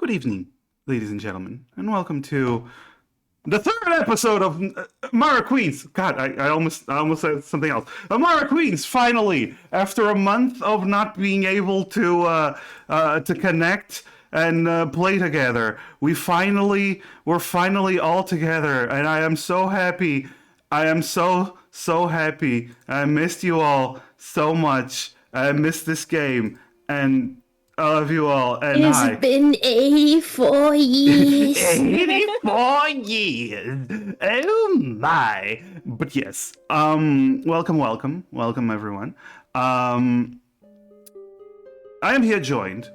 Good evening, ladies and gentlemen, and welcome to the third episode of Amara Queens. God, I almost said something else. Amara Queens, finally, after a month of not being able to connect and play together, we're finally all together, and I am so happy. I am so happy. I missed you all so much. I missed this game, and I love you all. And hi. It's been 84 years. 84 years. Oh my. But yes. Welcome everyone. I am here joined.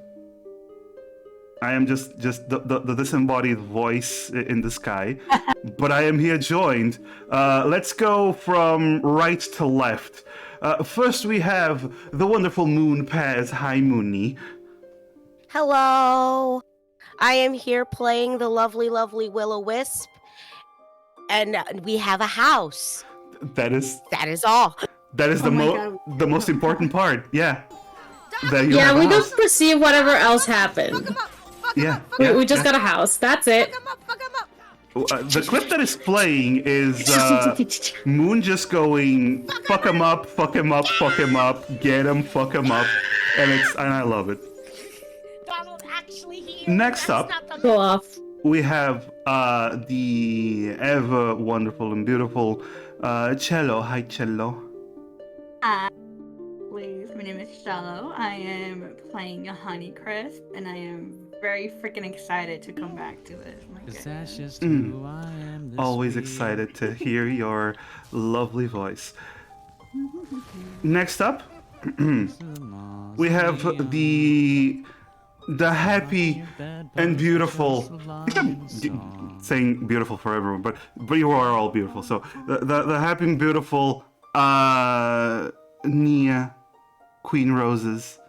I am just the disembodied voice in the sky. But I am here joined. Let's go from right to left. First we have the wonderful Moon Paz. Hi, Moony. Hello. I am here playing the lovely Will-O-Wisp, and we have a house. That is all. That is the most important part. Yeah. We don't perceive whatever else happened. We just got a house. That's it. The clip that is playing is Moon just going fuck him up, fuck him up, fuck him up, get him, fuck him up, and I love it. Next up, Go off. we have the ever wonderful and beautiful Cello. Hi, Cello. Please, my name is Shallow. I am playing a Honeycrisp, and I am very freaking excited to come back to this. My goodness. Always excited to hear your lovely voice. Next up, we have the happy and beautiful. I think I'm saying beautiful for everyone, but you are all beautiful. So the happy and beautiful Nia, Queen Roses.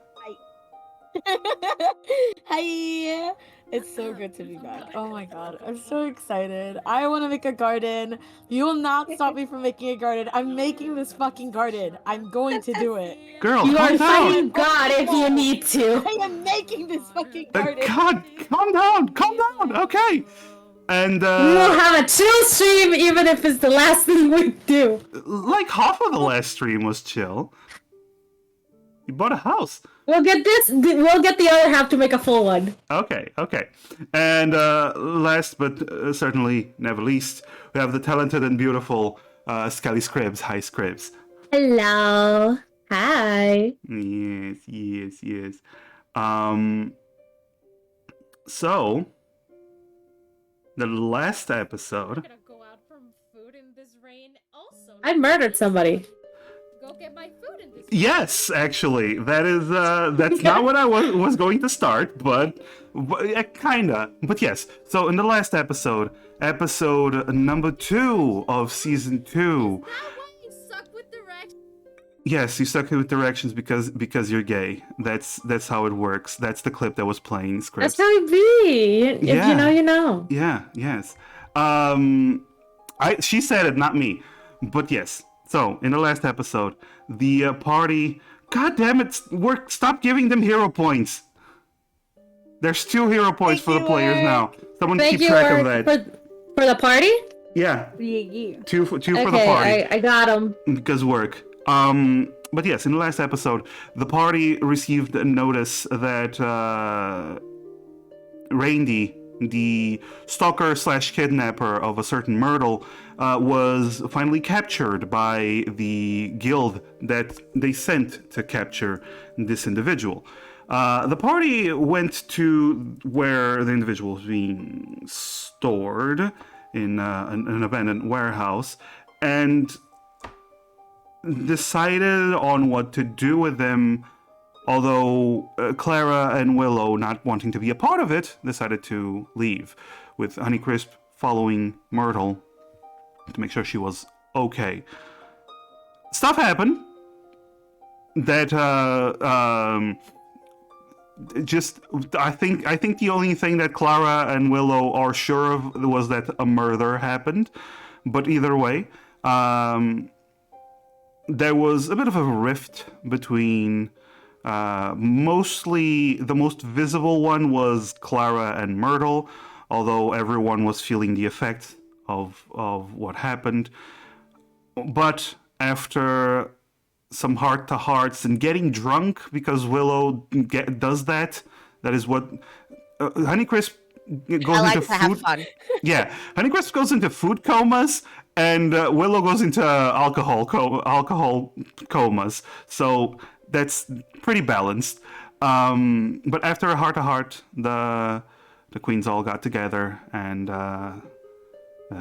Hi! It's so good to be back. Oh my god, I'm so excited. I want to make a garden. You will not stop me from making a garden. I'm making this fucking garden. I'm going to do it. Girl, You calm are down. fighting God if you need to. I am making this fucking garden. God, calm down. Okay. And We will have a chill stream even if it's the last thing we do. like half of the last stream was chill. You bought a house. We'll get the other half to make a full one. Okay. And last but certainly never least, we have the talented and beautiful Skelly Scribs. Hi, Scribs. Hello. Hi. Yes. So, the last episode. Gonna go out from food in this rain. Also, I murdered somebody. go get my food in this. Yes, actually, that's not what I was going to start, but kinda. But yes. So in the last episode number 2 of season 2. Is that why you suck with directions? Yes, you suck with directions because you're gay. That's how it works. That's the clip that was playing. Scripts. That's how it be. If you know, you know. Yeah. Yes. She said it, not me. But yes. So, in the last episode, the party... God damn it, stop giving them hero points. There's 2 hero points for the players now. Someone keep track of that. For the party? Yeah. Yeah. 2 for the Okay, party. I got them. Because work. But yes, in the last episode, the party received a notice that Randy, the stalker / kidnapper of a certain Myrtle, was finally captured by the guild that they sent to capture this individual. The party went to where the individual was being stored in an abandoned warehouse and decided on what to do with him. Although Clara and Willow, not wanting to be a part of it, decided to leave, with Honeycrisp following Myrtle to make sure she was okay. Stuff happened that I think the only thing that Clara and Willow are sure of was that a murder happened. But either way, there was a bit of a rift between Mostly, the most visible one was Clara and Myrtle, although everyone was feeling the effect of what happened. But after some heart-to-hearts and getting drunk, because Willow does that. That is what Honeycrisp goes I like into to have food. fun. Yeah, Honeycrisp goes into food comas, and Willow goes into alcohol comas. So that's pretty balanced. But after a heart-to-heart, the queens all got together, and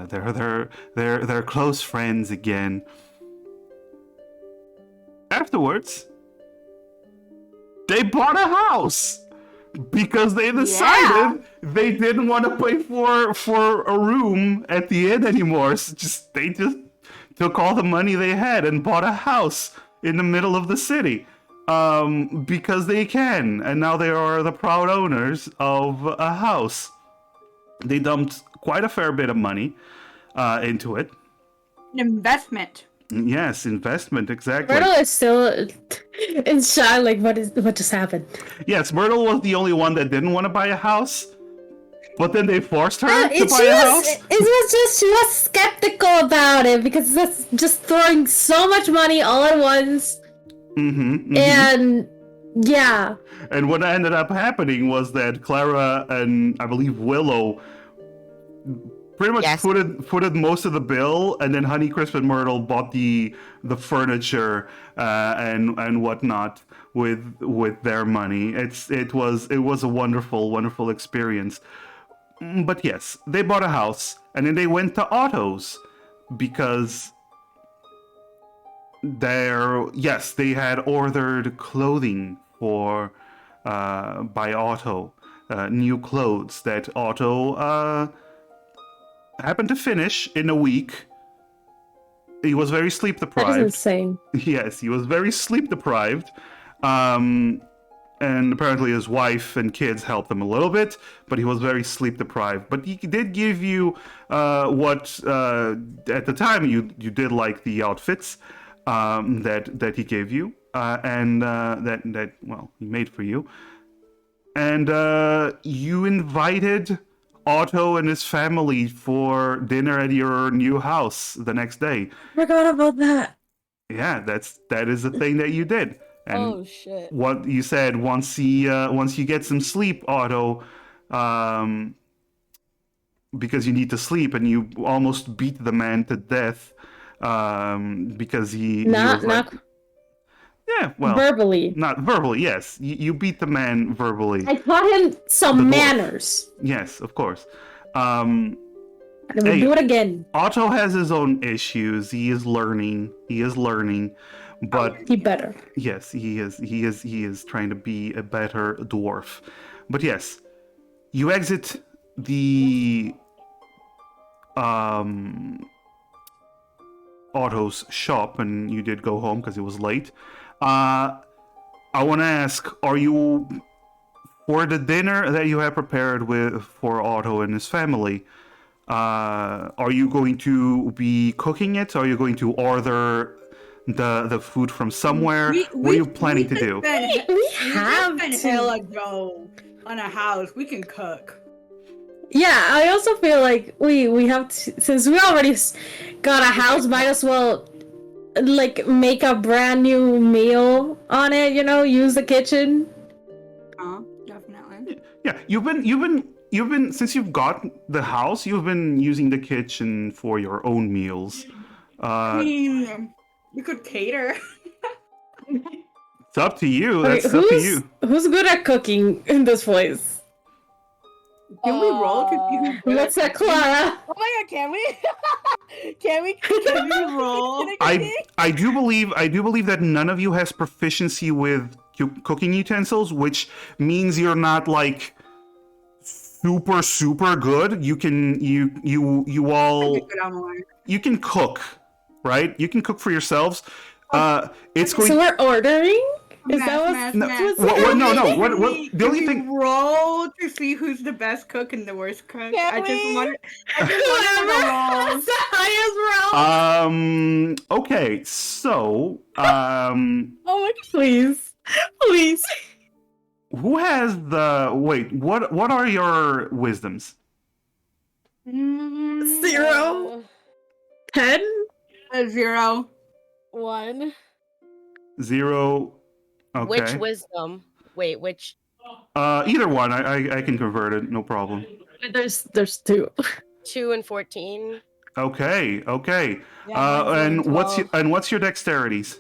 they're close friends again. Afterwards, they bought a house because they decided they didn't want to pay for a room at the inn anymore. So they just took all the money they had and bought a house in the middle of the city because they can, and now they are the proud owners of a house. They dumped quite a fair bit of money into it. An investment. Yes, investment, exactly. Myrtle is still in shock, like, what just happened? Yes, Myrtle was the only one that didn't want to buy a house, but then they forced her to buy a house. She was skeptical about it because that's just throwing so much money all at once. And yeah. And what ended up happening was that Clara and I believe Willow pretty much footed most of the bill, and then Honeycrisp and Myrtle bought the furniture and whatnot with their money. It was a wonderful experience. But yes, they bought a house, and then they went to Otto's because they had ordered clothing for by Otto, new clothes that Otto happened to finish in a week. He was very sleep deprived. That is insane. Yes, he was very sleep deprived. And apparently his wife and kids helped him a little bit, but he was very sleep deprived. But he did give you what at the time you did like the outfits that he gave you and that he made for you. And you invited Otto and his family for dinner at your new house the next day. Forgot about that. Yeah, that is the thing that you did. And oh shit! What you said once you get some sleep, Otto, because you need to sleep, and you almost beat the man to death because he was like, yeah, well, verbally. Not verbally, yes. You beat the man verbally. I taught him some manners. Yes, of course. And we'll do it again. Otto has his own issues. He is learning, but he better. Yes, he is trying to be a better dwarf. But yes, you exit the Otto's shop, and you did go home because it was late. I want to ask, are you, for the dinner that you have prepared for Otto and his family, are you going to be cooking it? Are you going to order the food from somewhere? What are you planning to do? We have to hella go on a house. We can cook. Yeah, I also feel like we have to, since we already got a house, might as well like make a brand new meal on it, use the kitchen. Definitely. Yeah, you've been since you've got the house, you've been using the kitchen for your own meals. I mean, you could cater. It's up to you. That's up to you. Who's good at cooking in this place? Can we roll to see Let's say Clara. Oh my god, can we? Can we roll? I do believe that none of you has proficiency with cooking utensils, which means you're not like super good. You can you all you can cook, right? You can cook for yourselves. It's going. So we're ordering. Is that what's no? What the only thing? Roll to see who's the best cook and the worst cook. I just want to roll. The highest roll. Okay. So. Oh my, please. Please. Who has the wait? What are your wisdoms? 0, 10. 0. 1. 0. Okay. Which wisdom? Wait, which? Either one. I can convert it. No problem. There's 2. 2 and 14. Okay. Okay. Yeah, mine's 0 and And 12. what's your dexterities?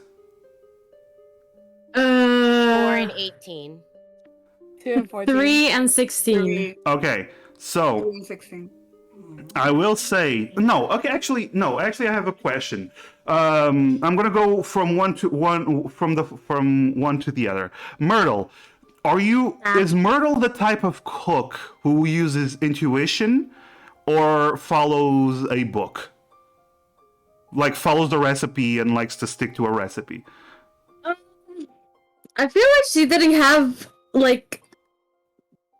4 and Uh, 18. 2 and 14. 3 and 16. 3 Okay. So and 16. I will say no. Okay, actually, no. Actually, I have a question. I'm gonna go from one to the other. Myrtle, is Myrtle the type of cook who uses intuition or follows a book? Like follows the recipe and likes to stick to a recipe. I feel like she didn't have like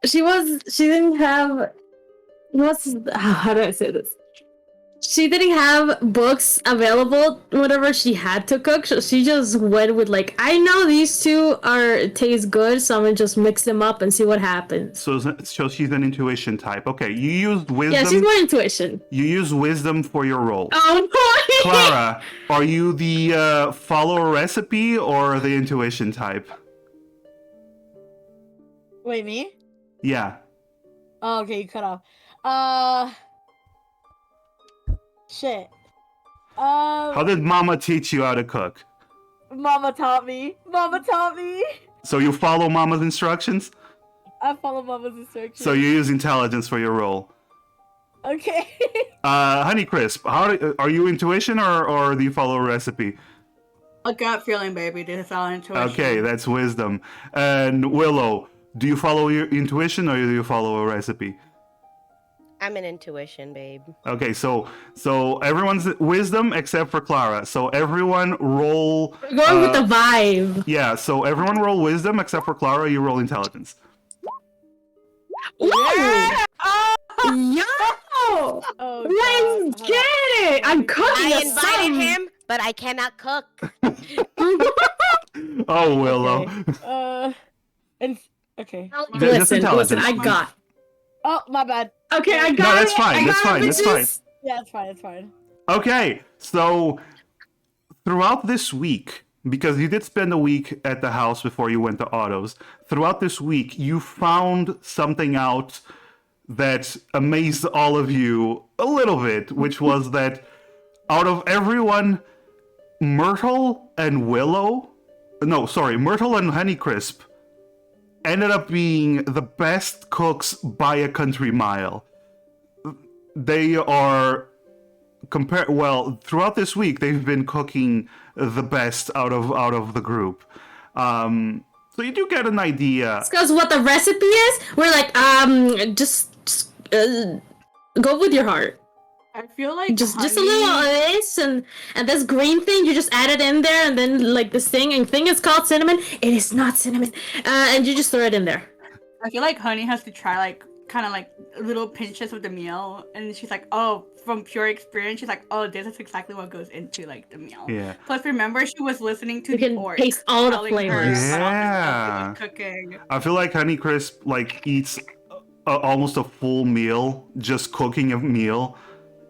she didn't have how do I say this? She didn't have books available whenever she had to cook, so she just went with like, I know these two taste good, so I'm gonna just mix them up and see what happens. So she's an intuition type. Okay, you used wisdom. Yeah, she's more intuition. You use wisdom for your roll. Oh boy! Clara, are you the follow a recipe or the intuition type? Wait, me? Yeah. Oh, okay, you cut off. Shit. How did Mama teach you how to cook? Mama taught me. Mama taught me. So you follow Mama's instructions? I follow Mama's instructions. So you use intelligence for your role. Okay. Honeycrisp, are you intuition or do you follow a recipe? A gut feeling, baby. This is all intuition. Okay, that's wisdom. And Willow, do you follow your intuition or do you follow a recipe? I'm an intuition, babe. Okay, so everyone's wisdom except for Clara. So everyone roll. We're going with the vibe. Yeah, so everyone roll wisdom except for Clara. You roll intelligence. Ooh! Yeah! Yo! Oh, Let's God. get it! I'm cooking I a invited sum. him, but I cannot cook. Oh, Willow. Okay. And okay. Just intelligence. Listen, I got. Oh, my bad. Okay, I got No, that's it. fine, I that's got fine, it, that's fine. bitches. Yeah, it's fine. It's fine. Okay, so throughout this week, because you did spend a week at the house before you went to Otto's, throughout this week, you found something out that amazed all of you a little bit, which was that out of everyone, Myrtle and Honeycrisp ended up being the best cooks by a country mile. They are throughout this week they've been cooking the best out of the group. So you do get an idea. Because what the recipe is, we're like, just go with your heart. I feel like Just a little of this and this green thing, you just add it in there, and then like this thing is called cinnamon. It is not cinnamon, and you just throw it in there. I feel like Honey has to try like kind of like little pinches of the meal, and she's like, oh, from pure experience, she's like, oh, this is exactly what goes into like the meal. Yeah. Plus, remember she was listening to You the can orc taste all the telling her flavors. about Yeah. the cooking. I feel like Honeycrisp like eats almost a full meal, just cooking a meal.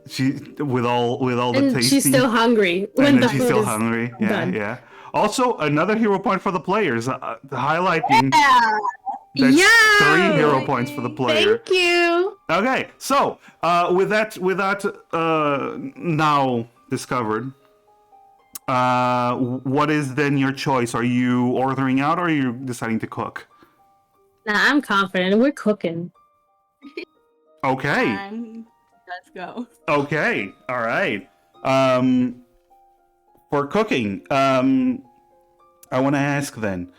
She with all the And tasty. she's still hungry when and the then she's food still is hungry. Yeah, done. yeah. Also, another hero point for the players, highlighting. Yeah. That's Yeah! 3 hero points for the player. Thank you. Okay, so with that now discovered, what is then your choice? Are you ordering out or are you deciding to cook? Nah, I'm confident. We're cooking. Okay. Let's go. Okay. All right. For cooking, I want to ask then,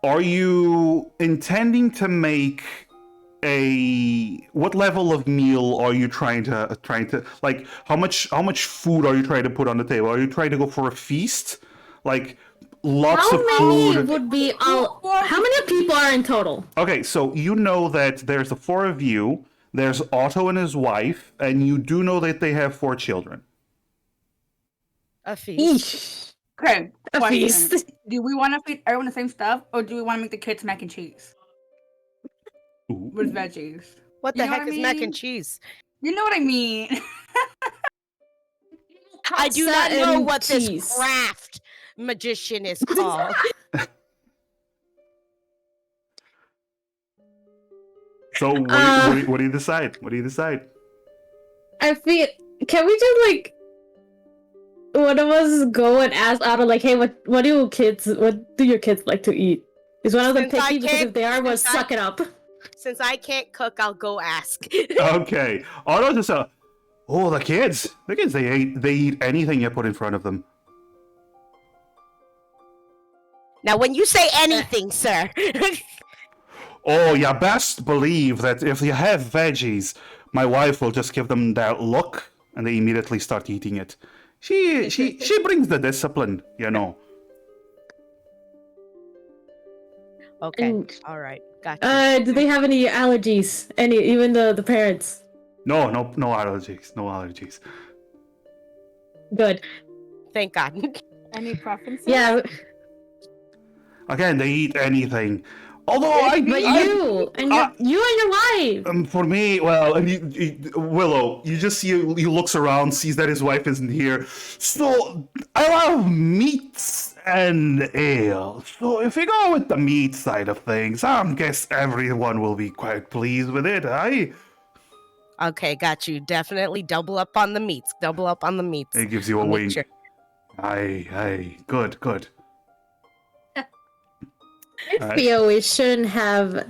are you intending to make what level of meal are you trying to like how much food are you trying to put on the table? Are you trying to go for a feast? Like lots How of many food. would be all? How many people are in total? Okay, so you know that there's the 4 of you, there's Otto and his wife, and you do know that they have 4 children. A feast. Okay, A question. feast. Do we want to feed everyone the same stuff, or do we want to make the kids mac and cheese Ooh. with veggies? What You the know heck what I is mac and mean? cheese? You know what I mean? I do not Pasta know and what cheese. this craft magician is called. So what do you decide? What do you decide? I feel. Can we just like one of us go and ask Otto like, hey, what do your kids like to eat? Is one of them Since I picky? Because can't- if they are, we'll since I- suck it up. Since I can't cook, I'll go ask. Okay. Otto just oh, the kids. The kids, they eat anything you put in front of them. Now, when you say anything, sir, Oh, you best believe that if you have veggies, my wife will just give them that look, and they immediately start eating it. She brings the discipline, you know. okay, And, all right, gotcha. do they have any allergies? Even the parents? No allergies, no allergies. Good. Thank God. Any preferences? Yeah, Again, they eat anything. Although but you and your wife. for me, well, and Willow, you looks around, sees that his wife isn't here. So I love meats and ale. So if we go with the meat side of things, I guess everyone will be quite pleased with it. Okay, got you. Definitely double up on the meats. Double up on the meats. It gives you a I'll make wink. sure. Aye, good. I feel we shouldn't have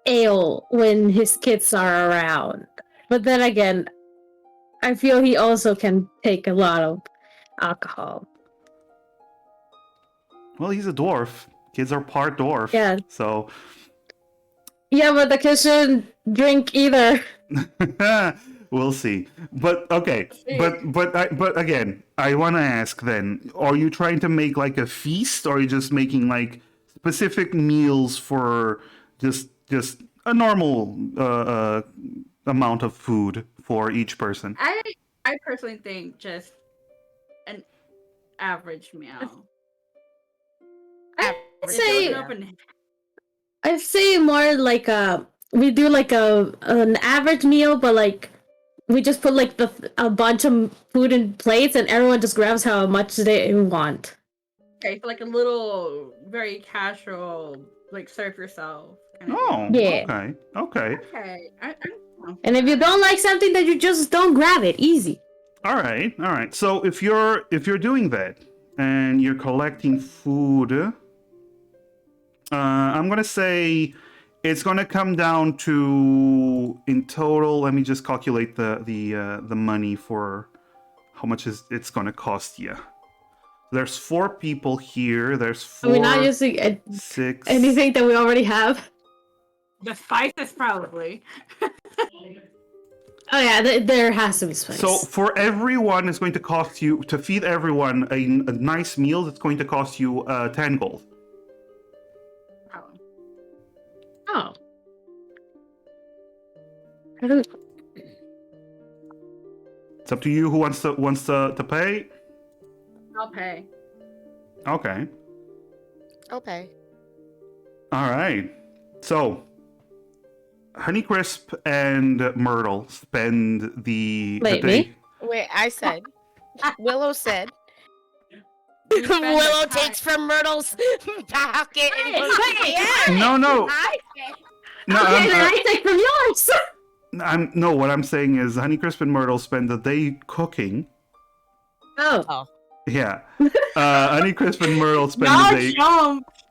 ale when his kids are around. But then again, I feel he also can take a lot of alcohol. Well, he's a dwarf. Kids are part dwarf. Yeah. So Yeah, but the kids shouldn't drink either. we'll see. But okay. But again, I want to ask then: are you trying to make like a feast, or are you just making like specific meals for just a normal amount of food for each person? I personally think just an average meal. I'd say more like we do like an average meal, but like we just put like a bunch of food in plates, and everyone just grabs how much they want. Okay, so like a little, very casual, like serve yourself. Kind of Oh, deal. Yeah. okay. Okay. And if you don't like something, then you just don't grab it. Easy. All right. So if you're doing that and you're collecting food, I'm gonna say it's gonna come down to, in total. Let me just calculate the money for how much it's gonna cost you. There's 4 people here. There's 4. Are we not using 6. anything that we already have? The spices, probably. Oh yeah, there has to be spice. So for everyone, it's going to cost you, to feed everyone a nice meal. It's going to cost you 10 gold. Oh. I don't... It's up to you who wants to pay. I'll pay. Okay. Okay. All right. So Honeycrisp and Myrtle spend the Wait, day. me? Wait, I said. Willow said. You spend Willow the time- takes from Myrtle's pocket and goes, Hey, yeah. No. I No, Okay, then I take from yours. no. What I'm saying is Honeycrisp and Myrtle spend the day cooking. Oh. Yeah. Honeycrisp and Myrtle spend the day.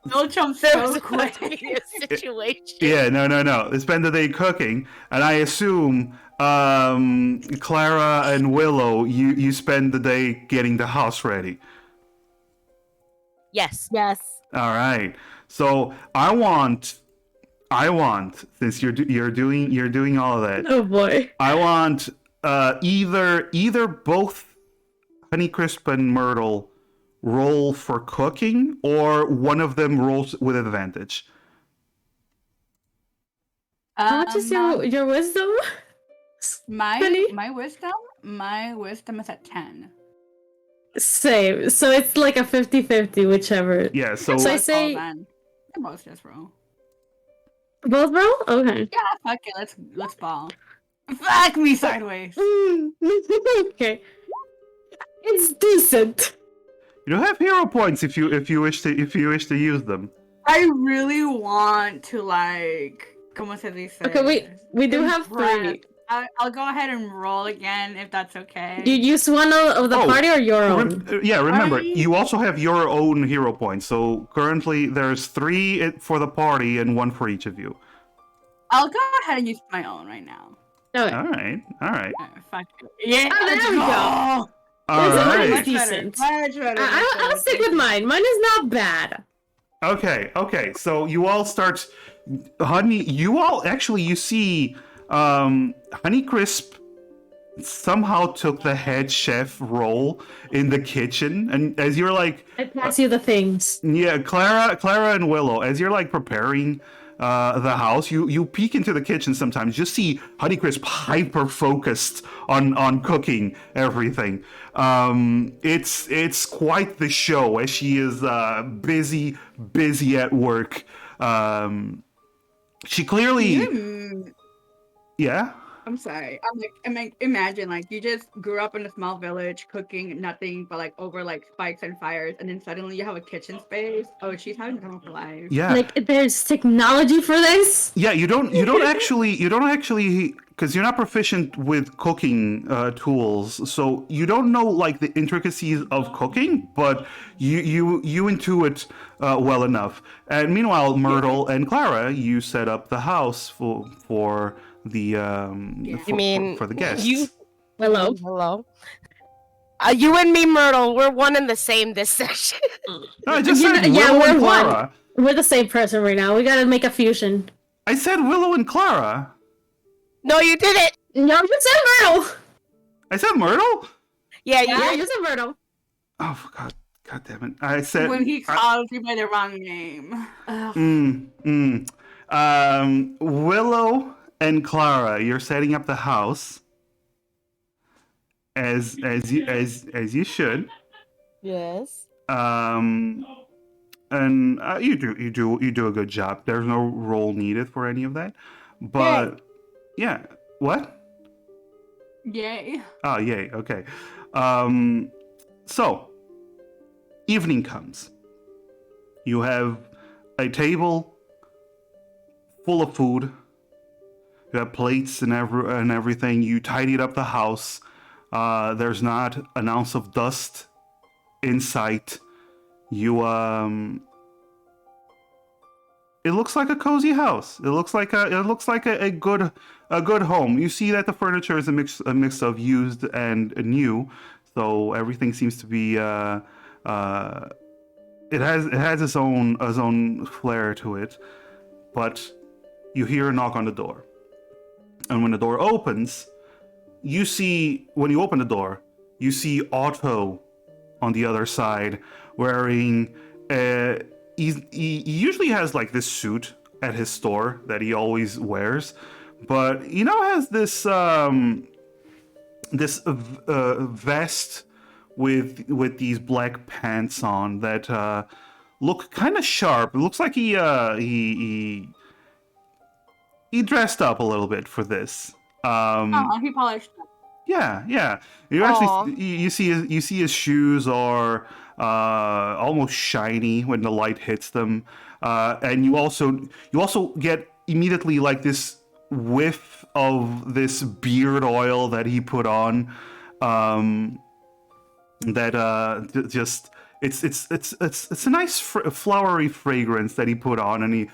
No chump There so was going quick. to be a situation. Yeah, no. They spend the day cooking, and I assume Clara and Willow, you spend the day getting the house ready. Yes. Yes. All right. So I want, since you're doing all of that, Oh boy. I want either both Honeycrisp and Myrtle roll for cooking, or one of them rolls with advantage. How much is your wisdom? Honey? My wisdom is at 10. Same. So it's like a 50-50, whichever. Yeah. So So I Both say- roll, then. Both just roll. Both roll? Okay. Yeah, fuck it. Let's ball. Fuck me sideways. Okay. It's decent. you have hero points if you wish to use them. I really want to like. Como se dice? Okay, we do have impress. 3. I'll go ahead and roll again if that's okay. You use one of the Oh, party or your own? Remember, Alright. you also have your own hero points. So currently, there's 3 for the party and 1 for each of you. I'll go ahead and use my own right now. Okay. All right. Fuck it. Yeah, Oh, there let's we go. go. All This is right. pretty decent. Much better. I'll stick with mine. Mine is not bad. Okay. So you all start, Honey. You see, Honeycrisp somehow took the head chef role in the kitchen, and as you're like, I pass you the things. yeah, Clara and Willow, as you're like preparing the house, you peek into the kitchen sometimes, just see Honeycrisp hyper focused on cooking everything. It's quite the show as she is busy at work. She clearly, yeah. I'm sorry. I'm like, imagine like you just grew up in a small village, cooking nothing but like over like spikes and fires, and then suddenly you have a kitchen space. Oh, she's having a normal life. Yeah. Like, there's technology for this? Yeah, you don't actually because you're not proficient with cooking tools, so you don't know like the intricacies of cooking, but you intuit well enough. And meanwhile, Myrtle and Clara, you set up the house for the for the guests. Hello? Hello. You and me, Myrtle, we're one and the same this session. No, I just said Yeah, Willow and we're one. Clara. We're the same person right now. We gotta make a fusion. I said Willow and Clara. No, you did it. No, you said Myrtle! I said Myrtle. Yeah, Yeah, you you said Myrtle. Oh God damn it! I said When he calls you by the wrong name. Ugh. Willow and Clara, you're setting up the house as you should. Yes. And you do a good job. There's no role needed for any of that. But yeah, what? Yay. Oh, yay. Okay. So evening comes. You have a table full of food. You have plates and everything. You tidied up the house. There's not an ounce of dust in sight. You it looks like a cozy house. It looks like a good home. You see that the furniture is a mix of used and new, so everything seems to be it has its own flair to it. But you hear a knock on the door. And when the door opens, when you open the door, you see Otto on the other side wearing he usually has like this suit at his store that he always wears, but he now has this vest with these black pants on that look kind of sharp. It looks like he dressed up a little bit for this. Oh, he polished. Yeah. You actually you see his shoes are almost shiny when the light hits them, and you also get immediately like this whiff of this beard oil that he put on. Just it's a nice flowery fragrance that he put on, and he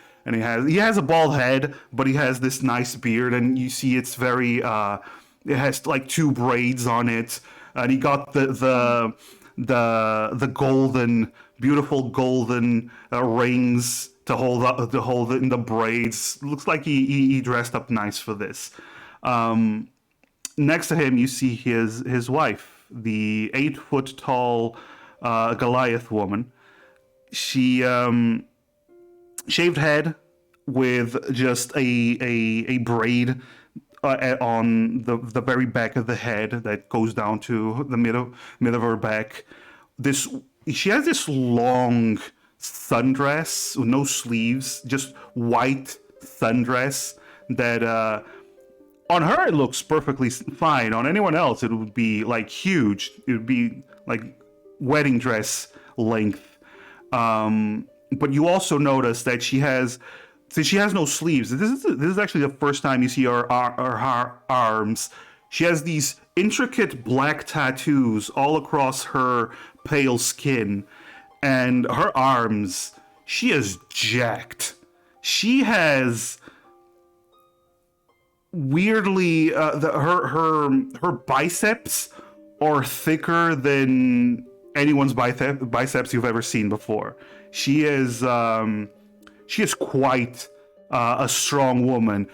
has a bald head, but he has this nice beard, and you see it's very it has like 2 braids on it, and he got the beautiful golden rings to hold it in the braids. Looks like he dressed up nice for this. Next to him, you see his wife, the 8-foot tall Goliath woman. She shaved head with just a braid on the very back of the head that goes down to the mid of her back. this. She has this long sundress with no sleeves, just white sundress that on her it looks perfectly fine. On anyone else, it would be like huge. It would be like wedding dress length. But you also notice that since she has no sleeves. This is actually the first time you see her arms. She has these intricate black tattoos all across her pale skin, and her arms. She is jacked. She has weirdly her biceps are thicker than anyone's biceps you've ever seen before. She is quite a strong woman,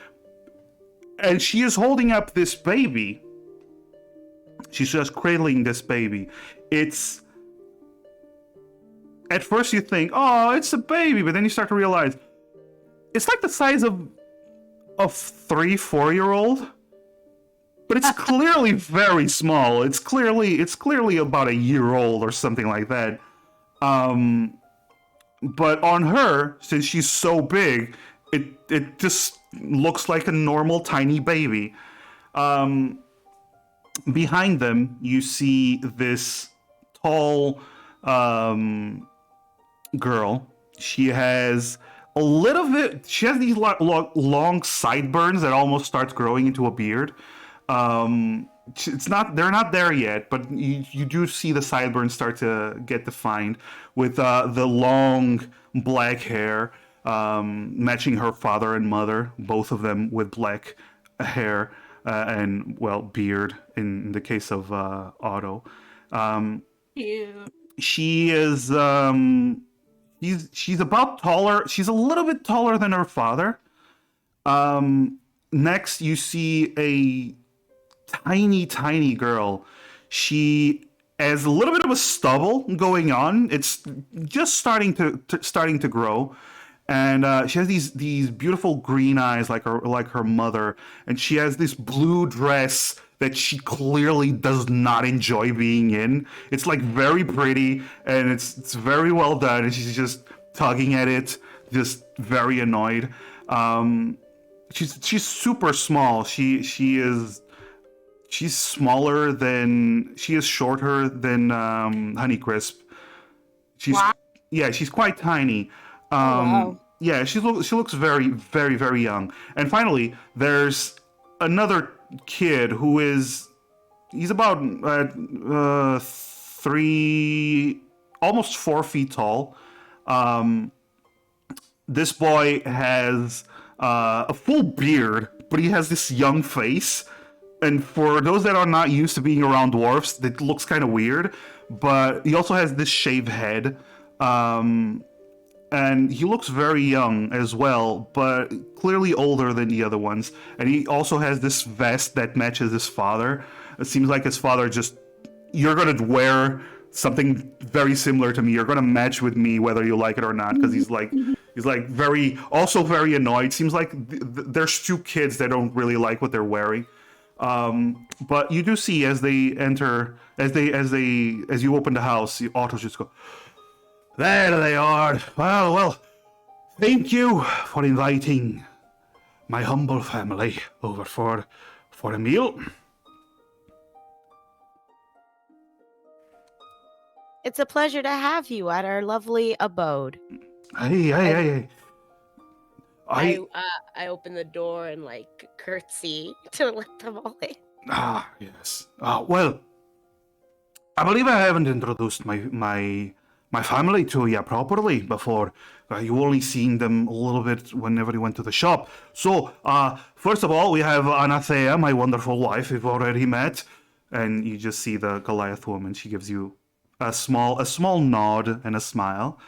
and she is holding up this baby. She's just cradling this baby. It's at first you think, oh, it's a baby, but then you start to realize it's like the size of a 3-4-year-old, but it's clearly very small. It's clearly about a year old or something like that. But on her, since she's so big, it just looks like a normal tiny baby. Behind them, you see this tall girl. She has these long sideburns that almost starts growing into a beard. They're not there yet, but you do see the sideburns start to get defined with the long black hair matching her father and mother, both of them with black hair and beard in the case of Otto. Ew. She is she's about taller. She's a little bit taller than her father. Next, you see a tiny girl. She has a little bit of a stubble going on. It's just starting to grow, and she has these beautiful green eyes like her mother, and she has this blue dress that she clearly does not enjoy being in. It's like very pretty and it's very well done, and she's just tugging at it, just very annoyed. She's super small. She's shorter than Honeycrisp. She's quite tiny. Wow. Yeah, she looks very, very, very young. And finally, there's another kid who he's about almost 4 feet tall. This boy has a full beard, but he has this young face. And for those that are not used to being around dwarfs, it looks kind of weird. But he also has this shaved head. And he looks very young as well, but clearly older than the other ones. And he also has this vest that matches his father. It seems like his father you're going to wear something very similar to me. You're going to match with me whether you like it or not, because he's like very annoyed. Seems like there's 2 kids that don't really like what they're wearing. But you do see as they enter, as you open the house, the autos just go, there they are. Well, thank you for inviting my humble family over for a meal. It's a pleasure to have you at our lovely abode. Hey. I open the door and curtsy to let them all in. Ah, yes. Well, I believe I haven't introduced my family to you properly before. You only seen them a little bit whenever you went to the shop. So, first of all, we have Anathea, my wonderful wife, we've already met. And you just see the Goliath woman. She gives you a small nod and a smile.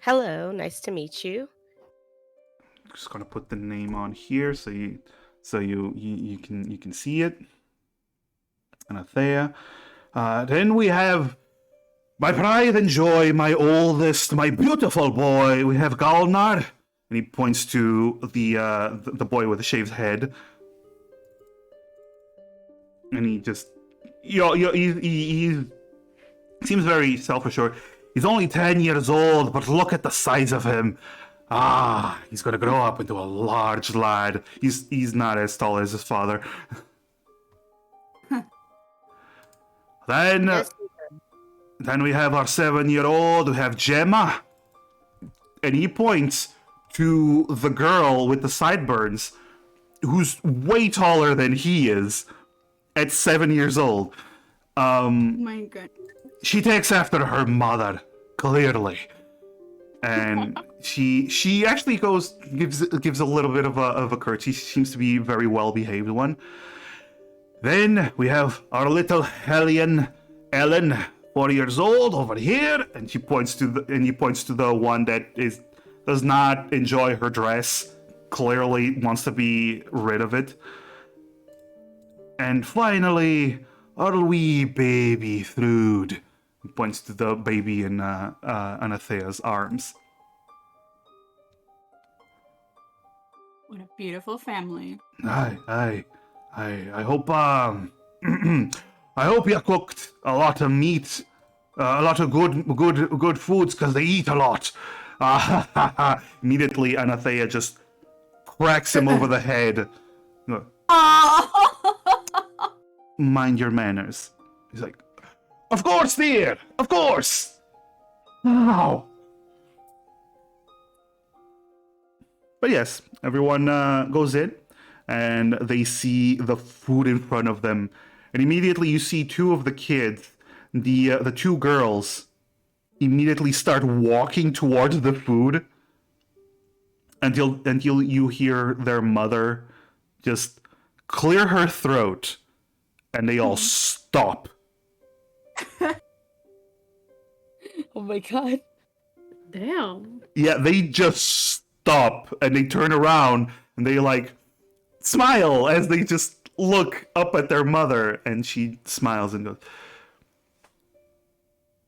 Hello, nice to meet you. Just gonna put the name on here so you can see it. Anathea. Then we have my pride and joy, my oldest, my beautiful boy. We have Galnar, and he points to the boy with the shaved head, and he just he seems very self-assured. He's only 10 years old, but look at the size of him. He's gonna grow up into a large lad. He's not as tall as his father. Then, Yes. then we have our 7-year-old. We have Gemma, and he points to the girl with the sideburns, who's way taller than he is, at 7 years old. My goodness. She takes after her mother, clearly, and she actually gives a little bit of a curtsy. She seems to be a very well behaved one. Then we have our little hellion, Ellen, 4 years old, over here, and he points to the one that does not enjoy her dress. Clearly wants to be rid of it. And finally, our wee baby Thrude. He points to the baby in Anathea's arms. What a beautiful family. I hope I hope you cooked a lot of meat, a lot of good foods, because they eat a lot. Immediately, Anathea just cracks him over the head. Mind your manners. He's like, of course, dear, of course. Wow. But yes, everyone goes in, and they see the food in front of them, and immediately you see two of the kids, the two girls, immediately start walking towards the food until you hear their mother just clear her throat, and they all stop. Oh my god. Damn. Yeah, they just stop and they turn around and they like smile as they just look up at their mother, and she smiles and goes,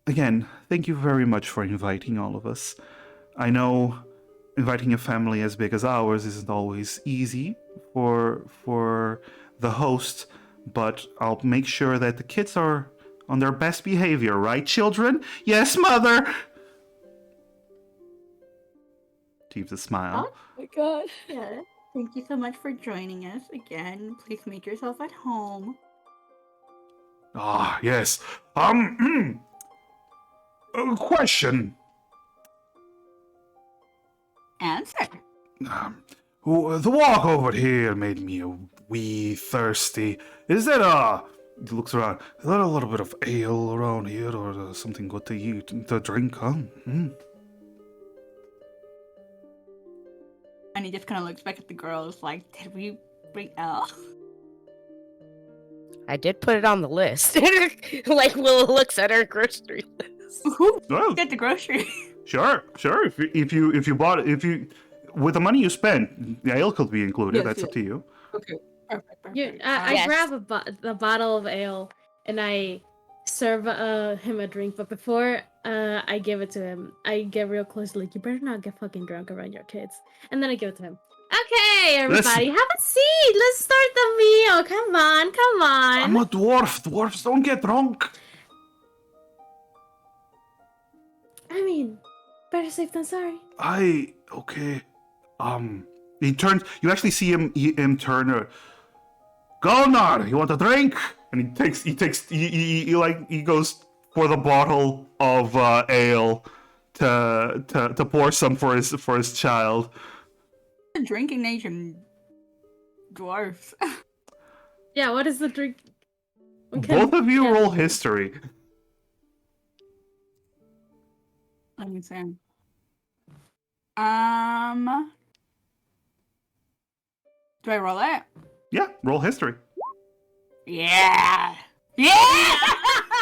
again, thank you very much for inviting all of us. I know inviting a family as big as ours isn't always easy for the host, but I'll make sure that the kids are on their best behavior, right, children? Yes, mother! She gives a smile. Oh my god. Yeah. Thank you so much for joining us again. Please make yourself at home. Ah, yes. Question. Answer. The walk over here made me a wee thirsty. Is there he looks around. Is there a little bit of ale around here, or something good to eat, to drink, huh? And he just kind of looks back at the girls like, did we bring L? I did put it on the list. Like Willow looks at her grocery list. Who Well, get the grocery? sure. If you bought it, with the money you spent, the ale could be included. Yes, That's yes. up to you. Okay. Perfect. I Yes. grab the bottle of ale and I serve him a drink, but before I give it to him, I get real close, like, you better not get fucking drunk around your kids. And then I give it to him. Okay, everybody, have a seat. Let's start the meal. Come on, come on. I'm a dwarf. Dwarfs don't get drunk. I mean, better safe than sorry. Okay. He turns. You actually see him turn. Golnar, you want a drink? And he goes for the bottle of ale to pour some for his child. The drinking age and dwarfs. Yeah, what is the drink? Both of you roll history. Let me see. Do I roll it? Yeah, roll history. Yeah. Yeah.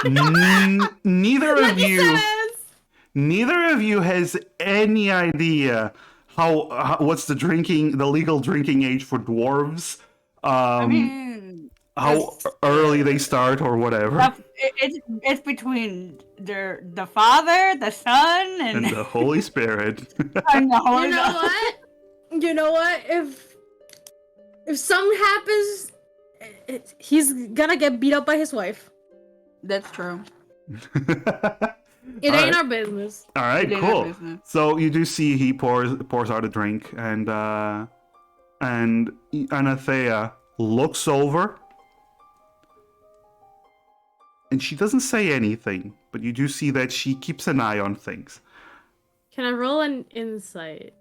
Neither of Lucky you. sevens! Neither of you has any idea how what's the legal drinking age for dwarves. I mean, How early they start or whatever. it's between the Father, the Son, And and, the Holy Spirit. and the Holy You know what? You know what? If something happens, he's gonna get beat up by his wife. That's true. It All ain't right. our business. All right, It ain't our cool. business. So you do see he pours out a drink, and Anathea looks over, and she doesn't say anything, but you do see that she keeps an eye on things Can I roll an insight?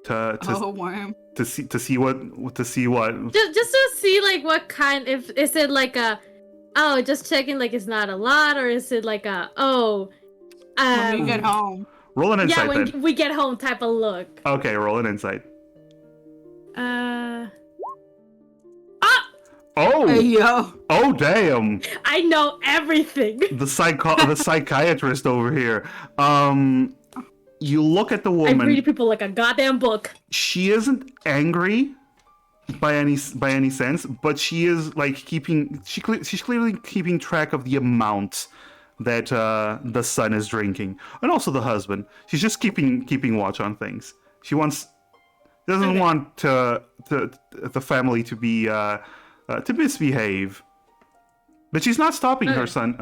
to Oh, worm. to see what. Just to see like what kind, if is it like a, oh, just checking like it's not a lot, or is it like a, oh, When we get home. Roll an yeah, insight when then. we get home type of look. Okay, roll an insight. Ah, Oh, Hey, yo. oh, damn! I know everything. The psychiatrist over here. You look at the I woman. read people like a goddamn book. She isn't angry by any sense, but she is like she's clearly keeping track of the amount that the son is drinking, and also the husband. She's just keeping watch on things. She doesn't Okay. want the family to be to misbehave. But she's not stopping her son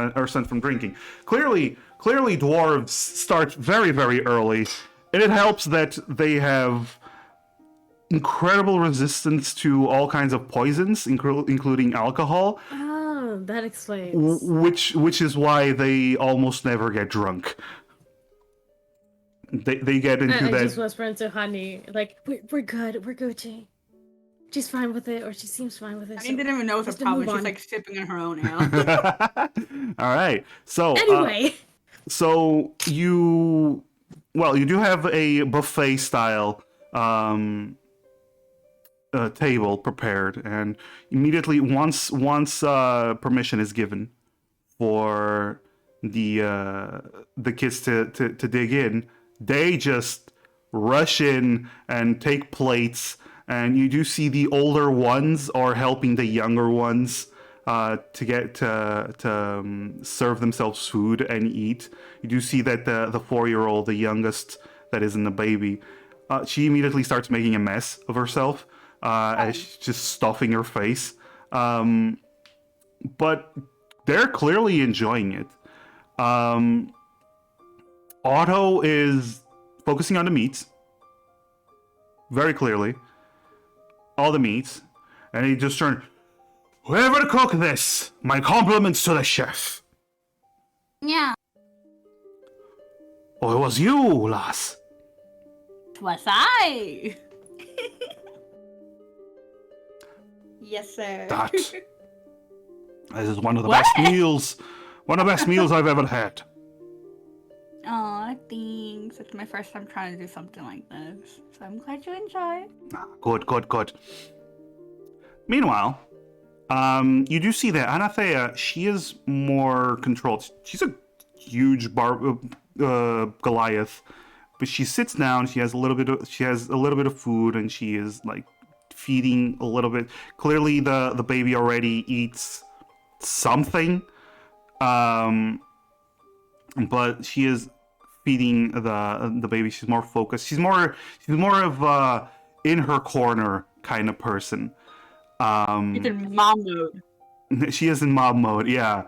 from drinking. Clearly, dwarves start very, very early, and it helps that they have incredible resistance to all kinds of poisons, including alcohol, Oh, that explains. which is why they almost never get drunk. They get into I that. just whisper into Honey, like, we're good, we're Gucci. She's fine with it, or she seems fine with it. I didn't even know it was let's a problem. move She's on. like sipping on her own ale. All right, so Anyway, so you do have a buffet style table prepared, and immediately once permission is given for the kids to dig in, they just rush in and take plates, and you do see the older ones are helping the younger ones to get to serve themselves food and eat. You do see that the 4-year-old, the youngest, that isn't a baby, she immediately starts making a mess of herself as she's just stuffing her face. But they're clearly enjoying it. Otto is focusing on the meats, very clearly. All the meats, and he just turned. Whoever cooked this, my compliments to the chef. Yeah. Oh, it was you, lass. Was I? Yes, sir. That. This is one of the best meals. One of the best meals I've ever had. Aw, thanks. It's my first time trying to do something like this, so I'm glad you enjoyed. Good. Meanwhile, you do see that Anathea, she is more controlled. She's a huge Goliath, but she sits down. She has a little bit of food, and she is like feeding a little bit. Clearly, the baby already eats something, but she is feeding the baby. She's more focused. She's more of a in her corner kind of person. It's in mom mode. She is in mob mode, yeah.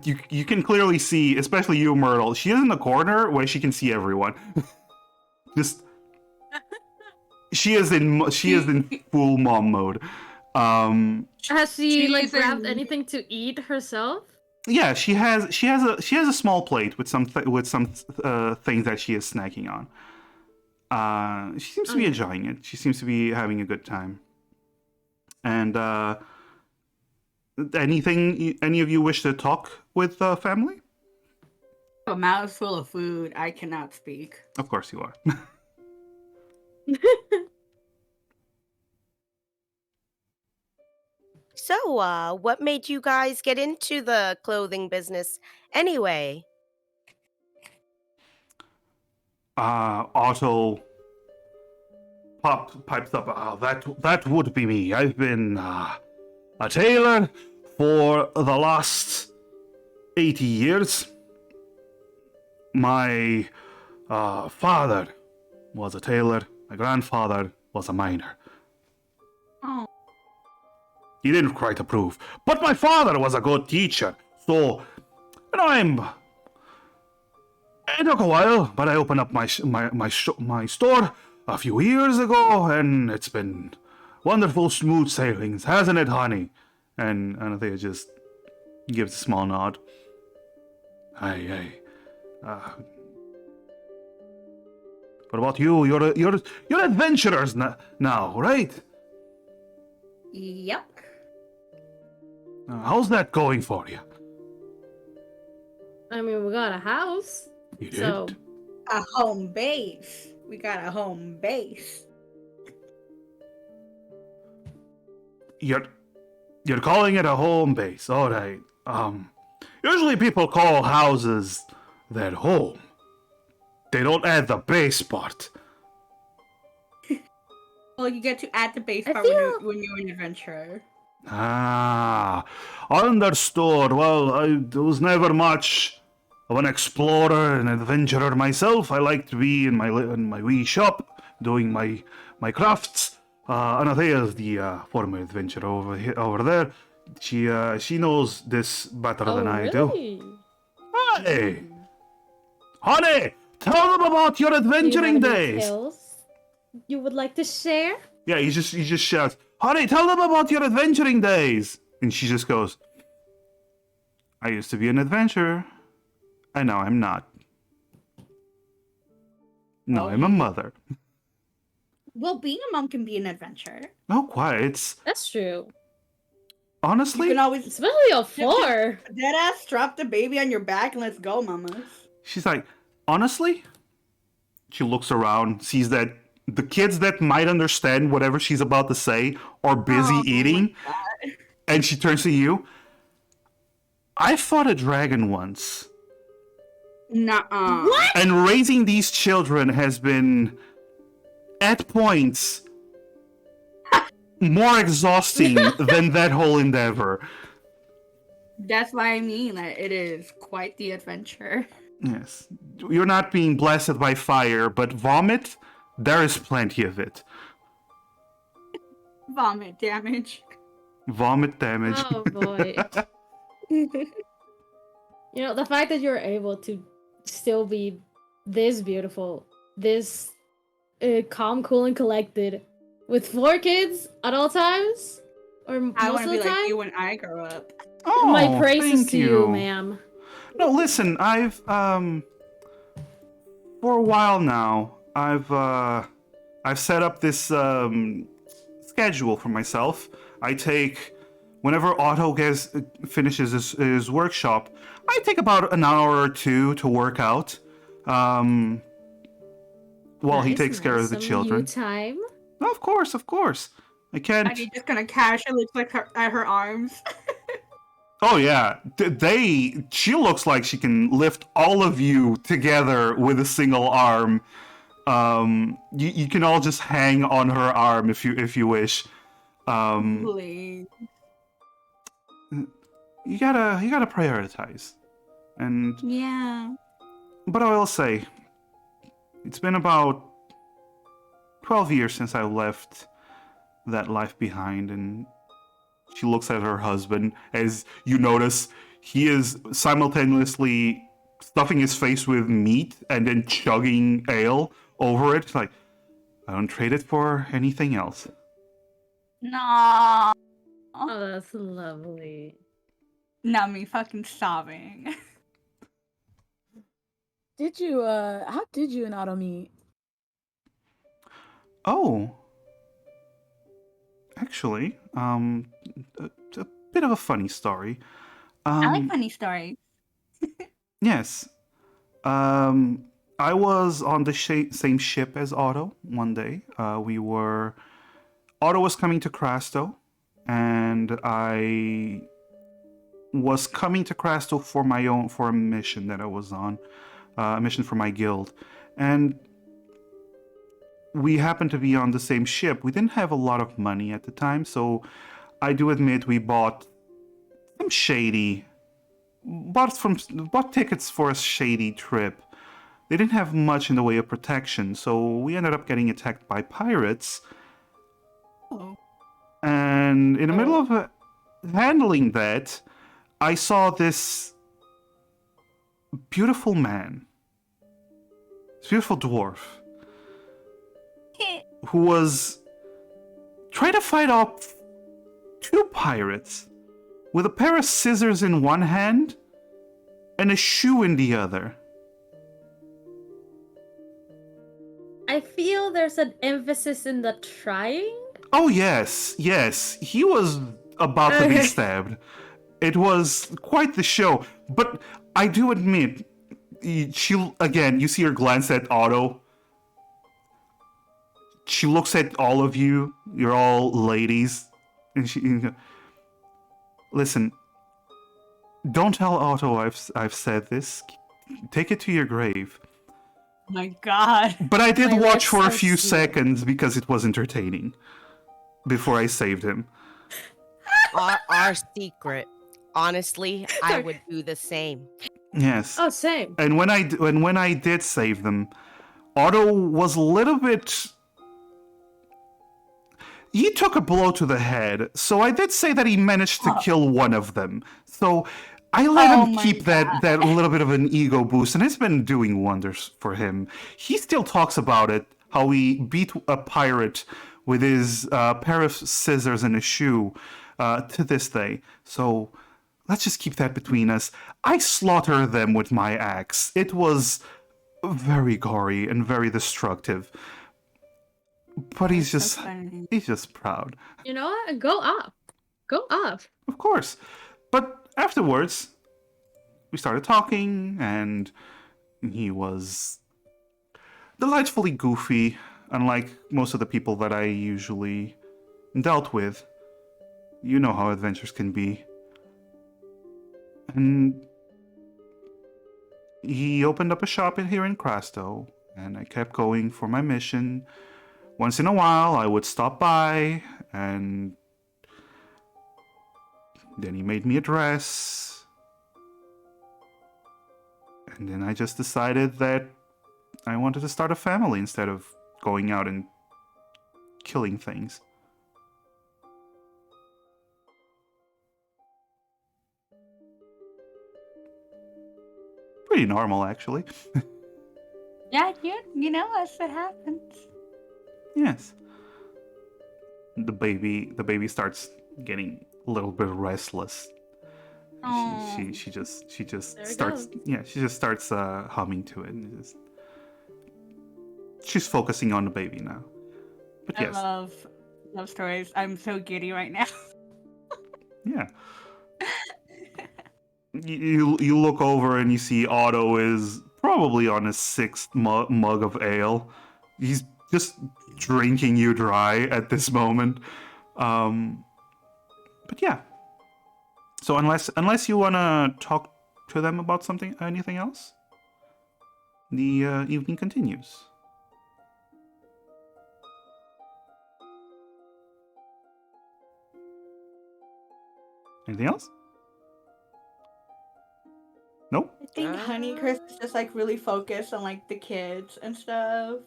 You can clearly see, especially you, Myrtle. She is in the corner where she can see everyone. Just she is in full mom mode. has she like She's grabbed in- anything to eat herself? Yeah, she has a small plate with some things that she is snacking on. She seems to be enjoying it. She seems to be having a good time. And anything any of you wish to talk with family? A mouthful of food. I cannot speak. Of course you are. So, what made you guys get into the clothing business anyway? Otto pipes up. Oh, that would be me. I've been a tailor for the last 80 years. My father was a tailor. My grandfather was a miner. Oh. He didn't quite approve, but my father was a good teacher, so It took a while, but I opened up my store a few years ago, and it's been wonderful, smooth sailings, hasn't it, honey? And Anathea just gives a small nod. Hey. What about you? You're adventurers now, right? Yep. How's that going for you? I mean, we got a house. You did? So A home base. We got a home base. You're calling it a home base, all right. Usually people call houses their home. They don't add the base part. Well, you get to add the base I part feel- when you're an adventurer. Ah, understood. Well, I was never much of an explorer and adventurer myself. I like to be in my wee shop doing my crafts. Anathea is the former adventurer over there. She knows this better than I do. really? Hey, honey, tell them about your Do you have adventuring any days. tales you would like to share? Yeah, he just shouts, honey, tell them about your adventuring days. And she just goes, I used to be an adventurer, and now I'm not. No, I'm a mother. Well, being a mom can be an adventure. No, quite. It's That's true. You honestly, can always Especially a 4. dead ass strap the baby on your back and let's go, mamas. she's like, honestly, she looks around, sees that the kids that might understand whatever she's about to say are busy eating, and she turns to you. I fought a dragon once. Nuh-uh. What? And raising these children has been, at points, more exhausting than that whole endeavor. That's why I mean that it is quite the adventure. Yes. You're not being blasted by fire, but vomit, there is plenty of it. Vomit damage. Vomit damage. Oh boy. You know, the fact that you're able to still be this beautiful, this calm, cool, and collected with 4 kids at all times, or I most want of to be the like time. you when I grow up. Oh, My praises thank to you, ma'am. No, listen, I've for a while now, I've set up this schedule for myself. I take whenever Otto finishes his workshop, I take about an hour or two to work out. While he Nice, takes care nice. of the Some children. you time. Of course. I can't. Like you're just gonna casually click her at her arms. Oh yeah, she looks like she can lift all of you together with a single arm. You can all just hang on her arm if you wish. Please. You gotta prioritize. And Yeah. but I will say, it's been about 12 years since I left that life behind, and she looks at her husband as you notice he is simultaneously stuffing his face with meat and then chugging ale over it. Like, I don't trade it for anything else. No. Oh, that's lovely. Now me fucking sobbing. Did you how did you and Otto meet? Oh. Actually, a bit of a funny story. I like funny stories. Yes. I was on the same ship as Otto one day. Otto was coming to Crasto, and I was coming to Crasto for a mission that I was on, a mission for my guild, and we happened to be on the same ship. We didn't have a lot of money at the time, so I do admit we bought some bought tickets for a shady trip. They didn't have much in the way of protection, so we ended up getting attacked by pirates. Oh. And in the middle of handling that, I saw this beautiful man, this beautiful dwarf, who was trying to fight off two pirates with a pair of scissors in one hand and a shoe in the other. I feel there's an emphasis in the trying. Oh, yes, yes. He was about to be stabbed. It was quite the show. But I do admit, she, again, you see her glance at Otto. She looks at all of you. You're all ladies. And she, listen, don't tell Otto I've said this. Take it to your grave. My God. But I did My watch for a lips few are sealed. seconds because it was entertaining. Before I saved him. Our secret. Honestly, I would do the same. Yes. Oh, same. And when I did save them, Otto was a little bit. He took a blow to the head, so I did say that he managed to kill one of them. So I let Oh him my keep that little bit of an ego boost, and it's been doing wonders for him. He still talks about it, how he beat a pirate with his pair of scissors and a shoe to this day. So let's just keep that between us. I slaughtered them with my axe. It was very gory and very destructive. But he's So just funny. he's just proud. You know what? Go up. Go up. Of course. But afterwards, we started talking, and he was delightfully goofy, unlike most of the people that I usually dealt with. You know how adventures can be. And he opened up a shop here in Crasto, and I kept going for my mission. Once in a while, I would stop by, and then he made me a dress. And then I just decided that I wanted to start a family instead of going out and killing things. Pretty normal, actually. Yeah, you know, that's what happens. Yes. The baby starts getting a little bit restless. Aw. She just There we starts go. she just starts humming to it. And she's focusing on the baby now. But I yes, love stories. I'm so giddy right now. yeah. You look over and you see Otto is probably on his sixth mug of ale. He's just drinking you dry at this moment. But yeah. So unless you wanna talk to them about anything else, the evening continues. Anything else? Nope. I think Honeycrisp is just like really focused on like the kids and stuff.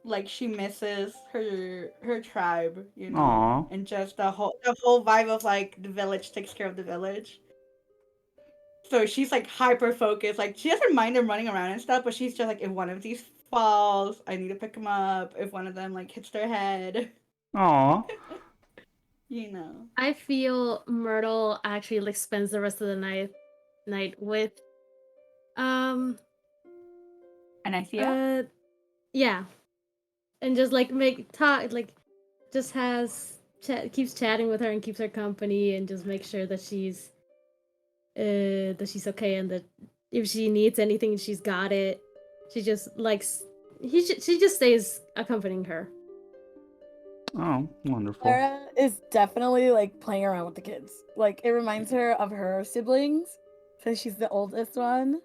Like she misses her tribe, you know, Aw. and just the whole vibe of like the village takes care of the village. So she's like hyper focused. Like she doesn't mind them running around and stuff, but she's just like, if one of these falls, I need to pick them up. If one of them like hits their head, Aw. you know. I feel Myrtle actually like spends the rest of the night with And I see it. yeah, and just like just keeps chatting with her and keeps her company and just make sure that she's okay and that if she needs anything she's got it. She just likes she just stays accompanying her. Oh, wonderful. Clara is definitely like playing around with the kids. Like it reminds her of her siblings since she's the oldest one.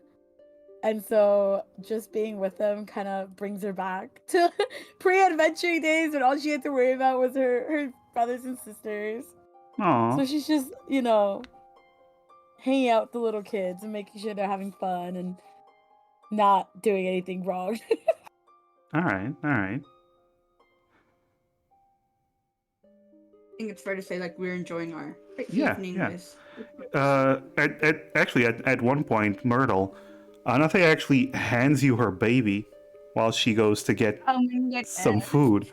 And so just being with them kind of brings her back to pre-adventuring days when all she had to worry about was her brothers and sisters. Aw. So she's just, you know, hanging out with the little kids and making sure they're having fun and not doing anything wrong. All right. I think it's fair to say like we're enjoying our Yeah, evening yeah. with Actually, at one point, Myrtle, Anathe actually hands you her baby while she goes to get Oh my goodness. some food.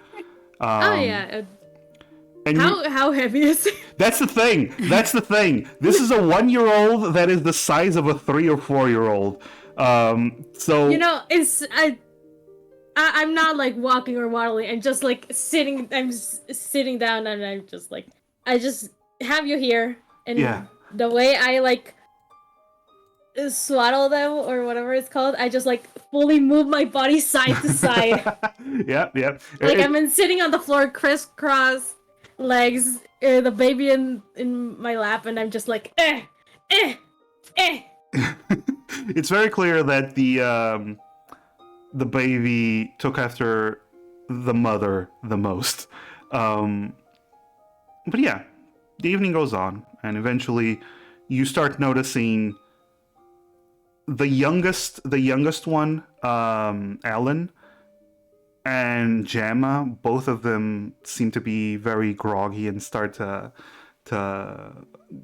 Oh yeah. And How heavy is it? that's the thing. That's the thing. This is a 1-year-old that is the size of a 3 or 4-year-old. So You know, I'm not like walking or waddling. I'm just like sitting. Sitting down, and I'm just like, I just have you here, and Yeah. the way I like swaddle them or whatever it's called, I just like fully move my body side to side. Yep. Like I'm sitting on the floor, crisscross legs, the baby in my lap, and I'm just like, eh. It's very clear that the baby took after the mother the most. But yeah, the evening goes on, and eventually you start noticing the youngest one, Alan, and Jamma, both of them seem to be very groggy and start to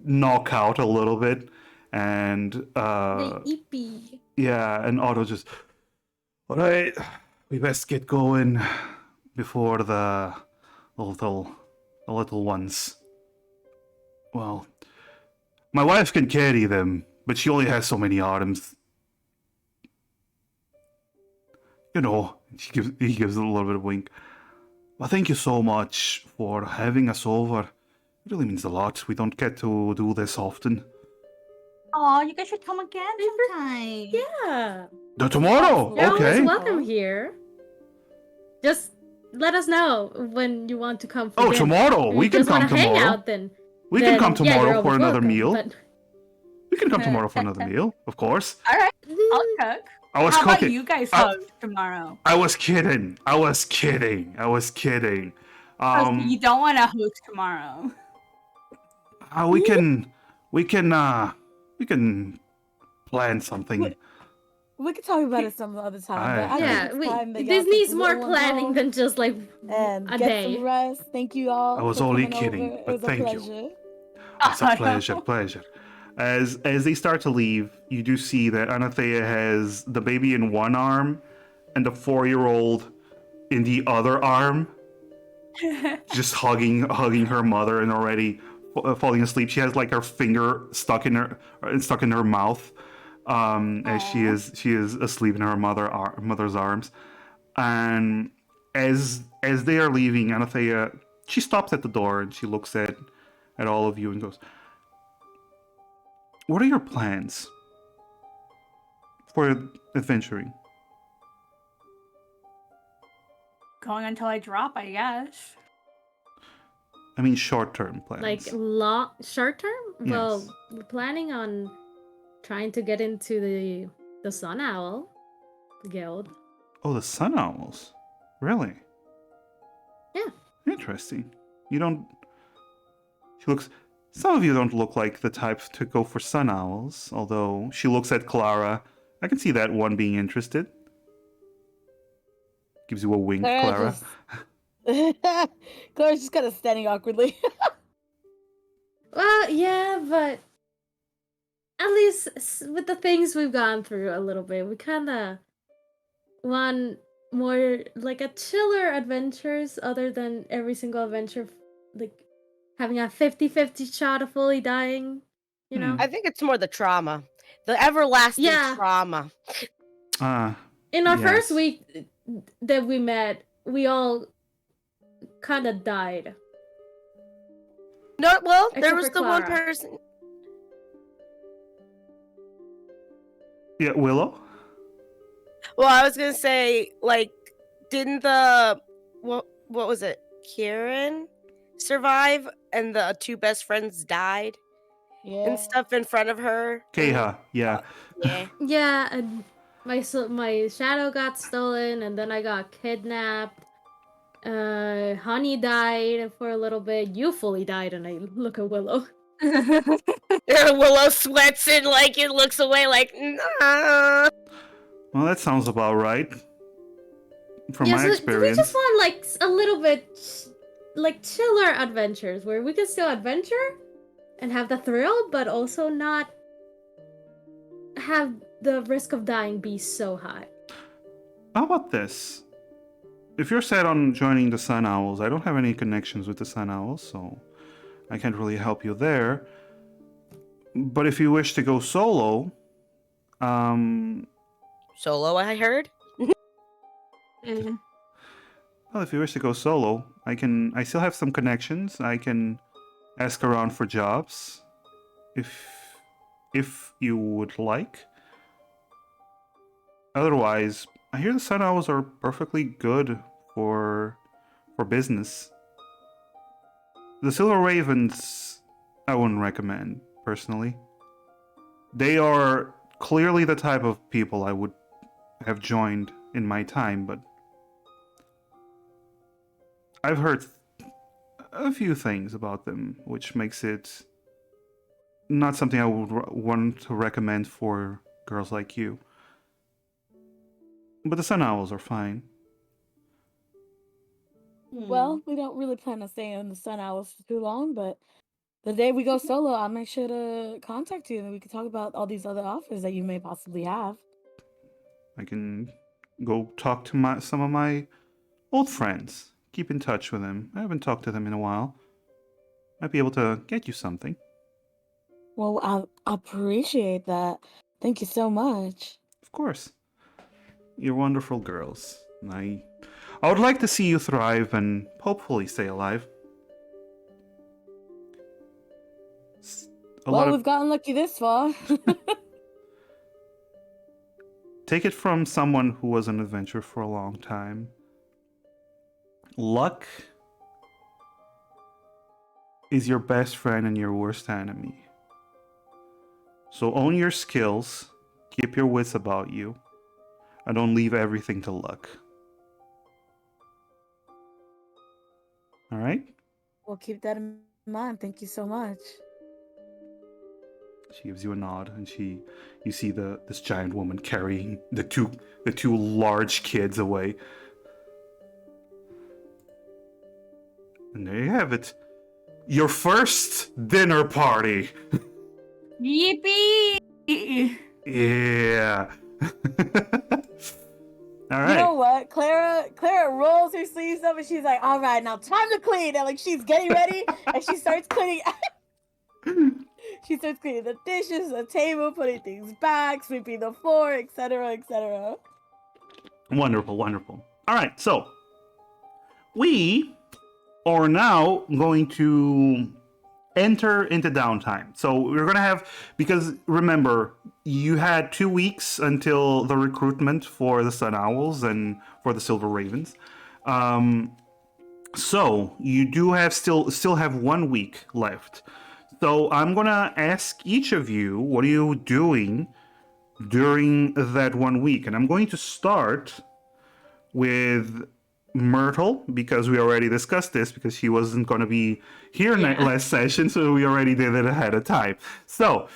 knock out a little bit. And Ippy. yeah, and Otto just, all right, we best get going before the little ones. Well, my wife can carry them, but she only has so many arms. You know, he gives a little bit of wink. Well, thank you so much for having us over. It really means a lot. We don't get to do this often. Oh, you guys should come again sometime. Yeah. Tomorrow, You're okay. always welcome here. Just let us know when you want to come for Oh, dinner. tomorrow. If We you can just come wanna hang tomorrow. out, then We can come yeah, you're tomorrow for always another welcome, meal. but- We can come tomorrow for another meal, of course. All right, I'll cook. I was How cooking. about you guys I- host tomorrow? I was kidding. Oh, so you don't want to host tomorrow? We can plan something. We could talk about it some other time. But I Yeah, think it's time that y'all this take needs the more little ones planning home than just like and a get day. some rest. Thank you all. I was for only coming kidding, over. but It was thank a you. pleasure. It's a pleasure. As they start to leave, you do see that Anathea has the baby in one arm and the 4-year-old in the other arm, just hugging her mother and already falling asleep. She has like her finger stuck in her mouth, as she is asleep in her mother's arms. And as they are leaving, Anathea, she stops at the door and she looks at all of you and goes, "What are your plans for adventuring?" Going until I drop, I guess. I mean, short-term plans. like short term. Yes. Well, we're planning on trying to get into the Sun Owl Guild. Oh, the Sun Owls. Really? Yeah. Interesting. You don't... She looks... Some of you don't look like the type to go for Sun Owls, although she looks at Clara. I can see that one being interested. Gives you a wink, Clara. Clara's just kind of standing awkwardly. Well, yeah, but at least with the things we've gone through a little bit, we kind of want more like a chiller adventures other than every single adventure, like having a 50-50 shot of fully dying, you know? I think it's more the trauma, the everlasting Yeah. trauma. In our first Yes. week that we met, we all kind of died. No, well, there Except was for the one Clara. person. Yeah, Willow? Well, I was gonna say, like, didn't the what was it? Kieran survive, and the two best friends died Yeah. and stuff in front of her. Keha, yeah. Yeah. Yeah, and my shadow got stolen, and then I got kidnapped. Honey died for a little bit. You fully died, and I look at Willow. Willow sweats and like it looks away like nah. Well, that sounds about right. From Yeah, my so experience. we just want like a little bit like chiller adventures where we can still adventure and have the thrill, but also not have the risk of dying be so high? How about this? If you're set on joining the Sun Owls, I don't have any connections with the Sun Owls, so I can't really help you there. But if you wish to go solo, Solo, I heard. well, if you wish to go solo, I still have some connections. I can ask around for jobs if you would like. Otherwise, I hear the Sun Owls are perfectly good for business. The Silver Ravens, I wouldn't recommend personally. They are clearly the type of people I would have joined in my time, but I've heard a few things about them, which makes it not something I would want to recommend for girls like you. But the Sun Owls are fine. Well, we don't really plan on staying in the Sun Owls for too long, but the day we go solo, I'll make sure to contact you and we can talk about all these other offers that you may possibly have. I can go talk to some of my old friends. Keep in touch with them. I haven't talked to them in a while. Might be able to get you something. Well, I appreciate that. Thank you so much. Of course. You're wonderful girls. I would like to see you thrive and hopefully stay alive. Well, we've gotten lucky this far. Take it from someone who was an adventurer for a long time. Luck is your best friend and your worst enemy. So own your skills, keep your wits about you, and don't leave everything to luck. All right? We'll keep that in mind. Thank you so much. She gives you a nod, and you see this giant woman carrying the two large kids away. And there you have it. Your first dinner party. Yippee! Yeah. All right. You know what? Clara rolls her sleeves up and she's like, all right, now time to clean. And like she's getting ready and she starts cleaning. She starts cleaning the dishes, the table, putting things back, sweeping the floor, etc., etc. Wonderful, wonderful. All right, so we are now going to enter into downtime. So we're going to have, because remember, you had 2 weeks until the recruitment for the Sun Owls and for the Silver Ravens. So you do have still have 1 week left. So I'm going to ask each of you, what are you doing during that 1 week? And I'm going to start with Myrtle, because we already discussed this, because she wasn't going to be here last session, so we already did it ahead of time. So,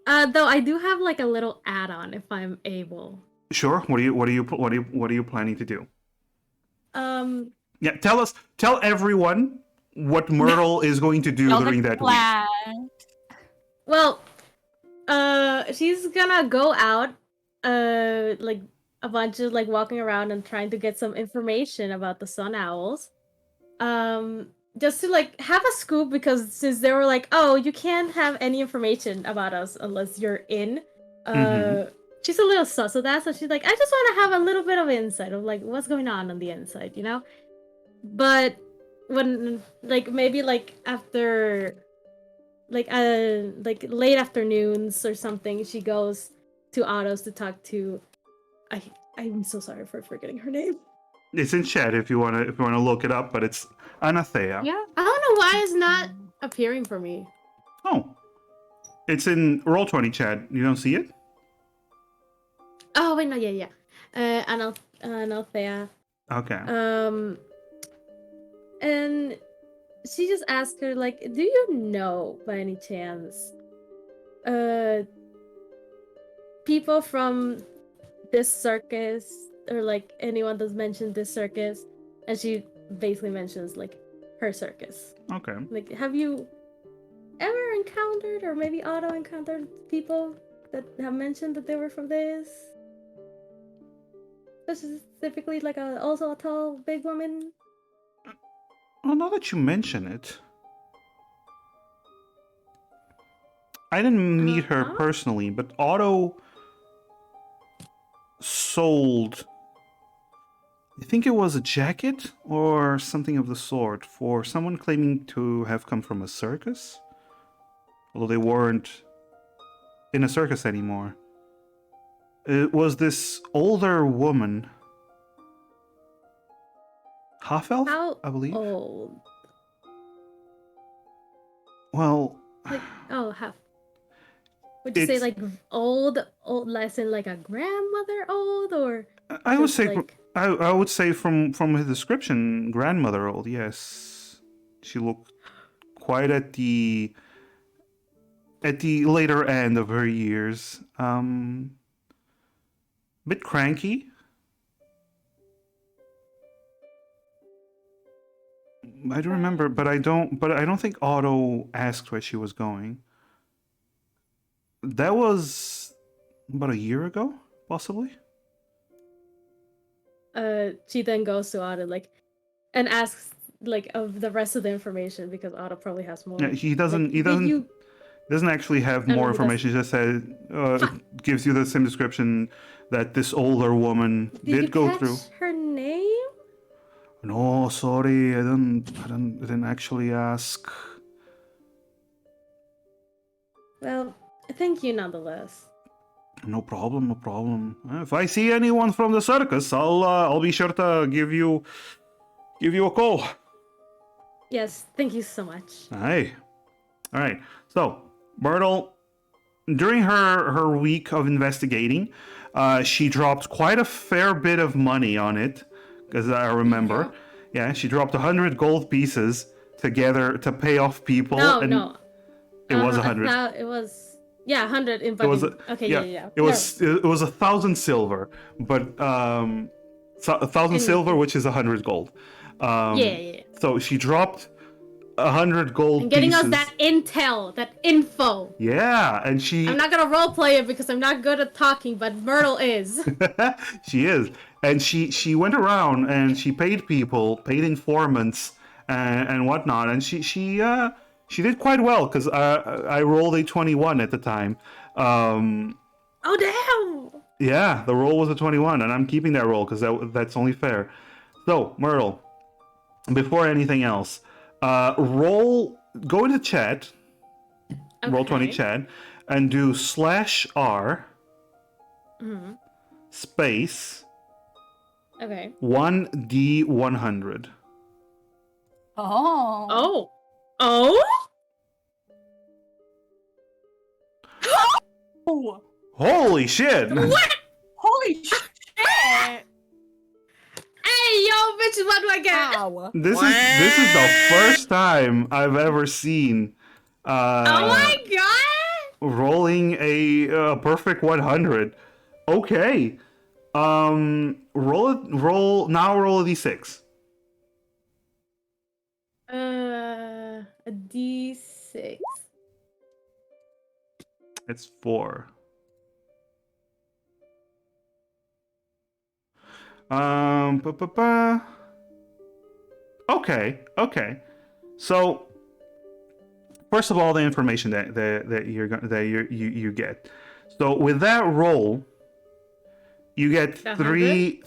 though I do have like a little add-on if I'm able. sure. What are you planning to do? Yeah, tell everyone what Myrtle is going to do during that week. Well, she's gonna go out, like a bunch of like walking around and trying to get some information about the Sun Owls. Just to like have a scoop, because since they were like, oh, you can't have any information about us unless you're in. She's a little sus of that, so she's like, I just want to have a little bit of insight of like what's going on the inside, you know. But when like maybe like after like late afternoons or something, she goes to Otto's to talk to. I'm so sorry for forgetting her name. It's in chat if you wanna look it up, but it's Anathea. Yeah, I don't know why it's not appearing for me. Oh, it's in Roll20 chat. You don't see it? Oh wait, no, yeah. Anathea. Okay. And she just asked her like, do you know by any chance, people from this circus, or like anyone that's mentioned this circus? And she basically mentions like her circus. Okay. Like, have you ever encountered, or maybe Otto encountered people that have mentioned that they were from this? Specifically, like also a tall, big woman. Well, now that you mention it, I didn't meet her Uh-huh. personally, but Otto sold, I think it was a jacket or something of the sort, for someone claiming to have come from a circus, although they weren't in a circus anymore. It was this older woman, half elf, How I believe. old? Well, Like, oh, half. Would you say It's- like old, less in like a grandmother old, or I would just, say like... I would say from his description, grandmother old. Yes, she looked quite at the later end of her years. Bit cranky. I do remember, but I don't think Otto asked where she was going. That was about a year ago, possibly. She then goes to Otto like, and asks like of the rest of the information because Otto probably has more. Yeah, he doesn't. Like, He did doesn't. you? Doesn't actually have Oh, no, more he doesn't. information. He just said Fuck. gives you the same description that this older woman Did you did go catch through. her name? No, sorry, I didn't actually ask. Well, thank you nonetheless. No problem, no problem. If I see anyone from the circus, I'll be sure to give you a call. Yes, thank you so much. Hey, all right. So Myrtle, during her week of investigating, she dropped quite a fair bit of money on it, because I remember. Yeah, she dropped 100 gold pieces together to pay off people. No, and no. It was 100. It was 100 in It was okay, yeah. It was 1,000 silver, but 1,000 In- silver, which is 100 gold. Yeah. So she dropped 100 gold And getting pieces. us that intel, that info. Yeah, and she I'm not gonna roleplay it because I'm not good at talking, but Myrtle is. she is, and she went around and she paid people, paid informants and whatnot, and she did quite well because I rolled a 21 at the time. Oh damn! Yeah, the roll was a 21, and I'm keeping that roll because that's only fair. So Myrtle, before anything else, go into chat, roll 20 Okay. chat, and do /R Mhm. space Okay. 1d100. Oh. Oh? Oh. Holy shit! What? Holy shit! Hey, yo, bitches, what do I get? Ow. This is the first time I've ever seen Oh my god! rolling a perfect 100. Okay. Roll a d6. A D6. It's 4. Okay. So, first of all, the information you get. So with that roll, you get three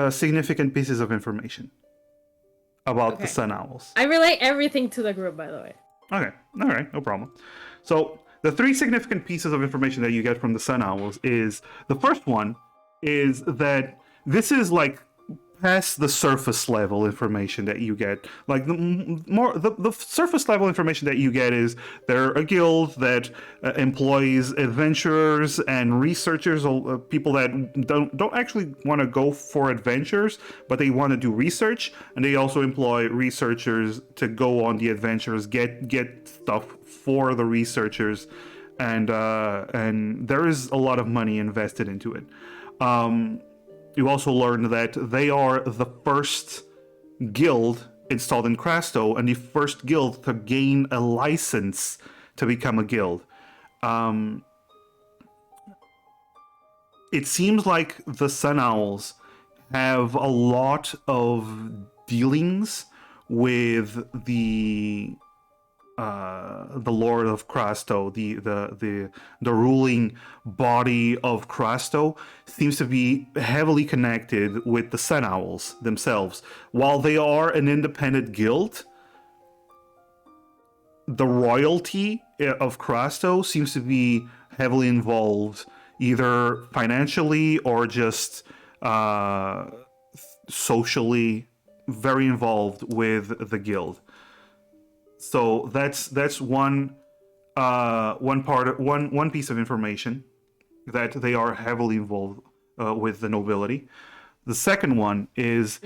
significant pieces of information about the Okay. sun owls. I relate everything to the group, by the way. Okay, all right, no problem. So the 3 significant pieces of information that you get from the sun owls is, the first one is that this is like past the surface level information that you get. Like the surface level information that you get is they're a guild that employs adventurers and researchers, people that don't actually want to go for adventures, but they want to do research, and they also employ researchers to go on the adventures, get stuff for the researchers, and there is a lot of money invested into it. You also learn that they are the first guild installed in Crasto, and the first guild to gain a license to become a guild. it seems like the Sun Owls have a lot of dealings with the Lord of Crasto, the ruling body of Crasto, seems to be heavily connected with the Sun Owls themselves. While they are an independent guild, the royalty of Crasto seems to be heavily involved, either financially or just socially, very involved with the guild. So that's one one piece of information, that they are heavily involved with the nobility. The second one is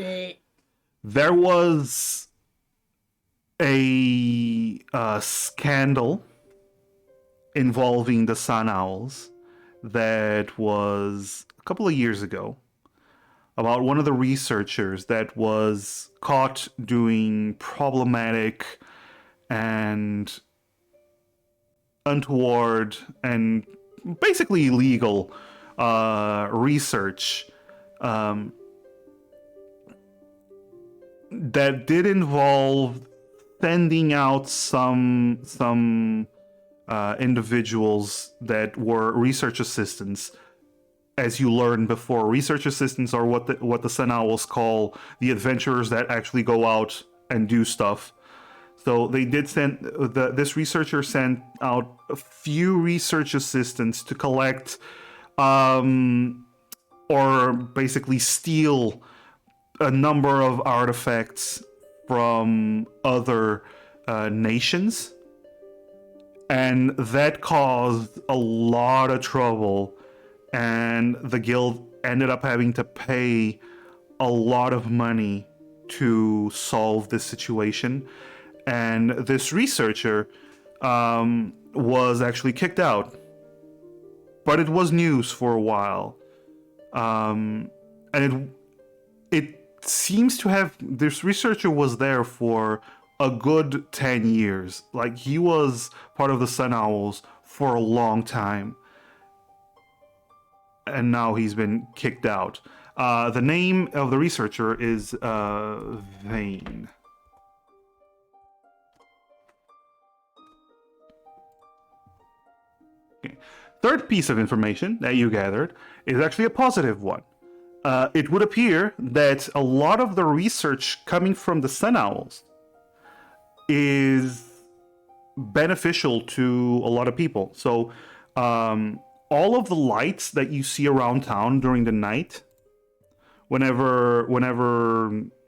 there was a scandal involving the Sun Owls that was a couple of years ago, about one of the researchers that was caught doing problematic and untoward and basically illegal research that did involve sending out some individuals that were research assistants. As you learned before, research assistants are what the Sun Owls call the adventurers that actually go out and do stuff. So they did send this researcher sent out a few research assistants to collect or basically steal a number of artifacts from other nations, and that caused a lot of trouble, and the guild ended up having to pay a lot of money to solve this situation. And this researcher was actually kicked out, but it was news for a while, and it seems to have, this researcher was there for a good 10 years. Like, he was part of the Sun Owls for a long time, and now he's been kicked out. The name of the researcher is Vane. Okay. Third piece of information that you gathered is actually a positive one. It would appear that a lot of the research coming from the Sun Owls is beneficial to a lot of people. So all of the lights that you see around town during the night, whenever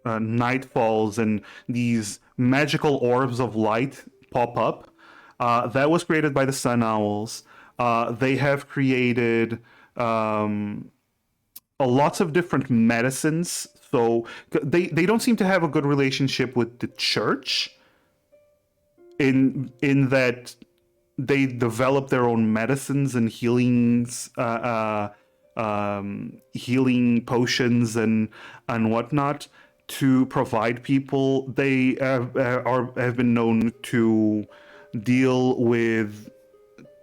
night falls and these magical orbs of light pop up, that was created by the Sun Owls. They have created lots of different medicines. So they don't seem to have a good relationship with the church, in that they develop their own medicines and healings, healing potions and whatnot to provide people. They have been known to deal with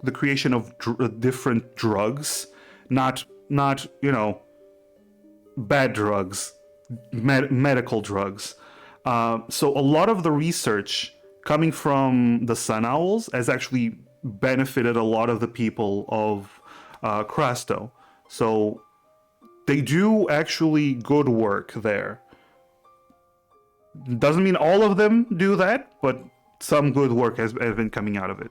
the creation of different drugs, not bad drugs, medical drugs. So a lot of the research coming from the Sun Owls has actually benefited a lot of the people of Crasto. So they do actually good work there. Doesn't mean all of them do that, but some good work has been coming out of it.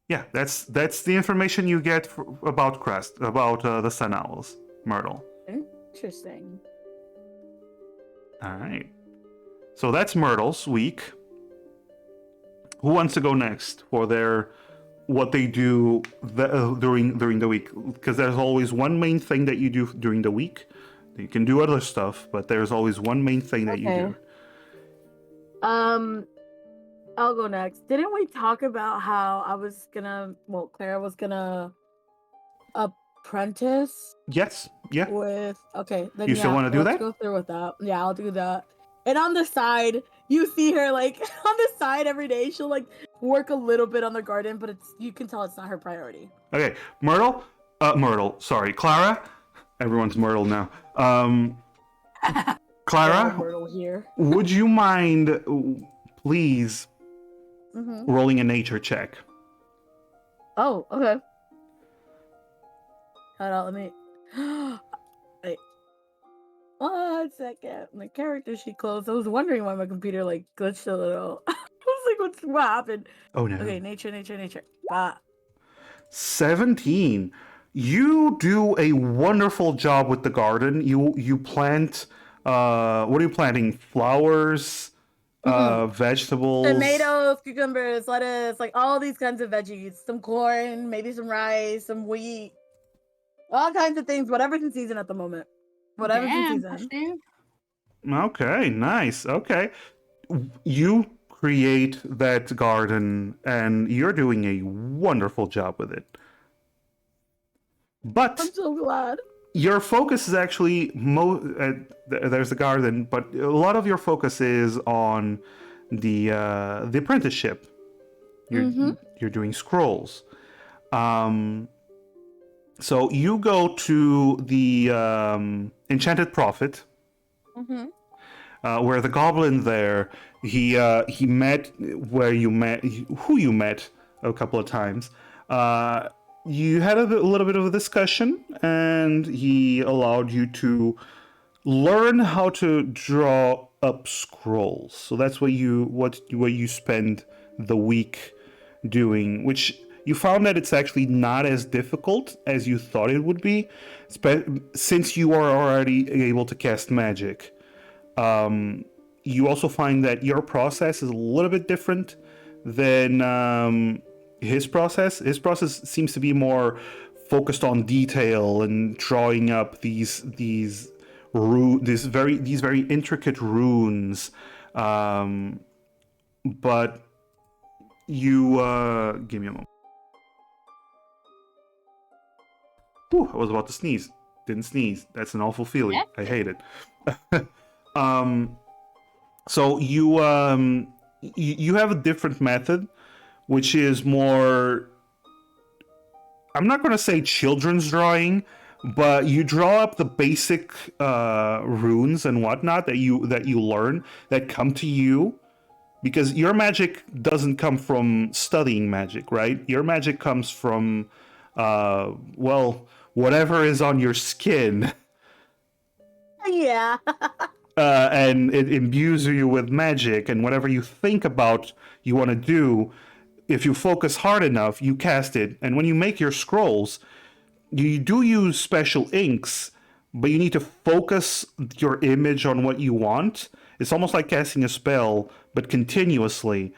Yeah, that's the information you get about the Sun Owls, Myrtle. Interesting. All right. So that's Myrtle's week. Who wants to go next for what they do during the week? Because there's always one main thing that you do during the week. You can do other stuff, but there's always one main thing that you do. I'll go next. Didn't we talk about how Clara was gonna apprentice? Yes. Yeah. Then You still want to do that? Let's go through with that. Yeah, I'll do that. And on the side, You see her like on the side every day. She'll like work a little bit on the garden, but you can tell it's not her priority. Okay, Myrtle. Sorry, Clara. Everyone's Myrtle now. Clara, Myrtle here. would you mind, please, Mm-hmm. rolling a nature check? Oh, okay. Hold on, let me. Wait. 1 second. My character sheet closed. I was wondering why my computer like glitched a little. I was like, what happened? Oh no. Okay, nature. 17. You do a wonderful job with the garden. You plant. What are you planting? Flowers, vegetables. Tomatoes, cucumbers, lettuce, like all these kinds of veggies. Some corn, maybe some rice, some wheat. All kinds of things. Whatever's in season at the moment. Whatever's in season. Steve. Okay, nice. Okay, you create that garden, and you're doing a wonderful job with it. But I'm so glad. your focus is actually there's the garden, but a lot of your focus is on the apprenticeship. You're doing scrolls. So you go to the Enchanted Prophet, where the goblin there, he met who you met a couple of times. You had a little bit of a discussion, and he allowed you to learn how to draw up scrolls. So that's what you spend the week doing, which you found that it's actually not as difficult as you thought it would be, since you are already able to cast magic. You also find that your process is a little bit different than his process. His process seems to be more focused on detail and drawing up these very intricate runes. But you give me a moment. Whew, I was about to sneeze. Didn't sneeze. That's an awful feeling. Yeah. I hate it. So you have a different method, which is more, I'm not going to say children's drawing, but you draw up the basic runes and whatnot that you learn, that come to you, because your magic doesn't come from studying magic, right? Your magic comes from whatever is on your skin. Yeah. And it imbues you with magic, and whatever you think about you want to do, if you focus hard enough, you cast it. And when you make your scrolls, you do use special inks, but you need to focus your image on what you want. It's almost like casting a spell, but continuously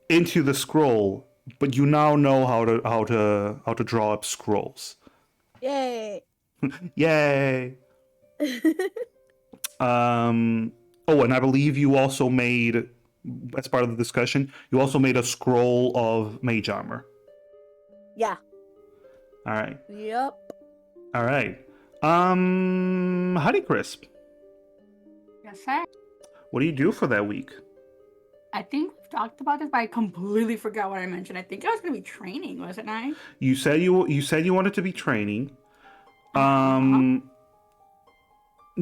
into the scroll. But you now know how to draw up scrolls. Yay. Yay! Oh, and I believe you also made, as part of the discussion, you also made a scroll of mage armor. Yeah. All right. Yep. All right. Honey Crisp, Yes, sir. what do you do for that week? I think we've talked about this, but I completely forgot what I mentioned. I think I was gonna be training, wasn't I? You said you wanted to be training.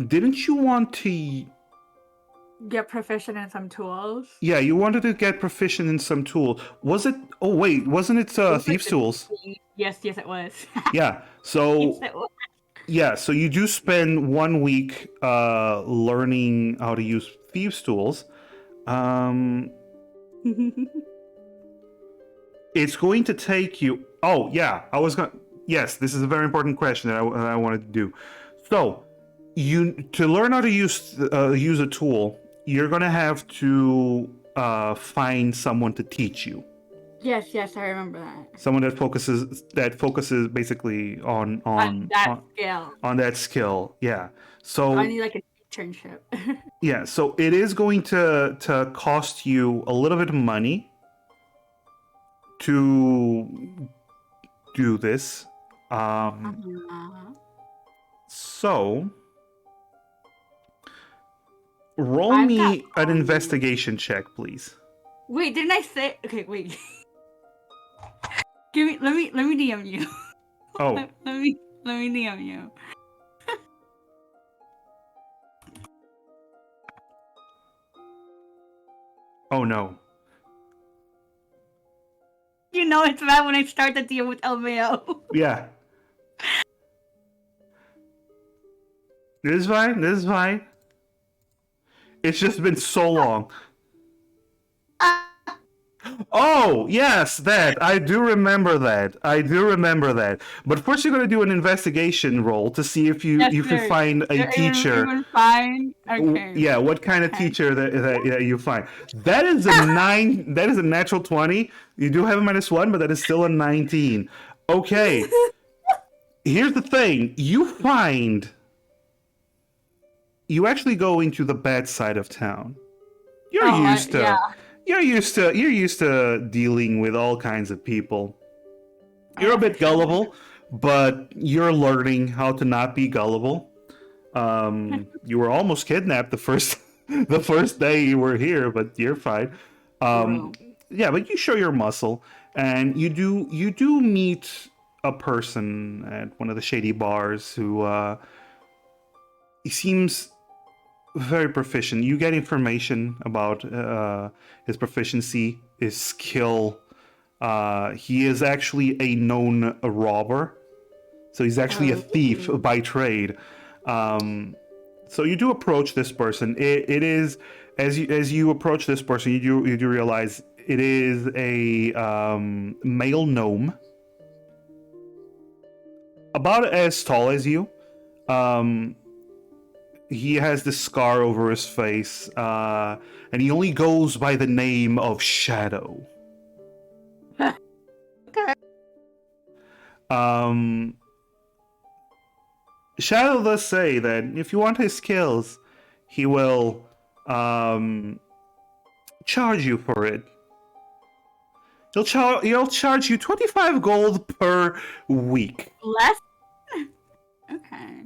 Didn't you want to? Get proficient in some tools. Yeah, you wanted to get proficient in some tool. Was it? Oh wait, wasn't it was thieves' tools? Yes, it was. Yeah. So Yes, it was. yeah, so you do spend 1 week learning how to use thieves' tools. It's going to take you. Oh yeah, I was going. Yes, this is a very important question that I wanted to do. So, to learn how to use a tool, you're going to have to find someone to teach you. Yes, I remember that. Someone that focuses basically on that skill. on that skill. Yeah. So I need like an internship. yeah, so it is going to cost you a little bit of money to do this. So Roll I've me got- an investigation check, please. Wait, didn't I say? Okay, wait. Let me DM you. Oh, let me DM you. oh no. You know it's bad when I start the deal with LMAO. Yeah. This is fine. This is fine. It's just been so long. Oh, yes, that. I do remember that. I do remember that. But first you're going to do an investigation roll to see if you Yes, you can sir. find a teacher. Even fine. Okay. Yeah, what kind of Okay. teacher that you find. That is a 9. That is a natural 20. You do have a -1, but that is still a 19. Okay. Here's the thing. You actually go into the bad side of town. You're used to Yeah. you're used to dealing with all kinds of people. You're a bit gullible, but you're learning how to not be gullible. You were almost kidnapped the first day you were here, but you're fine. Yeah, but you show your muscle, and you do meet a person at one of the shady bars who he seems very proficient. You get information about his proficiency, his skill. He is actually a known robber, so he's actually a thief by trade. So you do approach this person. It is as you approach this person, you do realize it is a male gnome, about as tall as you. He has this scar over his face, and he only goes by the name of Shadow. Okay. Shadow does say that if you want his skills, he will charge you for it. He'll charge you 25 gold per week. Less. Okay.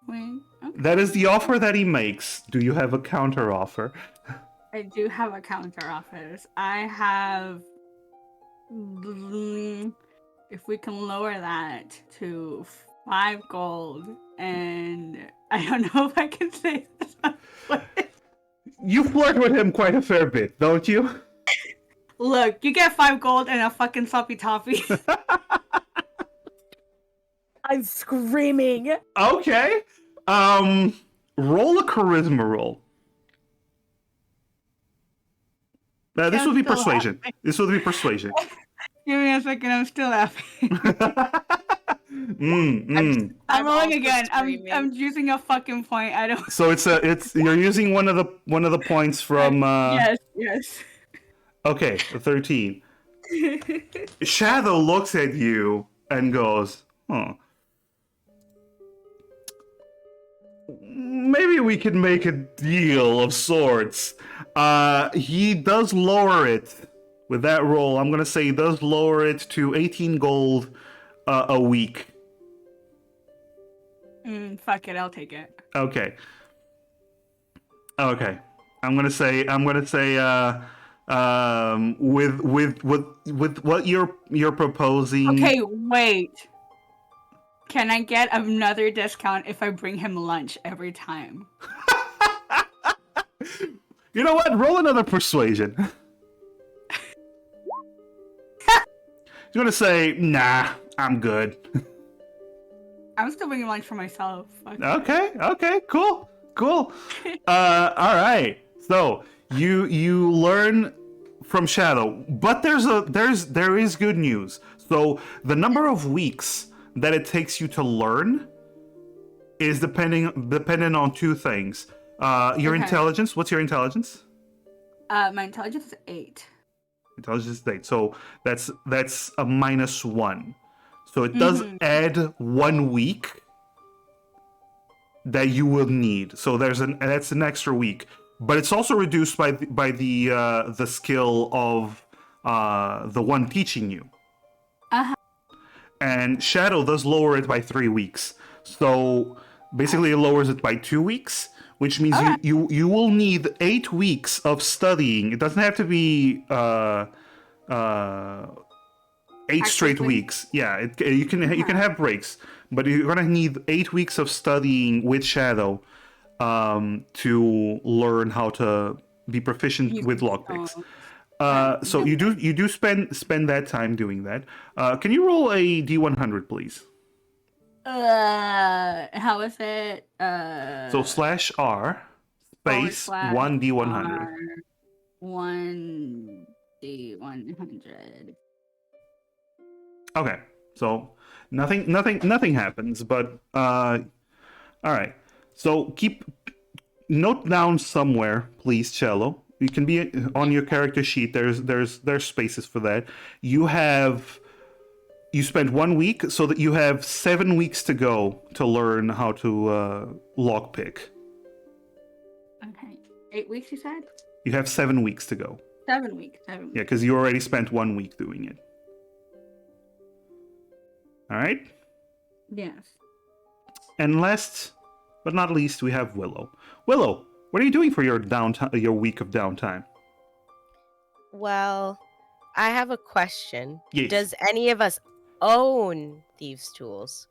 Wait. Okay. That is the offer that he makes. Do you have a counter offer? I do have a counter offer. I have. If we can lower that to 5 gold, and I don't know if I can say this. You flirt with him quite a fair bit, don't you? Look, you get 5 gold and a fucking sloppy toppy. I'm screaming. Okay. Roll a charisma roll. This I'm will be still persuasion. This will be persuasion. Give me a second, I'm still laughing. I'm I'm rolling also again. screaming. I'm using a fucking point. I don't. So it's you're using one of the points from Yes. Okay, 13. Shadow looks at you and goes, "Huh. Maybe we could make a deal of sorts." He does lower it with that roll. I'm gonna say he does lower it to 18 gold a week. Fuck it, I'll take it. Okay. Okay. I'm gonna say with what you're proposing. Okay, wait. Can I get another discount if I bring him lunch every time? You know what? Roll another persuasion. You're gonna say, nah, I'm good. I'm still bringing lunch for myself. Fuck. Okay, cool. All right. So you learn from Shadow, but there is good news. So the number of weeks that it takes you to learn is dependent on 2 things. Your Okay. intelligence. What's your intelligence? My intelligence is 8. Intelligence is 8. So that's a -1. So it does add 1 week that you will need. So that's an extra week, but it's also reduced by the skill of the one teaching you. And Shadow does lower it by 3 weeks. So basically, it lowers it by 2 weeks, which means Alright. you will need 8 weeks of studying. It doesn't have to be 8 straight Actively. weeks. Yeah, you can have breaks, but you're gonna need 8 weeks of studying with Shadow to learn how to be proficient Use with the lockpicks. stones. So you do spend that time doing that. Can you roll a d100, please? How is it? So /R space / 1d100. 1D100. Okay, so nothing happens, but all right. So note down somewhere, please, Cello. You can be on your character sheet. There's spaces for that. You spent 1 week, so that you have 7 weeks to go to learn how to lockpick. Okay. 8 weeks, you said? You have 7 weeks to go. 7 weeks. 7 weeks. Yeah, because you already spent 1 week doing it. All right. Yes. And last but not least, we have Willow. Willow, what are you doing for your week of downtime? Well, I have a question. Yes. Does any of us own thieves' tools?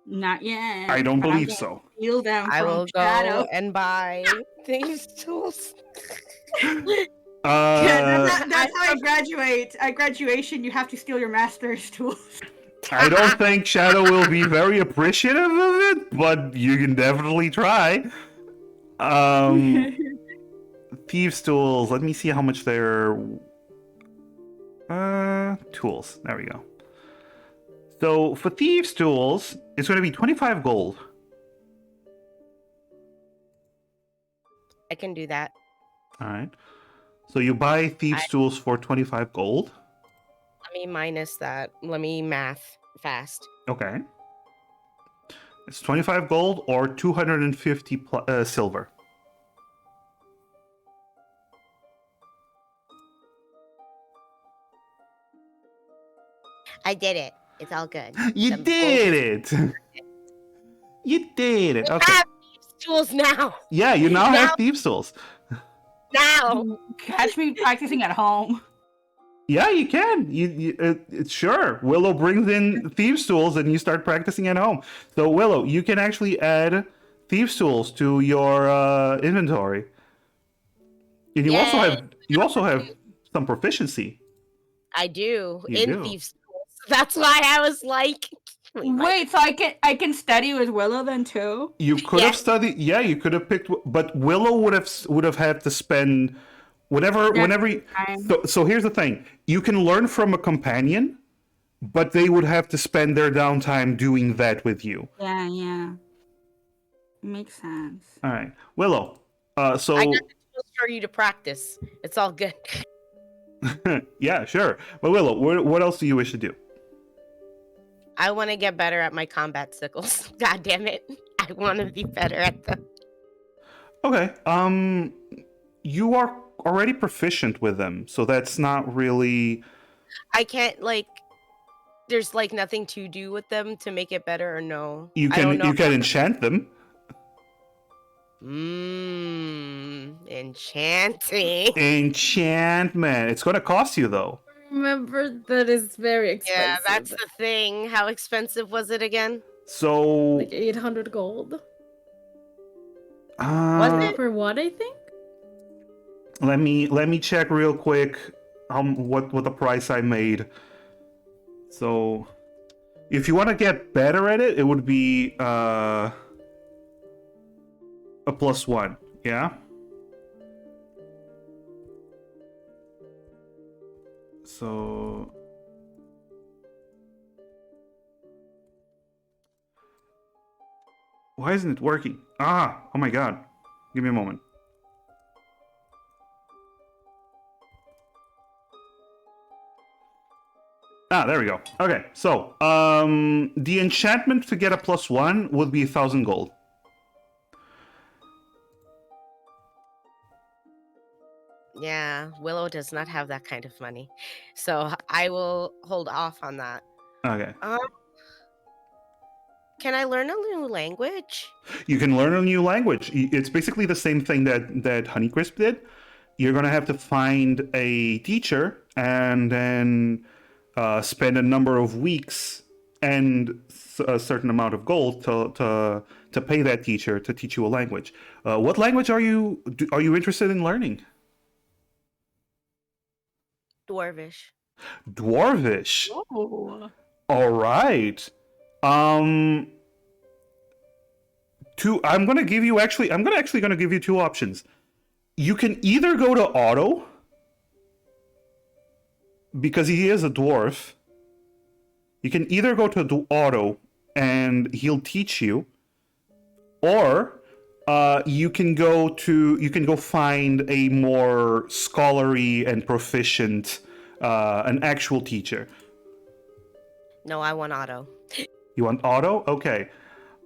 Not yet. I don't but I'm believe gonna so. Steal them I from will Shadow. go and buy thieves' tools. That's how I graduate. At graduation, you have to steal your master's tools. I don't think Shadow will be very appreciative of it, but you can definitely try. Thieves' tools. Let me see how much they're. Tools. There we go. So for thieves' tools, it's going to be 25 gold. I can do that. All right. So you buy thieves' tools for 25 gold. Let me minus that. Let me math fast. Okay. It's 25 gold or 250 silver. I did it. It's all good. You Some did it! You did it. gold- Okay. I have thieves' tools now. Yeah, you now have Now- thieves' tools. Now. Catch me practicing at home. Yeah, you can. Sure. Willow brings in thieves' tools, and you start practicing at home. So Willow, you can actually add thieves' tools to your inventory, and you also have some proficiency. I do. You in do. thieves' tools. That's why I was like. Wait, so I can study with Willow then too? You could have Yes. studied. Yeah, you could have picked, but Willow would have had to spend whenever. So here's the thing: you can learn from a companion, but they would have to spend their downtime doing that with you. Yeah. Makes sense. All right, Willow. So I got the tools for you to practice. It's all good. yeah, sure. But Willow, what else do you wish to do? I want to get better at my combat sickles. God damn it. I want to be better at them. Okay. You are already proficient with them, so that's not really. I can't, there's, nothing to do with them to make it better or no? You I don't can know you can enchant them. Enchanting. Enchantment. It's going to cost you though. Remember that is very expensive. Yeah, that's the thing. How expensive was it again? So like 800 gold. Wasn't it? For what, I think? Let me check real quick what the price I made. So if you want to get better at it, it would be a +1. Yeah. So why isn't it working? Oh my god. Give me a moment. There we go. Okay, so the enchantment to get a +1 would be 1,000 gold. Yeah, Willow does not have that kind of money. So I will hold off on that. Okay. Can I learn a new language? You can learn a new language. It's basically the same thing that Honeycrisp did. You're gonna have to find a teacher and then spend a number of weeks and a certain amount of gold to pay that teacher to teach you a language. What language are you interested in learning? Dwarvish. Dwarvish. Oh. All right. I'm gonna give you two options. You can either go to Otto because he is a dwarf. You can either go to Otto and he'll teach you, or you can go find a more scholarly and proficient an actual teacher. No, I want Otto. You want Otto? Okay.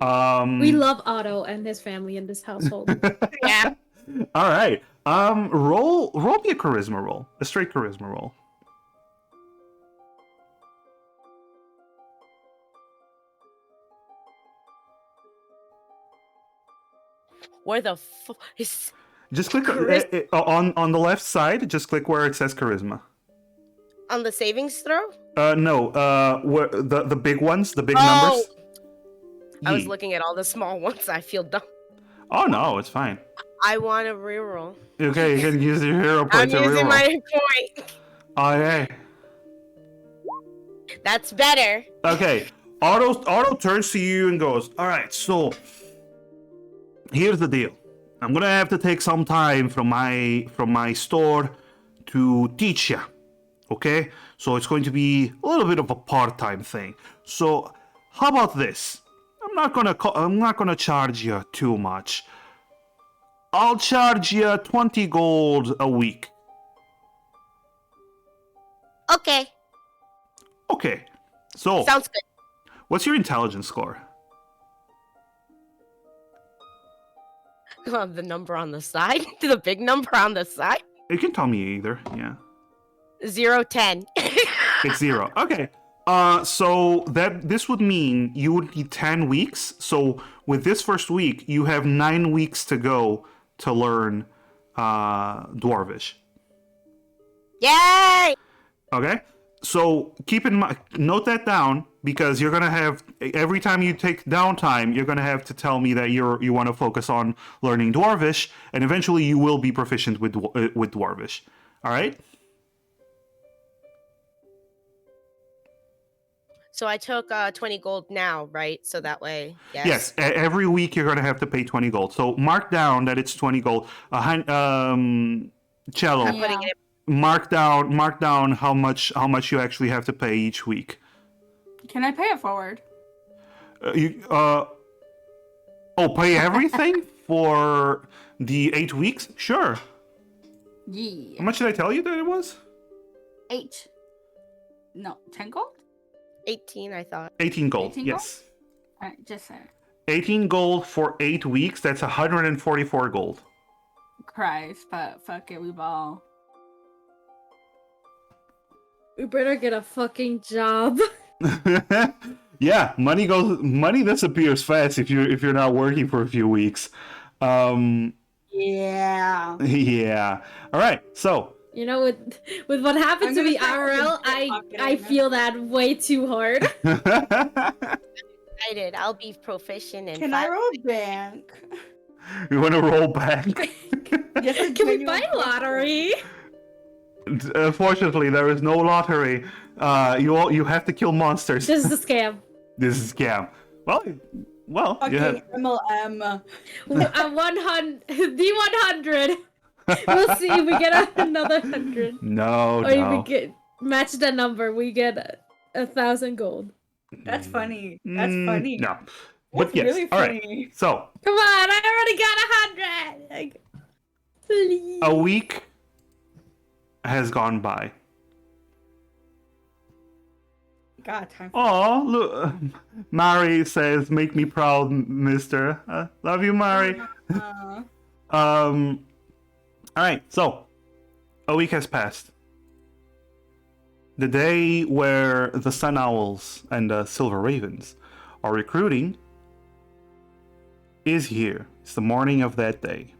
We love Otto and his family in this household. Yeah. All right. Roll me a charisma roll. A straight charisma roll. Where the is Just click Charis- on the left side. Just click where it says charisma. on the savings throw? No. Where the big ones, the big Oh! numbers. I was Ye. looking at all the small ones. I feel dumb. Oh no, it's fine. I want a reroll. Okay, you can use your hero I'm point to using reroll. my point. Okay. That's better. Okay. Otto turns to you and goes, "All right, so here's the deal. I'm gonna have to take some time from my store to teach you. Okay? So it's going to be a little bit of a part-time thing. So how about this? I'm not gonna charge you too much. I'll charge you 20 gold a week. Okay. Okay. So Sounds good. what's your intelligence score? The number on the side? The big number on the side? You can tell me either. Yeah. 010. It's 0. Okay. So this would mean you would need 10 weeks. So with this first week, you have 9 weeks to go to learn Dwarvish. Yay! Okay. So keep in mind, note that down because you're gonna have every time you take downtime, you're gonna have to tell me that you want to focus on learning Dwarvish, and eventually you will be proficient with Dwarvish. All right. So I took 20 gold now, right? So that way, yes. Yes, every week you're going to have to pay 20 gold. So mark down that it's 20 gold. Cello, I'm putting it mark down how much you actually have to pay each week. Can I pay it forward? Pay everything for the 8 weeks? Sure. How Yeah. much did I tell you that it was? 8. No, 10 gold? 18, I thought. 18 gold. 18 gold? Yes. Alright, just saying. 18 gold for 8 weeks. That's 144 gold. Christ, but fuck it, we ball. We better get a fucking job. Yeah, money disappears fast if you're not working for a few weeks. Yeah. Yeah. All right. So, You know, with what happened I'm to gonna me, start IRL, pocketing I it. feel that way too hard. Excited. I'll be proficient in Can I roll bank? you want to roll back? Yes, it's Can we genuine buy lottery? Unfortunately, there is no lottery. You have to kill monsters. This is a scam. This is a scam. Well, Okay, you have. MLM. A 100, the 100. We'll see if we get another 100. No, Or if no. we get match the number, we get 1,000 gold. That's funny. That's funny. No. That's But yes. really All right. funny. So Come on, I already got 100. Like, please. a week has gone by. God, time. Oh, look. Mari says, "Make me proud, Mister." Love you, Mari. All right. So, a week has passed. The day where the Sun Owls and the Silver Ravens are recruiting is here. It's the morning of that day.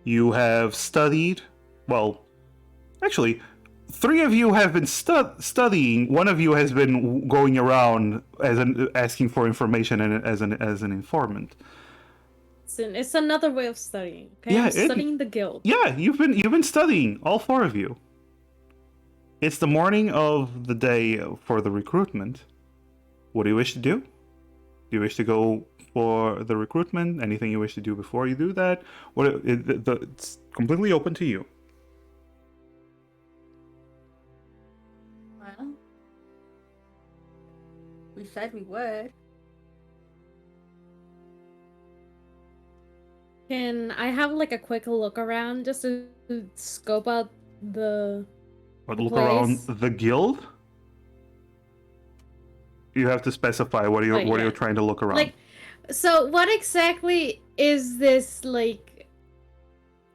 You have studied, well, actually, 3 of you have been studying. 1 of you has been going around asking for information and as an informant. It's another way of studying. Okay, Yeah, I'm studying the guild. Yeah, you've been studying, all 4 of you. It's the morning of the day for the recruitment. What do you wish to do? Do you wish to go for the recruitment? Anything you wish to do before you do that? It's completely open to you. Well, we said we would. Can I have like a quick look around just to scope out the But The look around place. the guild. You have to specify what you're Oh, what yeah. you're trying to look around. like? So what exactly is this like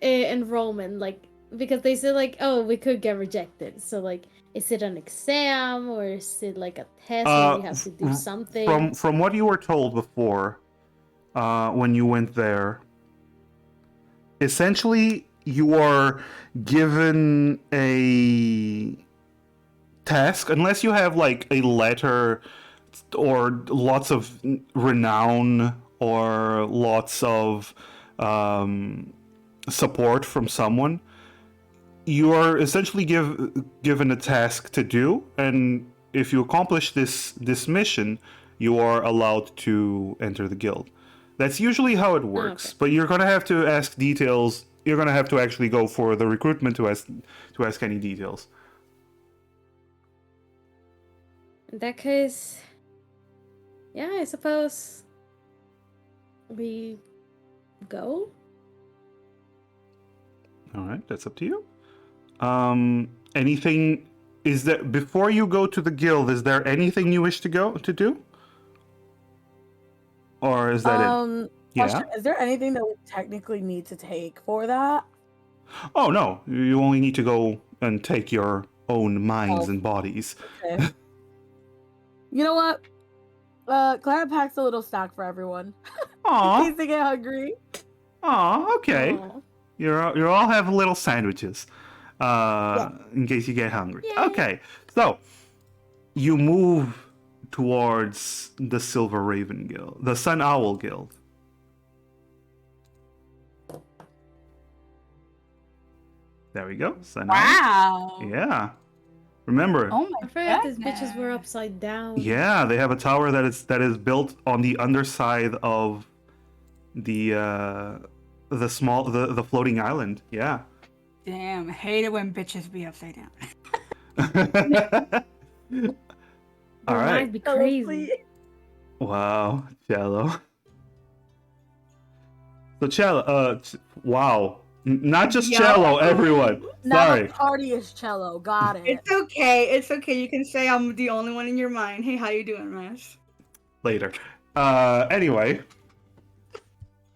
enrollment like? Because they said like, oh, we could get rejected. So like, is it an exam or is it like a test where we have to do something? From what you were told before, when you went there, essentially you are given a task, unless you have like a letter or lots of renown or lots of support from someone. You are essentially given a task to do, and if you accomplish this mission, you are allowed to enter the guild. That's usually how it works. Okay. But you're gonna have to ask details. You're gonna have to actually go for the recruitment to ask any details. In that case, yeah, I suppose we go. All right, that's up to you. Anything is there before you go to the guild? Is there anything you wish to do, or is that it? Yeah. Question, is there anything that we technically need to take for that? Oh no, you only need to go and take your own minds and bodies. Okay. You know what? Clara packs a little snack for everyone. In Aw, case they get hungry. okay. Aw. You all have little sandwiches, in case you get hungry. Yay. Okay, so you move towards the Silver Raven Guild, the Sun Owl Guild. There we go, Sun Owl. Wow. Yeah. Remember, Oh my I forgot these goodness. bitches were upside down. yeah, they have a tower that is built on the underside of the floating island. Yeah. Damn, hate it when bitches be upside down. All Their right. minds be crazy. Wow, Cello. So Cello, wow, not just Yo. Cello, everyone. Now Sorry. the party is cello. Got it. It's okay. It's okay. You can say I'm the only one in your mind. Hey, how you doing, Mash? Later. Anyway.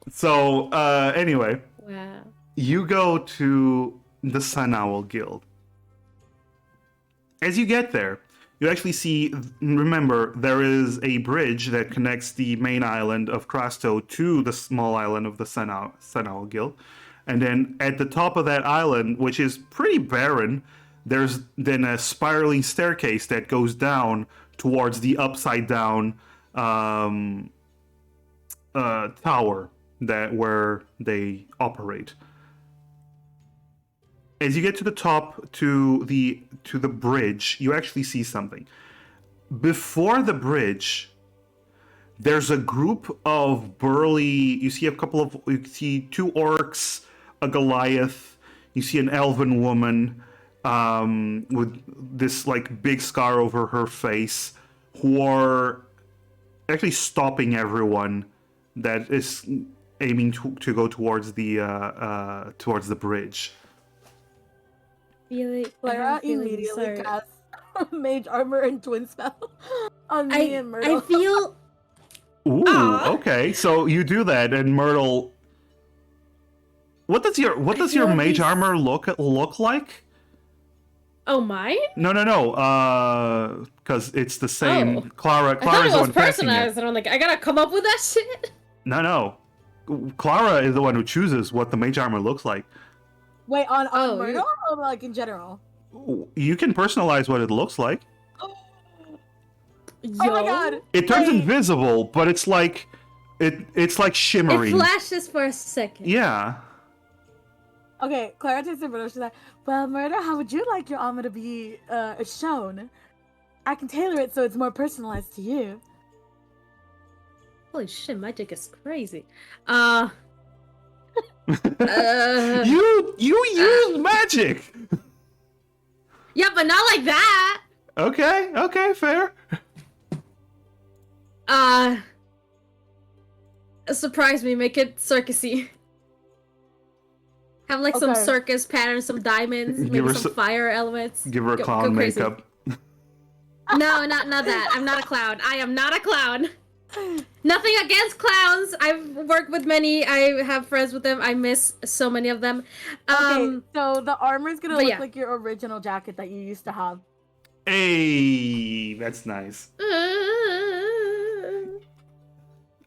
So, anyway, Wow. you go to the Sun Owl Guild. As you get there, you actually see, remember, there is a bridge that connects the main island of Krasto to the small island of the Sun Owl Guild. And then at the top of that island, which is pretty barren, there's then a spiraling staircase that goes down towards the upside down tower where they operate. As you get to the top, to the bridge, you actually see something. Before the bridge, there's a group of burly. You see you see 2 orcs, a Goliath. You see an elven woman with this like big scar over her face, who are actually stopping everyone that is aiming to go towards the bridge. Really, Clara immediately casts mage armor and twin spell on me and I Myrtle. feel Ooh, Aw. okay. So you do that, and Myrtle. What does your feel mage these- armor look like? Oh, mine? No. Because it's the same. Oh. Clara. I thought Clara's it the was one casting it. personalized, and I'm like, I gotta come up with that shit. No. Clara is the one who chooses what the mage armor looks like. Wait, on Oh, Myrtle you- or like in general? You can personalize what it looks like. Yo. Oh my god! It turns Wait. invisible, but it's like it's like It shimmering. flashes for a second. Yeah. Okay, Clara takes the photo. She's like, "Well, Murder, how would you like your armor to be shown? I can tailor it so it's more personalized to you." Holy shit, my dick is crazy. You use magic. Yeah, but not like that. Okay, fair. Surprise me, make it circusy. Have like some Okay. circus patterns, some diamonds, Give maybe her some s- fire elements. Give her Go clown crazy. makeup. No, not that. I'm not a clown. I am not a clown. Nothing against clowns. I've worked with many. I have friends with them. I miss so many of them. Okay, so the armor's gonna but look yeah. like your original jacket that you used to have. Hey, that's nice.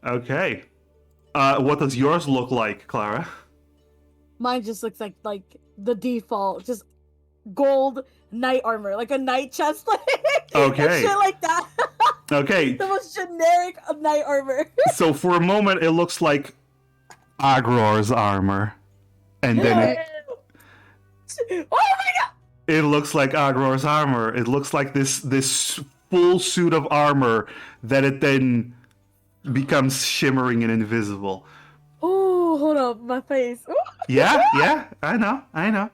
Okay. What does yours look like, Clara? Mine just looks like the default, just gold knight armor, like a knight chest plate. Okay. Shit like that. Okay. The most generic of knight armor. So for a moment, it looks like Agror's armor, and then Oh my god! it looks like Agror's armor. It looks like this full suit of armor that it then becomes shimmering and invisible. Oh, hold up, my face. Ooh. Yeah, I know.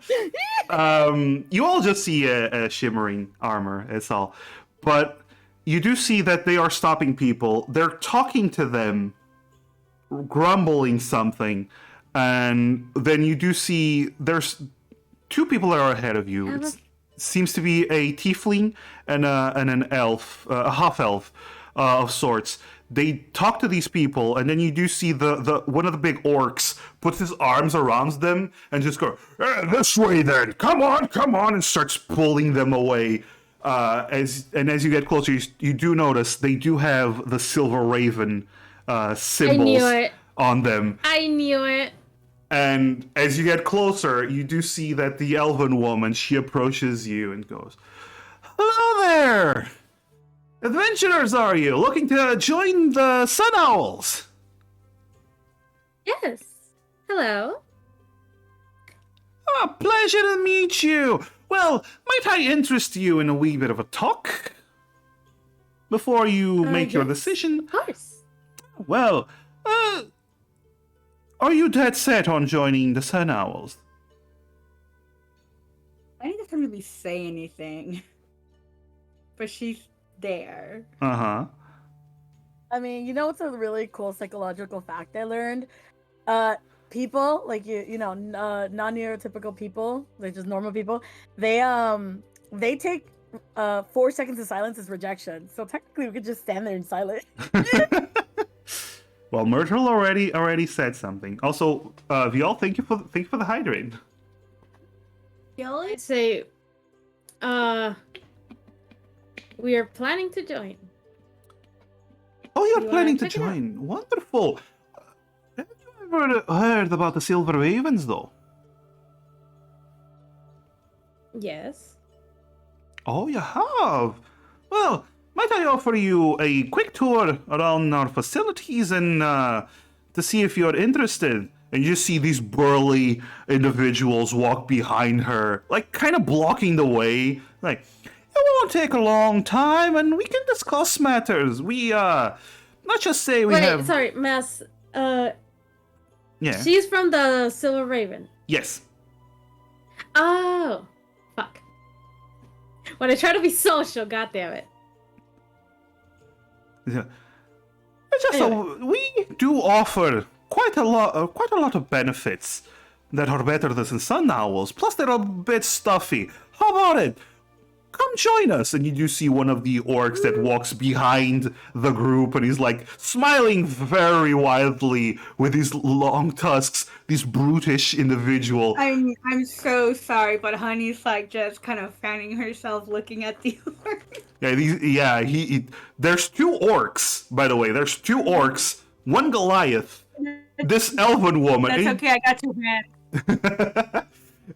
You all just see a shimmering armor, it's all. But you do see that they are stopping people. They're talking to them, grumbling something, and then you do see there's two people that are ahead of you. It seems to be a tiefling and an elf, a half elf of sorts. They talk to these people, and then you do see the one of the big orcs puts his arms around them and just go, this way then, come on, and starts pulling them away. As you get closer, you do notice they do have the silver raven symbols it. on them. I knew it. And as you get closer, you do see that the elven woman, she approaches you and goes, hello there! Adventurers are you? Looking to join the Sun Owls? Yes. Hello. Ah, pleasure to meet you. Well, might I interest you in a wee bit of a talk? Before you make your yes. decision? Of course. Well, are you dead set on joining the Sun Owls? I didn't really say anything. But she's there. Uh-huh. I mean, you know what's a really cool psychological fact I learned? People like you know, non-neurotypical people, like just normal people, they take 4 seconds of silence as rejection. So technically, we could just stand there in silence. Well, Myrtle already said something. Also, Viol, thank you for the hydrate. I'd say, we are planning to join. Oh, you're You planning wanna to check it out? join. Wonderful. Have you ever heard about the Silver Ravens, though? Yes. Oh, you have? Well, might I offer you a quick tour around our facilities and to see if you're interested? And you see these burly individuals walk behind her, like kind of blocking the way. Like, it won't take a long time, and we can discuss matters. We let's just say we Wait, have. sorry, Mass. Yeah. She's from the Silver Raven. Yes. Oh, fuck. When I try to be social, goddammit. Yeah. It's just we do offer quite a lot of benefits that are better than Sun Owls. Plus, they're a bit stuffy. How about it? come join us. And you do see one of the orcs that walks behind the group, and he's like smiling very wildly with these long tusks, this brutish individual. I'm so sorry, but Honey's like just kind of fanning herself, looking at the orc. There's 2 orcs, by the way. There's 2 orcs, 1 Goliath, this elven woman. That's okay, I got 2 hands.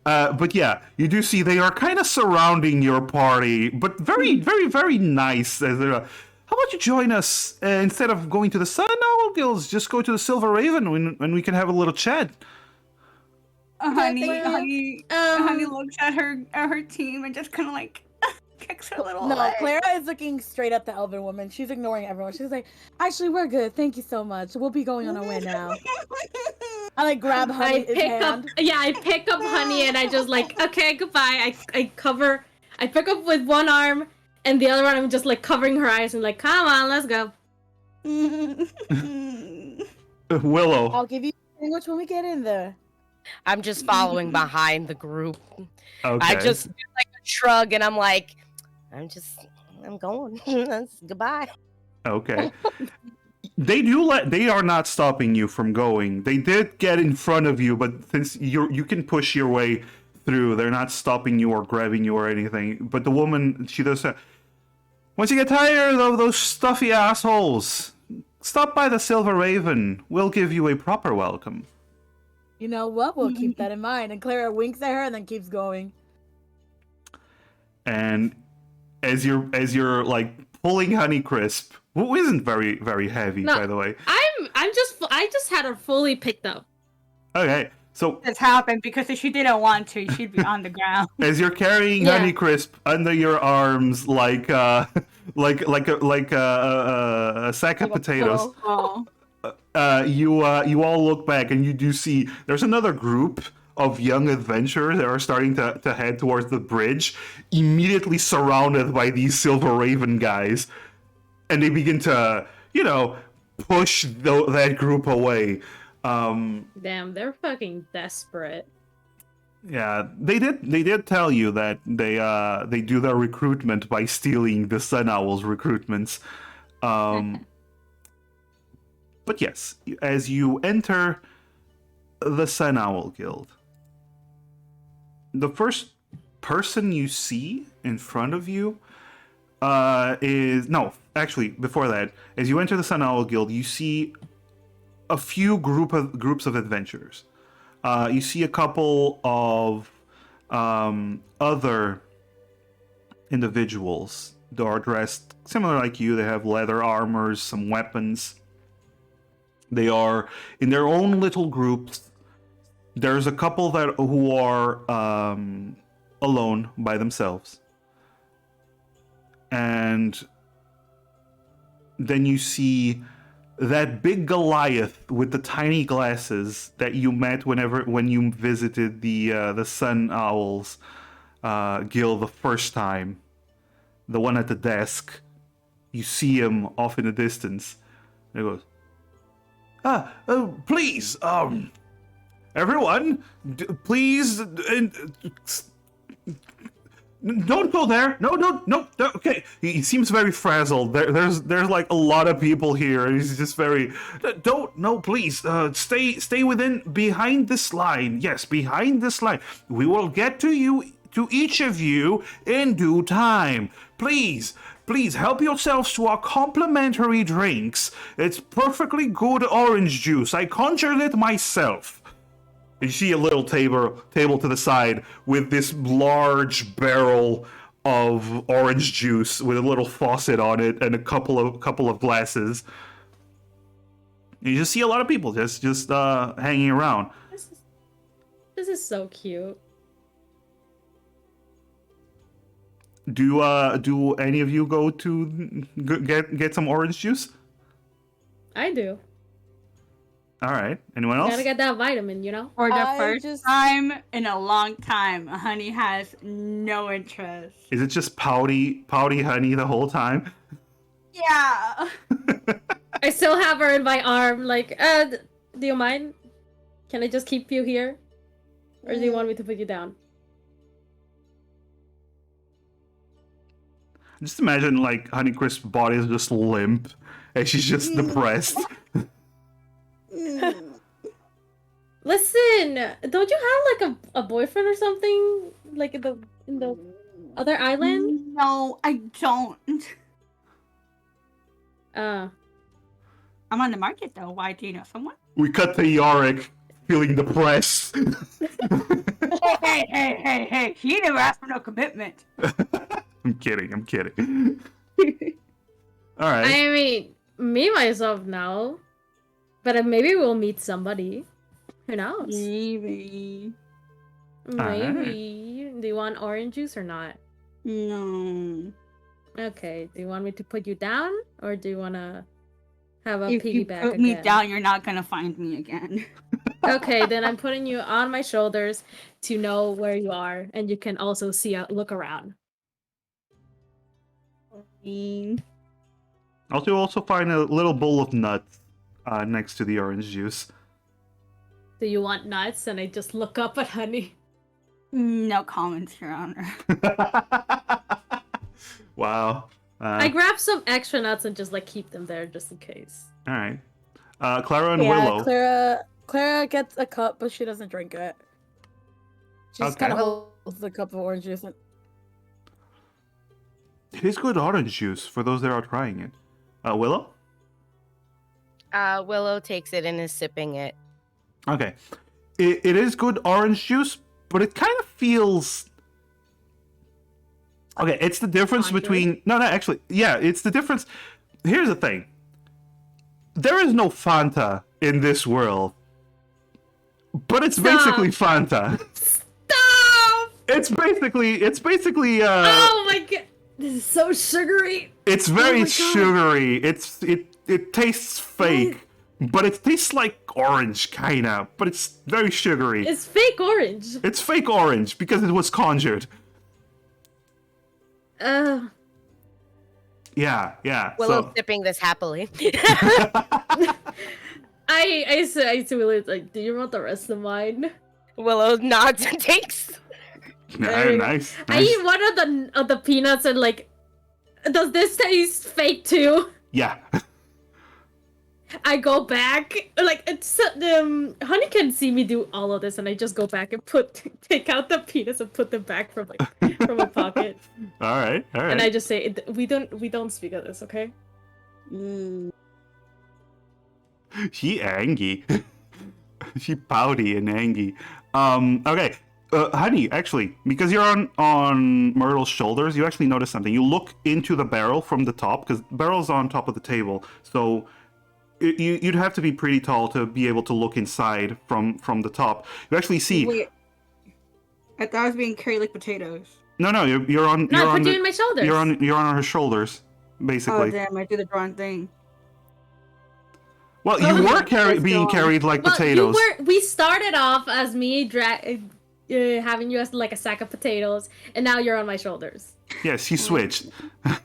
But yeah, you do see they are kind of surrounding your party, but very, very, very nice. How about you join us instead of going to the Sun Owl Guilds? Just go to the Silver Raven when we can have a little chat. Honey looks at her team and just kind of like kicks her little No, leg. Clara is looking straight at the elven woman. She's ignoring everyone. She's like, actually, we're good. Thank you so much. We'll be going on our way now. I like grab Honey's hand. I pick up Honey and I just like, okay, goodbye. I pick up with one arm and the other one I'm just like covering her eyes and like, come on, let's go. Willow. I'll give you a sandwich when we get in there. I'm just following behind the group. Okay. I just do like a shrug and I'm like, I'm going. Goodbye. Okay. They are not stopping you from going. They did get in front of you, but since you can push your way through, they're not stopping you or grabbing you or anything. But the woman, she does say, once you get tired of those stuffy assholes, stop by the Silver Raven. We'll give you a proper welcome. You know what? We'll keep that in mind. And Clara winks at her and then keeps going. And as you're like pulling Honeycrisp, who isn't very, very heavy, No. by the way. I just had her fully picked up. Okay, so This happened because if she didn't want to, she'd be on the ground. as you're carrying Yeah. Honeycrisp under your arms, like a sack of potatoes, Oh. you all look back and you do see there's another group of young adventurers that are starting to head towards the bridge, immediately surrounded by these Silver Raven guys, and they begin to, push that group away. Damn, they're fucking desperate. Yeah, they did tell you that they do their recruitment by stealing the Sun Owl's recruitments. But yes, as you enter the Sun Owl Guild, the first person you see in front of you before that, as you enter the Sun Owl Guild, you see a few groups of adventurers. You see a couple of other individuals that are dressed similar like you. They have leather armors, some weapons. They are in their own little groups. There's a couple who are alone by themselves. And then you see that big Goliath with the tiny glasses that you met when you visited the Sun Owls Guild the first time. The one at the desk. You see him off in the distance. And he goes, please, everyone, please, don't go there. No, okay. He seems very frazzled. There's like a lot of people here, and he's just very, please, stay behind this line. Yes, behind this line. We will get to each of you in due time. Please help yourselves to our complimentary drinks. It's perfectly good orange juice. I conjured it myself. You see a little table to the side with this large barrel of orange juice with a little faucet on it and a couple of glasses. You just see a lot of people just hanging around. This is so cute. Do any of you go to get some orange juice? I do. All right. Anyone else? Gotta get that vitamin, you know? For the I first just- time in a long time, Honey has no interest. Is it just pouty Honey the whole time? Yeah. I still have her in my arm, like, do you mind? Can I just keep you here? Or do you want me to put you down? Just imagine like Honeycrisp's body is just limp, and she's just depressed. Listen, don't you have like a boyfriend or something? Like in the other island? No, I don't. Uh, I'm on the market though. Why, do you know someone? We cut to Yorick feeling depressed. Hey! He never asked for no commitment. I'm kidding. All right. I mean, me myself no, but maybe we'll meet somebody. Who knows? Maybe. Maybe. Do you want orange juice or not? No. Okay. Do you want me to put you down, or do you want to have a If you piggyback put again? me down, you're not gonna find me again. Okay, then I'm putting you on my shoulders to know where you are, and you can also look around. Also find a little bowl of nuts next to the orange juice. Do you want nuts? And I just look up at Honey. No comments, Your Honor. Wow. I grab some extra nuts and just like keep them there just in case. All right. Clara and Yeah, Willow. Clara gets a cup, but she doesn't drink it. She just Okay. kind of holds the cup of orange juice. And... It is good orange juice for those that are trying it. Willow? Willow takes it and is sipping it. Okay. It is good orange juice, but it kind of feels... Okay, it's the difference Not good? between... No, actually, yeah, it's the difference... Here's the thing. There is no Fanta in this world. But it's basically Fanta. Stop! It's basically Oh my god! This is so sugary. it's very my God. sugary. It tastes fake, but it tastes like orange kinda, but it's very sugary. It's fake orange. It's fake orange because it was conjured. Yeah. Willow sipping this happily. I said Willow, like, do you want the rest of mine? Willow nods and takes. Yeah, nice. I eat one of the peanuts and like, does this taste fake too? Yeah. I go back, like it's Honey can see me do all of this, and I just go back and take out the peanuts and put them back from my pocket, All right. and I just say we don't speak of this, okay? She angry. She pouty and angry. Okay. Honey, actually, because you're on Myrtle's shoulders, you actually notice something. You look into the barrel from the top, because the barrel's on top of the table, so you'd have to be pretty tall to be able to look inside from the top. You actually see... Wait. I thought I was being carried like potatoes. No, you're on... No, you're I on put you in my shoulders. You're on her shoulders, basically. Oh damn! I did the wrong thing. Well, you were Let's being go. carried like Well, potatoes. we started off as me having you as like a sack of potatoes, and now you're on my shoulders, Yes, you switched. Let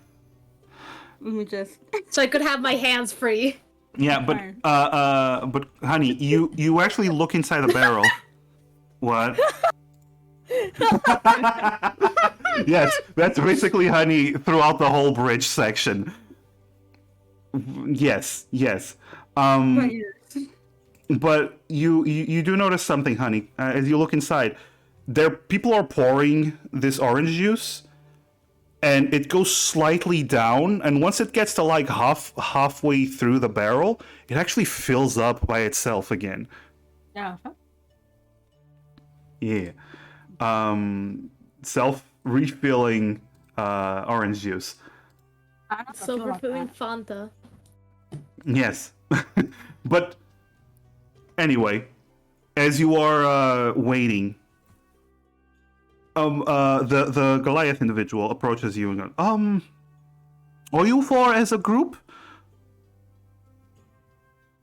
me just. so I could have my hands free. Yeah, but honey, you actually look inside the barrel. What? Yes, that's basically Honey throughout the whole bridge section. Yes. But you do notice something, Honey, as you look inside. People are pouring this orange juice, and it goes slightly down, and once it gets to like halfway through the barrel, it actually fills up by itself again. Yeah. Yeah. Self-refilling orange juice. Self-refilling Fanta. Yes. But anyway, as you are waiting, the Goliath individual approaches you and goes, are you four as a group?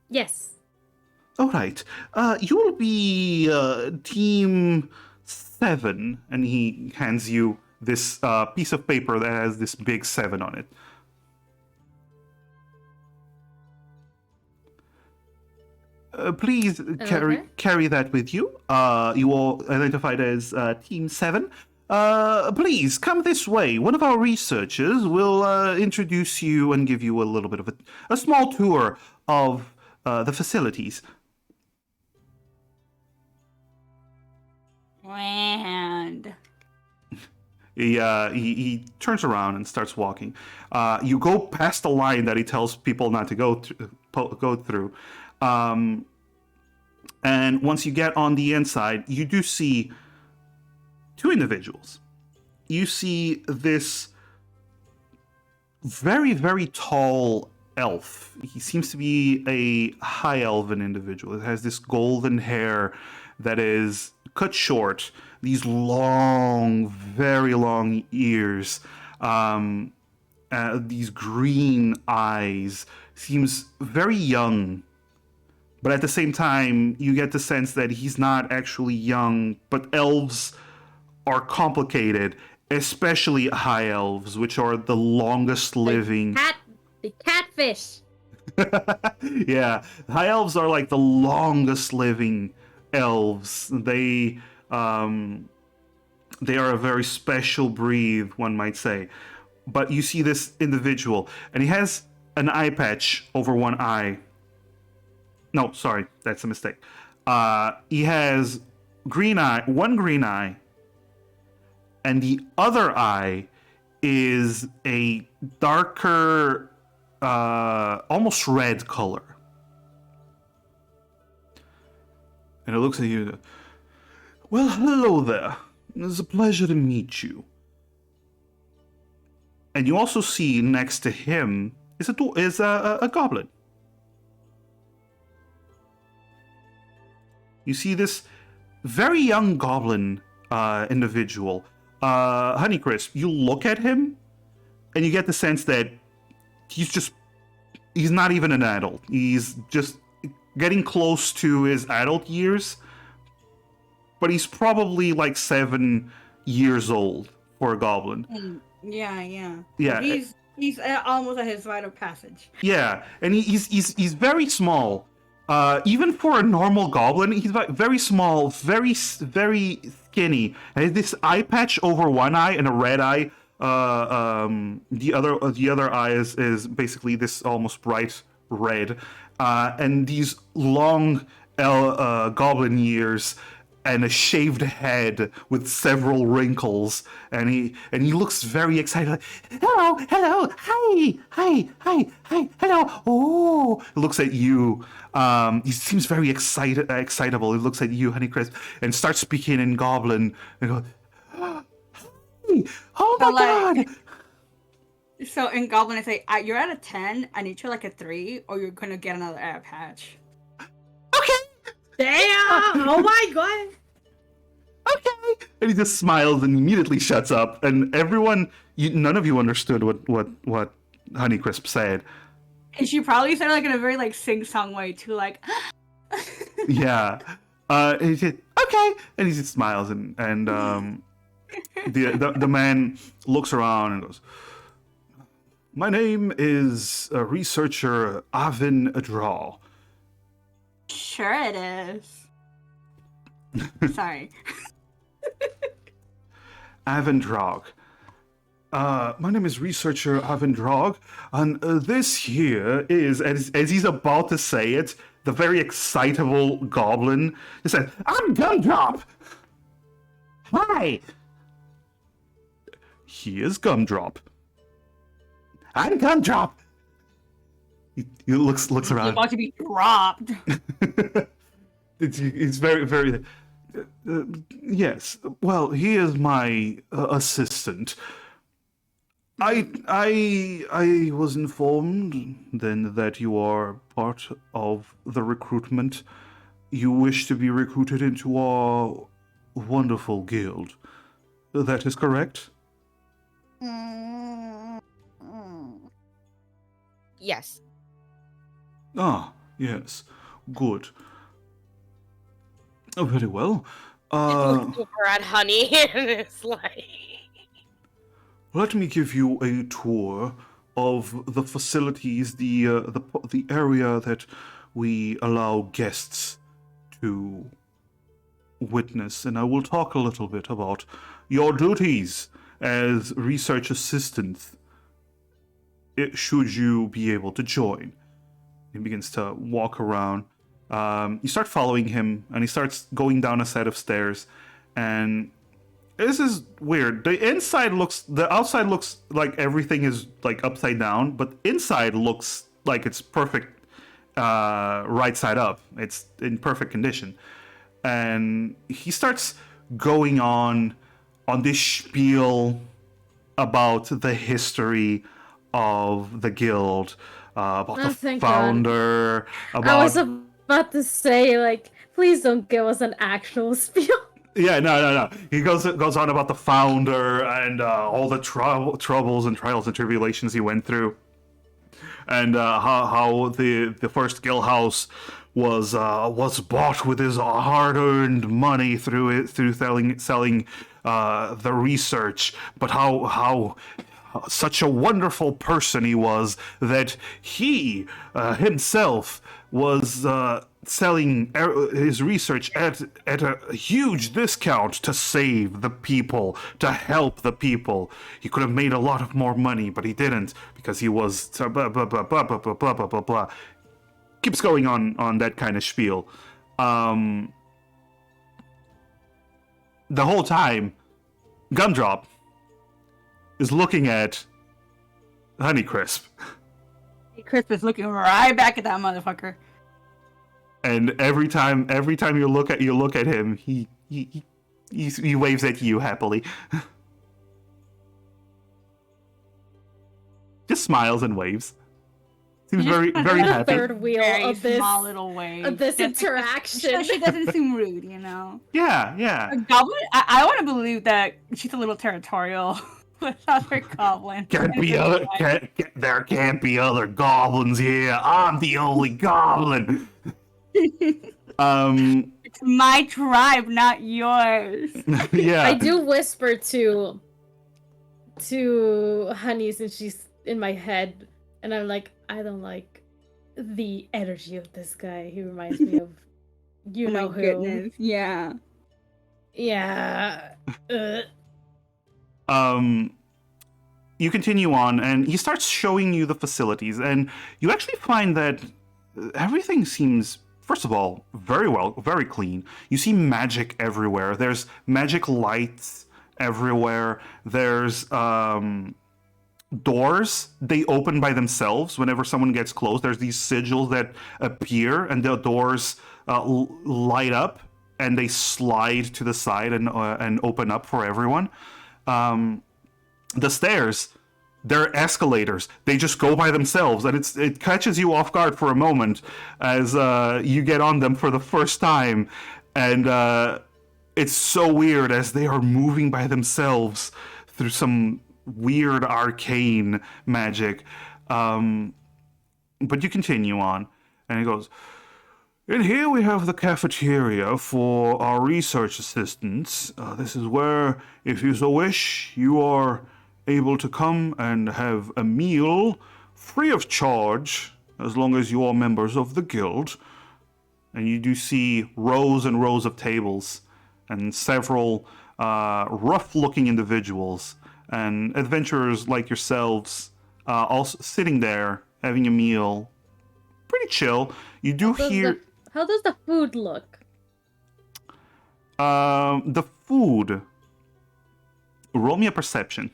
Yes. Alright. You'll be team 7, and he hands you this piece of paper that has this big 7 on it. Please carry that with you. You are identified as Team 7. Please come this way. One of our researchers will introduce you and give you a little bit of a small tour of the facilities. And He turns around and starts walking. You go past the line that he tells people not to go through. And once you get on the inside, you do see two individuals. You see this very, very tall elf. He seems to be a high elven individual. It has this golden hair that is cut short, these long, very long ears, these green eyes. Seems very young, but at the same time, you get the sense that he's not actually young, but elves are complicated, especially high elves, which are the longest living. The catfish. Yeah, high elves are like the longest living elves. They are a very special breed, one might say. But you see this individual, and he has an eye patch over one eye. No, sorry, that's a mistake. He has one green eye, and the other eye is a darker, almost red color. And it looks at you. Well, hello there. It's a pleasure to meet you. And you also see next to him is a goblin. You see this very young goblin individual. Honeycrisp, you look at him, and you get the sense that he's not even an adult. He's just getting close to his adult years, but he's probably like 7 years old for a goblin. Yeah. He's almost at his rite of passage. Yeah, and he's very small. Even for a normal goblin, he's very small, very skinny. And has this eye patch over one eye and a red eye. The other eye is basically this almost bright red, and these long goblin ears and a shaved head with several wrinkles, and he looks very excited. Like, hello, hi, hello. Oh, he looks at you. He seems very excitable. He looks at you, Honeycrisp, and starts speaking in Goblin. And goes, hey, oh my god! So in Goblin, I say, you're at a 10. I need you like a 3, or you're gonna get another eye patch. Okay. Damn! Oh my god! Okay. And he just smiles and immediately shuts up. And everyone, none of you understood what Honeycrisp said. And she probably said like in a very like sing-song way too, like. Yeah. And he said, okay. And he just smiles and the man looks around and goes, my name is researcher Avin Adral. Sure it is. Sorry. Avandrog. My name is researcher Avandrog, and this here is, as he's about to say it, the very excitable goblin just said, I'm Gumdrop! Hi! He is Gumdrop. I'm Gumdrop! He looks around. He's about to be dropped. It's very, very... yes. Well, he is my assistant. I was informed then that you are part of the recruitment. You wish to be recruited into our wonderful guild. That is correct? Yes. Ah, yes. Good. Oh, very well. Look over at Honey and it's like. Let me give you a tour of the facilities, the area that we allow guests to witness, and I will talk a little bit about your duties as research assistants, should you be able to join. He begins to walk around. You start following him, and he starts going down a set of stairs, and this is weird. The outside looks like everything is like upside down, but inside looks like it's perfect, right side up. It's in perfect condition. And he starts going on this spiel about the history of the guild, about Oh, the thank God. founder, I about was about to say, like, please don't give us an actual spiel. yeah, no. He goes on about the founder and all the troubles and trials and tribulations he went through, and how the first guild house was bought with his hard-earned money through selling the research, but how such a wonderful person he was that he himself was selling his research at a huge discount to save the people, to help the people. He could have made a lot of more money, but he didn't because he was blah blah blah blah blah blah blah blah blah blah. Keeps going on that kind of spiel. The whole time, Gumdrop is looking at Honeycrisp. Crisp is looking right back at that motherfucker. And every time you look at him, he waves at you happily. Just smiles and waves. Seems very The happy. third wheel Very of this small little way. of this Just because interaction. she doesn't seem rude, you know. Yeah. A goblin? I want to believe that she's a little territorial with other goblins. There can't be other goblins here. I'm the only goblin. It's my tribe, not yours. Yeah. I do whisper to Honey since she's in my head, and I'm like, I don't like the energy of this guy. He reminds me of you Oh know my who. goodness, yeah. Yeah. You continue on, and he starts showing you the facilities, and you actually find that everything seems, first of all, very clean. You see magic everywhere. There's magic lights everywhere. There's doors. They open by themselves whenever someone gets close. There's these sigils that appear, and the doors light up, and they slide to the side and open up for everyone. The stairs, they're escalators. They just go by themselves, and it catches you off guard for a moment as you get on them for the first time, and it's so weird as they are moving by themselves through some weird arcane magic. But you continue on, and he goes, and here we have the cafeteria for our research assistants. This is where, if you so wish, you are able to come and have a meal free of charge, as long as you are members of the guild. And you do see rows and rows of tables and several rough-looking individuals and adventurers like yourselves also sitting there having a meal. Pretty chill. You do hear... How does the food look? The food... Roll me a perception.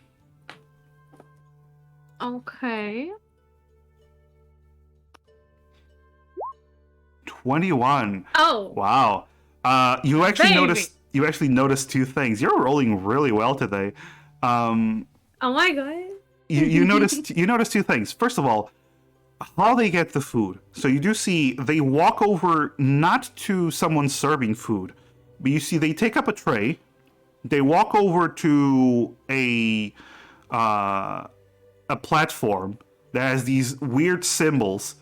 Okay. 21. Oh. Wow. You actually Baby. noticed two things. You're rolling really well today. Oh my god. You noticed two things. First of all, how they get the food. So you do see they walk over not to someone serving food, but you see they take up a tray. They walk over to a platform that has these weird symbols.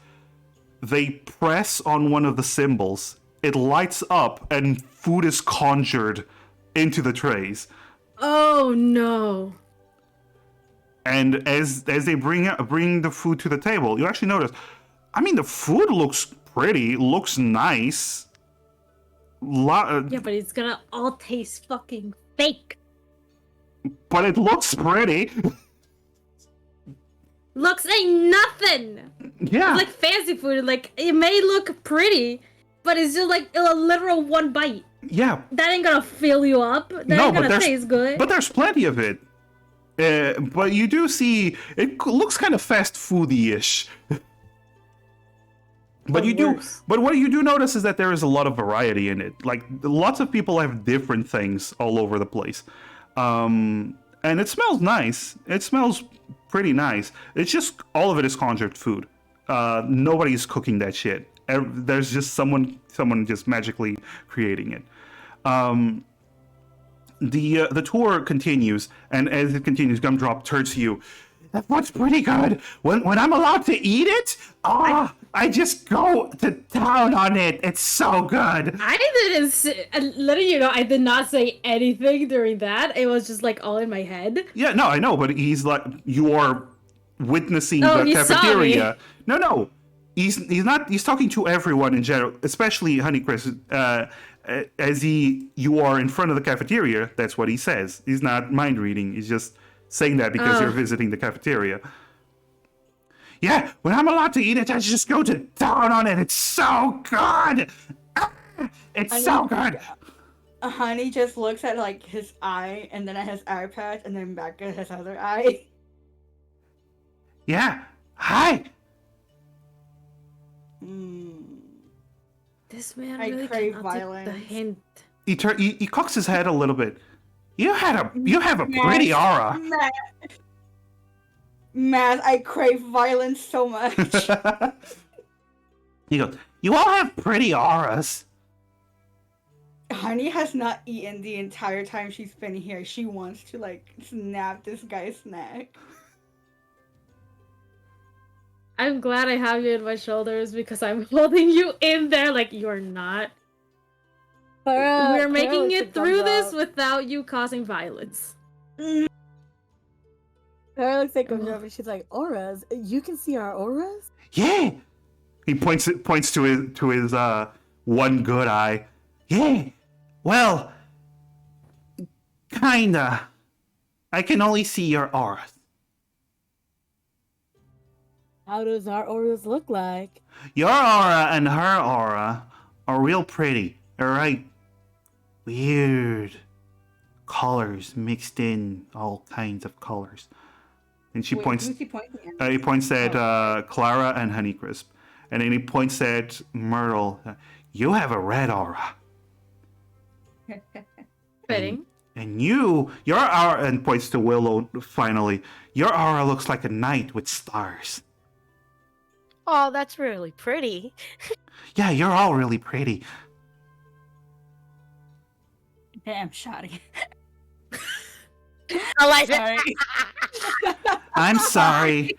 They press on one of the symbols. It lights up, and food is conjured into the trays. Oh no. And as they bring the food to the table, you actually notice, I mean, the food looks pretty, looks nice. Yeah, but it's gonna all taste fucking fake. But it looks pretty. Looks ain't nothing. Yeah. It's like fancy food. Like it may look pretty, but it's just like a literal one bite. Yeah. That ain't gonna fill you up. That No, ain't but gonna there's taste good. but there's plenty of it. But you do see it looks kind of fast foody-ish. But Or you do, worse. but what you do notice is that there is a lot of variety in it. Like lots of people have different things all over the place, and it smells nice. It smells pretty nice. It's just all of it is conjured food. Nobody's cooking that shit. There's just someone just magically creating it. The tour continues, and as it continues, Gumdrop turns to you. That one's pretty good. When I'm allowed to eat it, I just go to town on it. It's so good. I didn't letting you know, I did not say anything during that. It was just like all in my head. Yeah, no, I know, but he's like, you are witnessing Oh, the he saw cafeteria. No, he's not. He's talking to everyone in general, especially Honeycrisp. You are in front of the cafeteria. That's what he says. He's not mind reading. He's just saying that because you're visiting the cafeteria. Yeah, when I'm allowed to eat it, I just go to town on it. It's so good. It's so good. Honey just looks at like his eye, and then at his eye patch, and then back at his other eye. Yeah. Hi. This man I really crave cannot take the violence. hint. He cocks his head a little bit. You have a pretty aura. Matt, I crave violence so much. He goes, you all have pretty auras. Honey has not eaten the entire time she's been here. She wants to like snap this guy's neck. I'm glad I have you in my shoulders because I'm holding you in there like you're not. We're making it through this without you causing violence. Her looks like Gumdrop and she's like, auras? You can see our auras? Yeah. He points to his one good eye. Yeah. Well, kinda. I can only see your auras. How does our auras look like? Your aura and her aura are real pretty. They're right. Weird colors mixed in, all kinds of colors. And she points. Who's he pointing at? He points at Clara and Honeycrisp, and then he points at Myrtle. You have a red aura, Fitting. and your aura, and points to Willow. Finally, your aura looks like a night with stars. Oh, that's really pretty. Yeah, you're all really pretty. Damn, shoddy. I like Sorry. I'm sorry.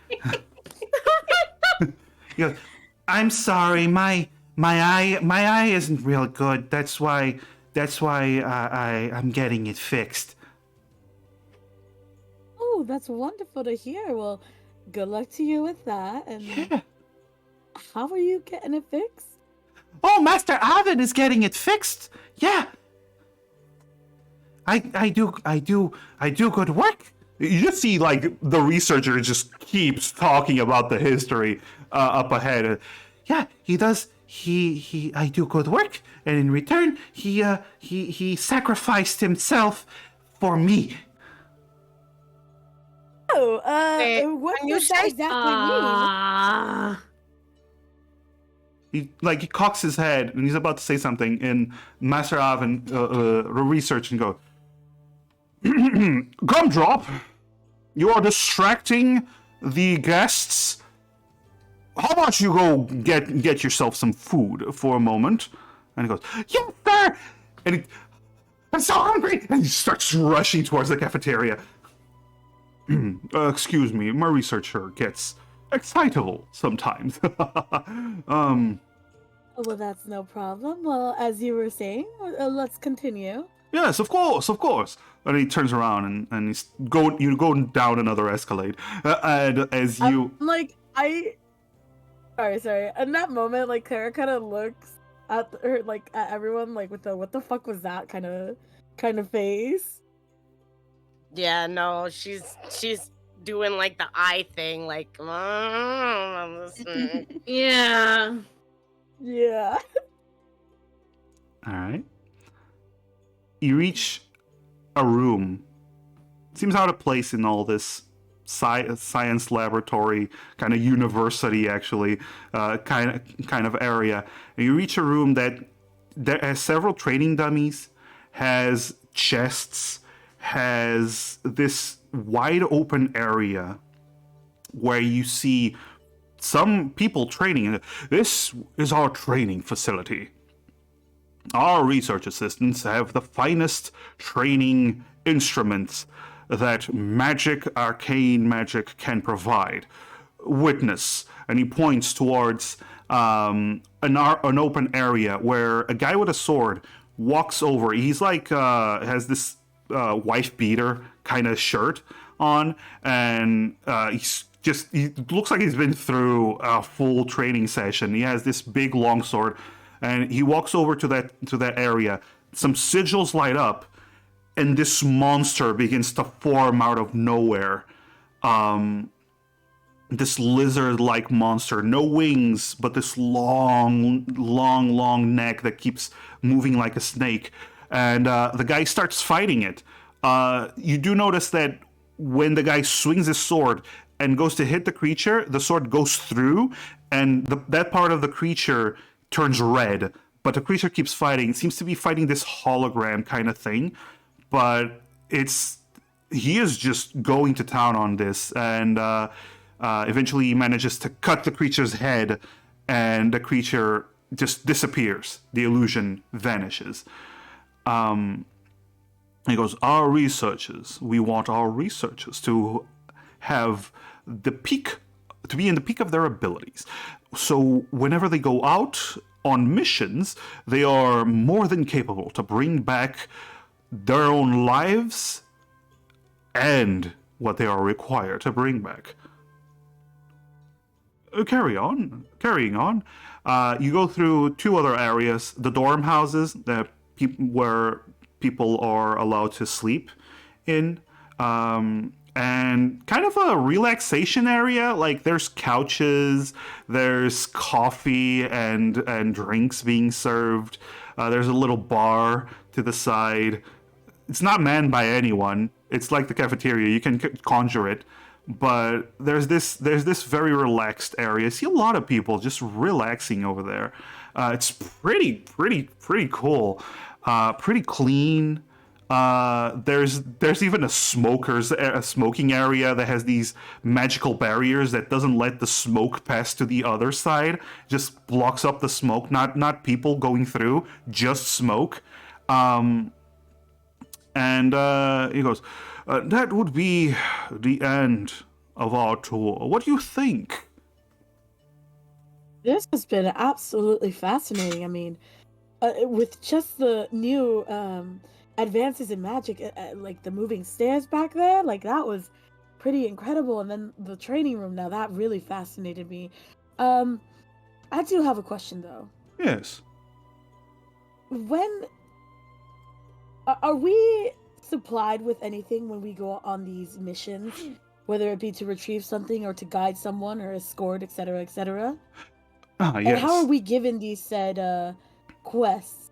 He goes, I'm sorry. My eye isn't real good. That's why I'm getting it fixed. Oh, that's wonderful to hear. Well, good luck to you with that. And Yeah. how are you getting it fixed? Oh, Master Avin is getting it fixed. Yeah. I do good work. You just see like the researcher just keeps talking about the history up ahead. Yeah, he does. I do good work, and in return, he sacrificed himself for me. Oh, what when you does that say- exactly mean? He cocks his head and he's about to say something, and Master Avin research and go, Gumdrop, you are distracting the guests. How about you go get yourself some food for a moment? And he goes, yes, sir. And I'm so hungry. And he starts rushing towards the cafeteria. Excuse me, my researcher gets excitable sometimes. Oh, well, that's no problem. Well, as you were saying, let's continue. Yes, of course. And he turns around and he's going down another escalade. And as you... Sorry. In that moment, like, Clara kind of looks at or like at everyone like with the what the fuck was that kind of face. Yeah, no, she's doing like the eye thing, like Yeah. Yeah. All right. You reach a room. Seems out of place in all this science laboratory, kind of university, actually, kind of area. And you reach a room that has several training dummies, has chests, has this wide open area where you see some people training. This is our training facility. Our research assistants have the finest training instruments that arcane magic can provide. Witness, and he points towards an open area where a guy with a sword walks over. He's like has this wife beater kind of shirt on, and he looks like he's been through a full training session. He has this big long sword, and he walks over to that area. Some sigils light up, and this monster begins to form out of nowhere. This lizard-like monster, no wings, but this long neck that keeps moving like a snake. And the guy starts fighting it. You do notice that when the guy swings his sword and goes to hit the creature, the sword goes through, and that part of the creature turns red. But the creature keeps fighting. It seems to be fighting this hologram kind of thing. But he is just going to town on this, and eventually he manages to cut the creature's head, and the creature just disappears. The illusion vanishes. He goes, we want our researchers to have to be in the peak of their abilities. So whenever they go out on missions, they are more than capable to bring back their own lives and what they are required to bring back. Carrying on. You go through two other areas: the dorm houses, where people are allowed to sleep in, and kind of a relaxation area. Like there's couches, there's coffee and drinks being served. There's a little bar to the side. It's not manned by anyone. It's like the cafeteria. You can conjure it. But there's this very relaxed area. I see a lot of people just relaxing over there. It's pretty cool. Pretty clean. There's even a smoking area that has these magical barriers that doesn't let the smoke pass to the other side. Just blocks up the smoke. Not people going through. Just smoke. And he goes, that would be the end of our tour. What do you think? This has been absolutely fascinating. I mean, with just the new advances in magic, like the moving stairs back there, like that was pretty incredible. And then the training room, now that really fascinated me. I do have a question though. Yes. When are we supplied with anything when we go on these missions, whether it be to retrieve something or to guide someone or escort, etc., etc.? Ah, yes. And how are we given these said quests?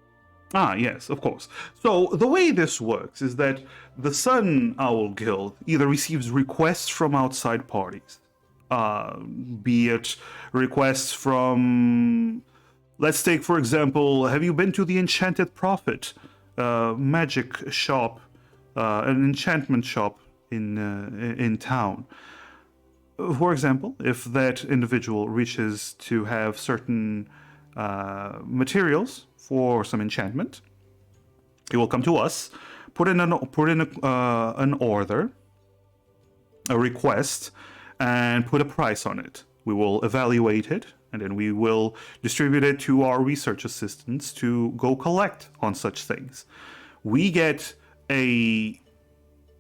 Ah, yes, of course. So the way this works is that the Sun Owl Guild either receives requests from outside parties, be it requests from, let's take for example, have you been to the Enchanted Prophet magic shop, an enchantment shop in town? For example, if that individual wishes to have certain materials for some enchantment, he will come to us, put in an order, a request, and put a price on it. We will evaluate it, and then we will distribute it to our research assistants to go collect on such things. We get a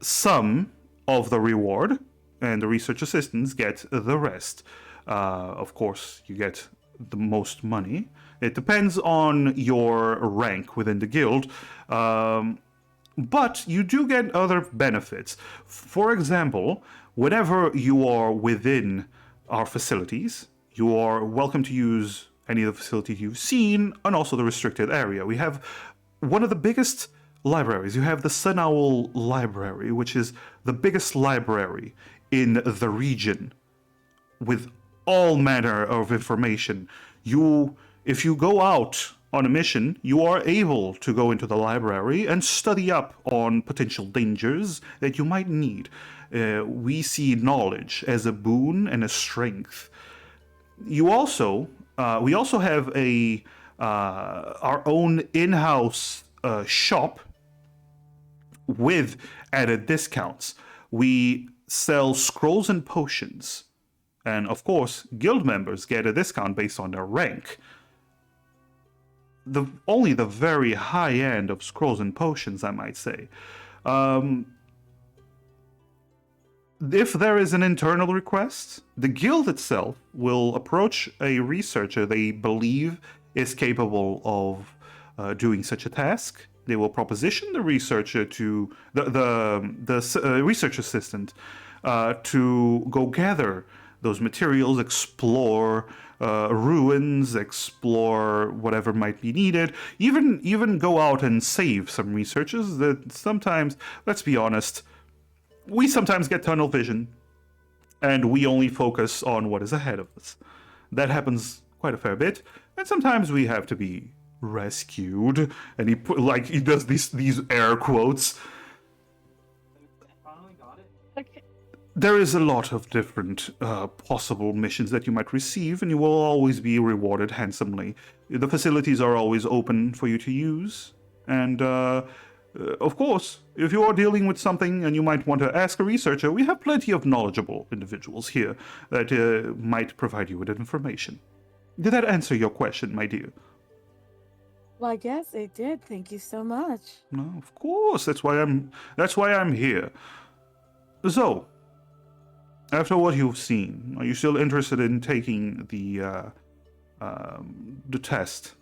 sum of the reward, and the research assistants get the rest. Of course, you get the most money. It depends on your rank within the guild. But you do get other benefits. For example, whenever you are within our facilities, you are welcome to use any of the facilities you've seen and also the restricted area. We have one of the biggest libraries. You have the Sun Owl Library, which is the biggest library in the region with all manner of information. If you go out on a mission, you are able to go into the library and study up on potential dangers that you might need. We see knowledge as a boon and a strength. We also have our own in-house shop with added discounts. We sell scrolls and potions. And of course, guild members get a discount based on their rank. Only the very high end of scrolls and potions, I might say. If there is an internal request, the guild itself will approach a researcher they believe is capable of doing such a task. They will proposition the researcher to the research assistant to go gather those materials, explore ruins, explore whatever might be needed, even go out and save some researchers that sometimes, let's be honest, we sometimes get tunnel vision and we only focus on what is ahead of us. That happens quite a fair bit, and sometimes we have to be rescued, and he does these air quotes. There is a lot of different possible missions that you might receive, and you will always be rewarded handsomely. The facilities are always open for you to use, and of course, if you are dealing with something and you might want to ask a researcher, we have plenty of knowledgeable individuals here that might provide you with information. Did that answer your question, my dear? Well, I guess it did. Thank you so much. No, of course. That's why I'm here. So, after what you've seen, are you still interested in taking the test?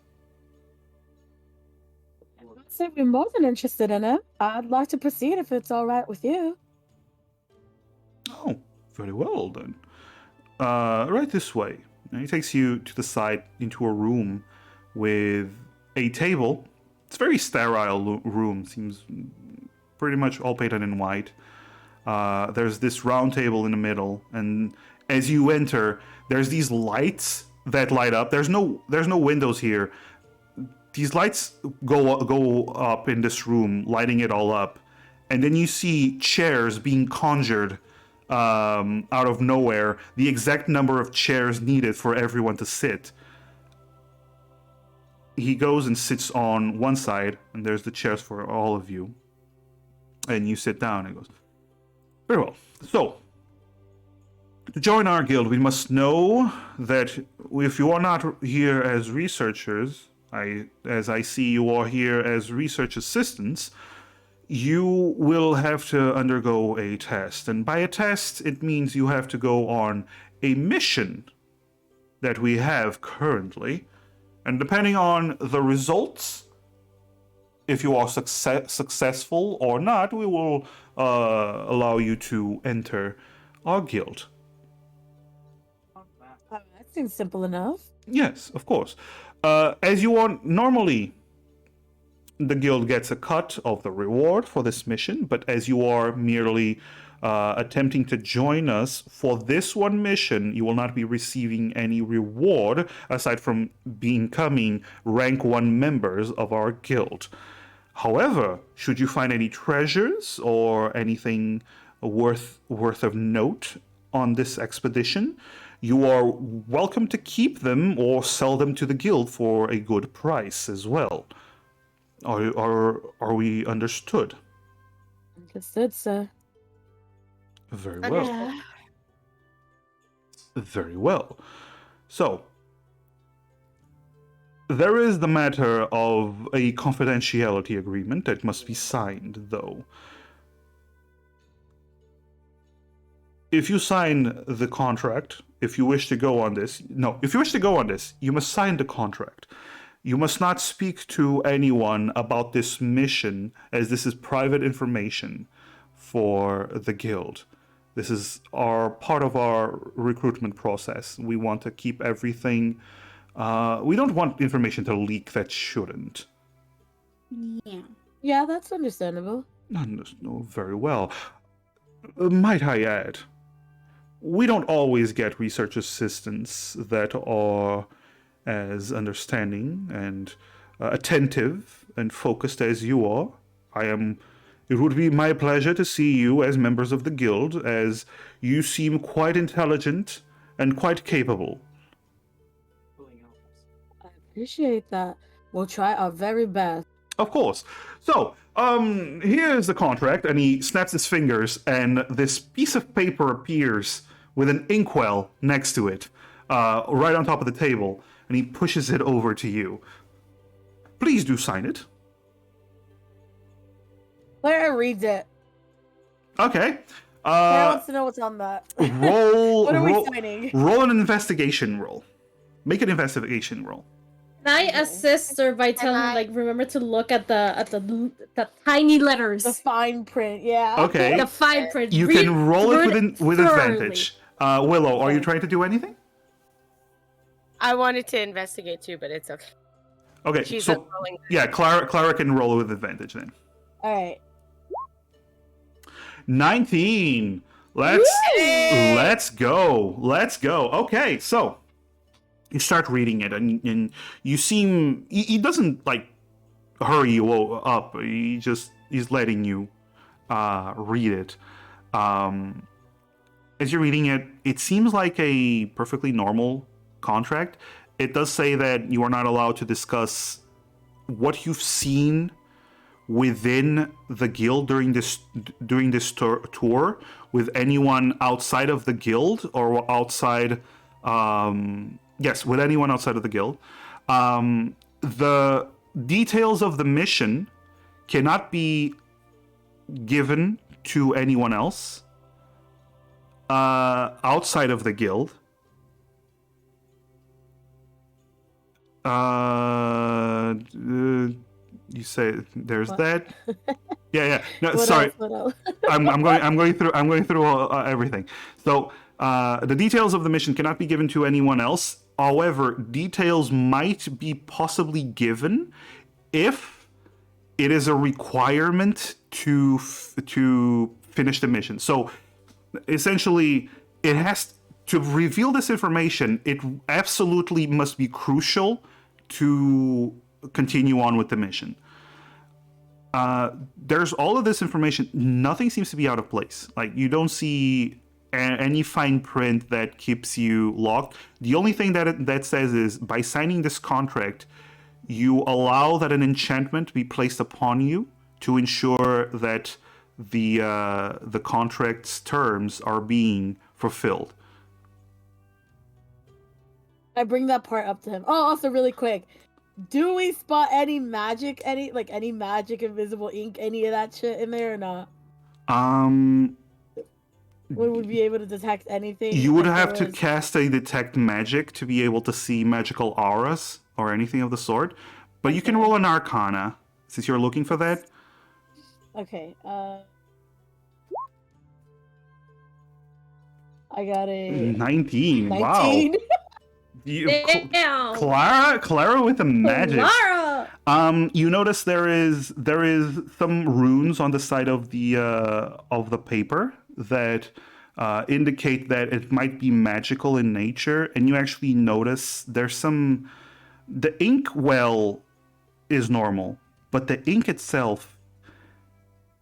I'd say we're more than interested in it. I'd like to proceed if it's all right with you. Oh, very well then. Right this way. And he takes you to the side into a room with a table. It's a very sterile room. Seems pretty much all painted in white. There's this round table in the middle, and as you enter, there's these lights that light up. There's no windows here. These lights go up in this room, lighting it all up, and then you see chairs being conjured out of nowhere. The exact number of chairs needed for everyone to sit. He goes and sits on one side, and there's the chairs for all of you. And you sit down, and he goes, very well. So, to join our guild, we must know that if you are not here as researchers, as I see you are here as research assistants, you will have to undergo a test. And by a test, it means you have to go on a mission that we have currently. And depending on the results, if you are successful or not, we will allow you to enter our guild. That seems simple enough. Yes, of course. As you are normally, the guild gets a cut of the reward for this mission, but as you are merely attempting to join us for this one mission, you will not be receiving any reward aside from becoming rank 1 members of our guild. However, should you find any treasures or anything worth of note on this expedition, you are welcome to keep them or sell them to the guild for a good price as well. Are we understood? Understood, sir. Very well. Very well. So, there is the matter of a confidentiality agreement that must be signed, though. if you sign the contract, if you wish to go on this, no, if you wish to go on this, you must sign the contract. You must not speak to anyone about this mission, as this is private information for the guild. This is part of our recruitment process. We want to keep everything. We don't want information to leak that shouldn't. Yeah. Yeah, that's understandable. No, very well. Might I add, we don't always get research assistants that are as understanding and attentive and focused as you are. It would be my pleasure to see you as members of the guild, as you seem quite intelligent and quite capable. I appreciate that. We'll try our very best. Of course. So, here's the contract, and he snaps his fingers, and this piece of paper appears with an inkwell next to it, right on top of the table, and he pushes it over to you. Please do sign it. Clara reads it. Okay. Clara wants to know what's on that. Roll. What are we roll, signing? roll an investigation roll. Make an investigation roll. Can I assist her by telling her, like, remember to look at the tiny letters, The fine print, yeah. Okay. the fine print. You Read can roll it with thoroughly. advantage. Willow, are you Okay. trying to do anything? I wanted to investigate too, but it's okay. Okay. She's So not rolling. yeah, Clara can roll with advantage then. All right. 19. Let's go. Let's go. Okay, so you start reading it, and you seem he doesn't like hurry you up. He's letting you read it. As you're reading it, it seems like a perfectly normal contract. It does say that you are not allowed to discuss what you've seen within the guild during this tour with anyone outside of the guild or outside with anyone outside of the guild. The details of the mission cannot be given to anyone else outside of the guild. You say there's What? that. Yeah. No, What sorry. else? What else? I'm going through everything. So the details of the mission cannot be given to anyone else. However, details might be possibly given if it is a requirement to finish the mission. So essentially, it has to reveal this information. It absolutely must be crucial to continue on with the mission. There's all of this information. Nothing seems to be out of place. Like, you don't see any fine print that keeps you locked. The only thing that says is, by signing this contract, you allow that an enchantment be placed upon you to ensure that the contract's terms are being fulfilled. I bring that part up to him. Oh, also really quick. Do we spot any magic, any magic, invisible ink, any of that shit in there or not? Would we be able to detect anything? You would if have there to was- cast a detect magic to be able to see magical auras or anything of the sort. But you can roll an arcana, since you're looking for that. Okay, I got a 19. 19. Wow. You, Damn. Clara with the magic. Lara! You notice there is some runes on the side of the paper that indicate that it might be magical in nature, and you actually notice there's some. The ink well is normal, but the ink itself.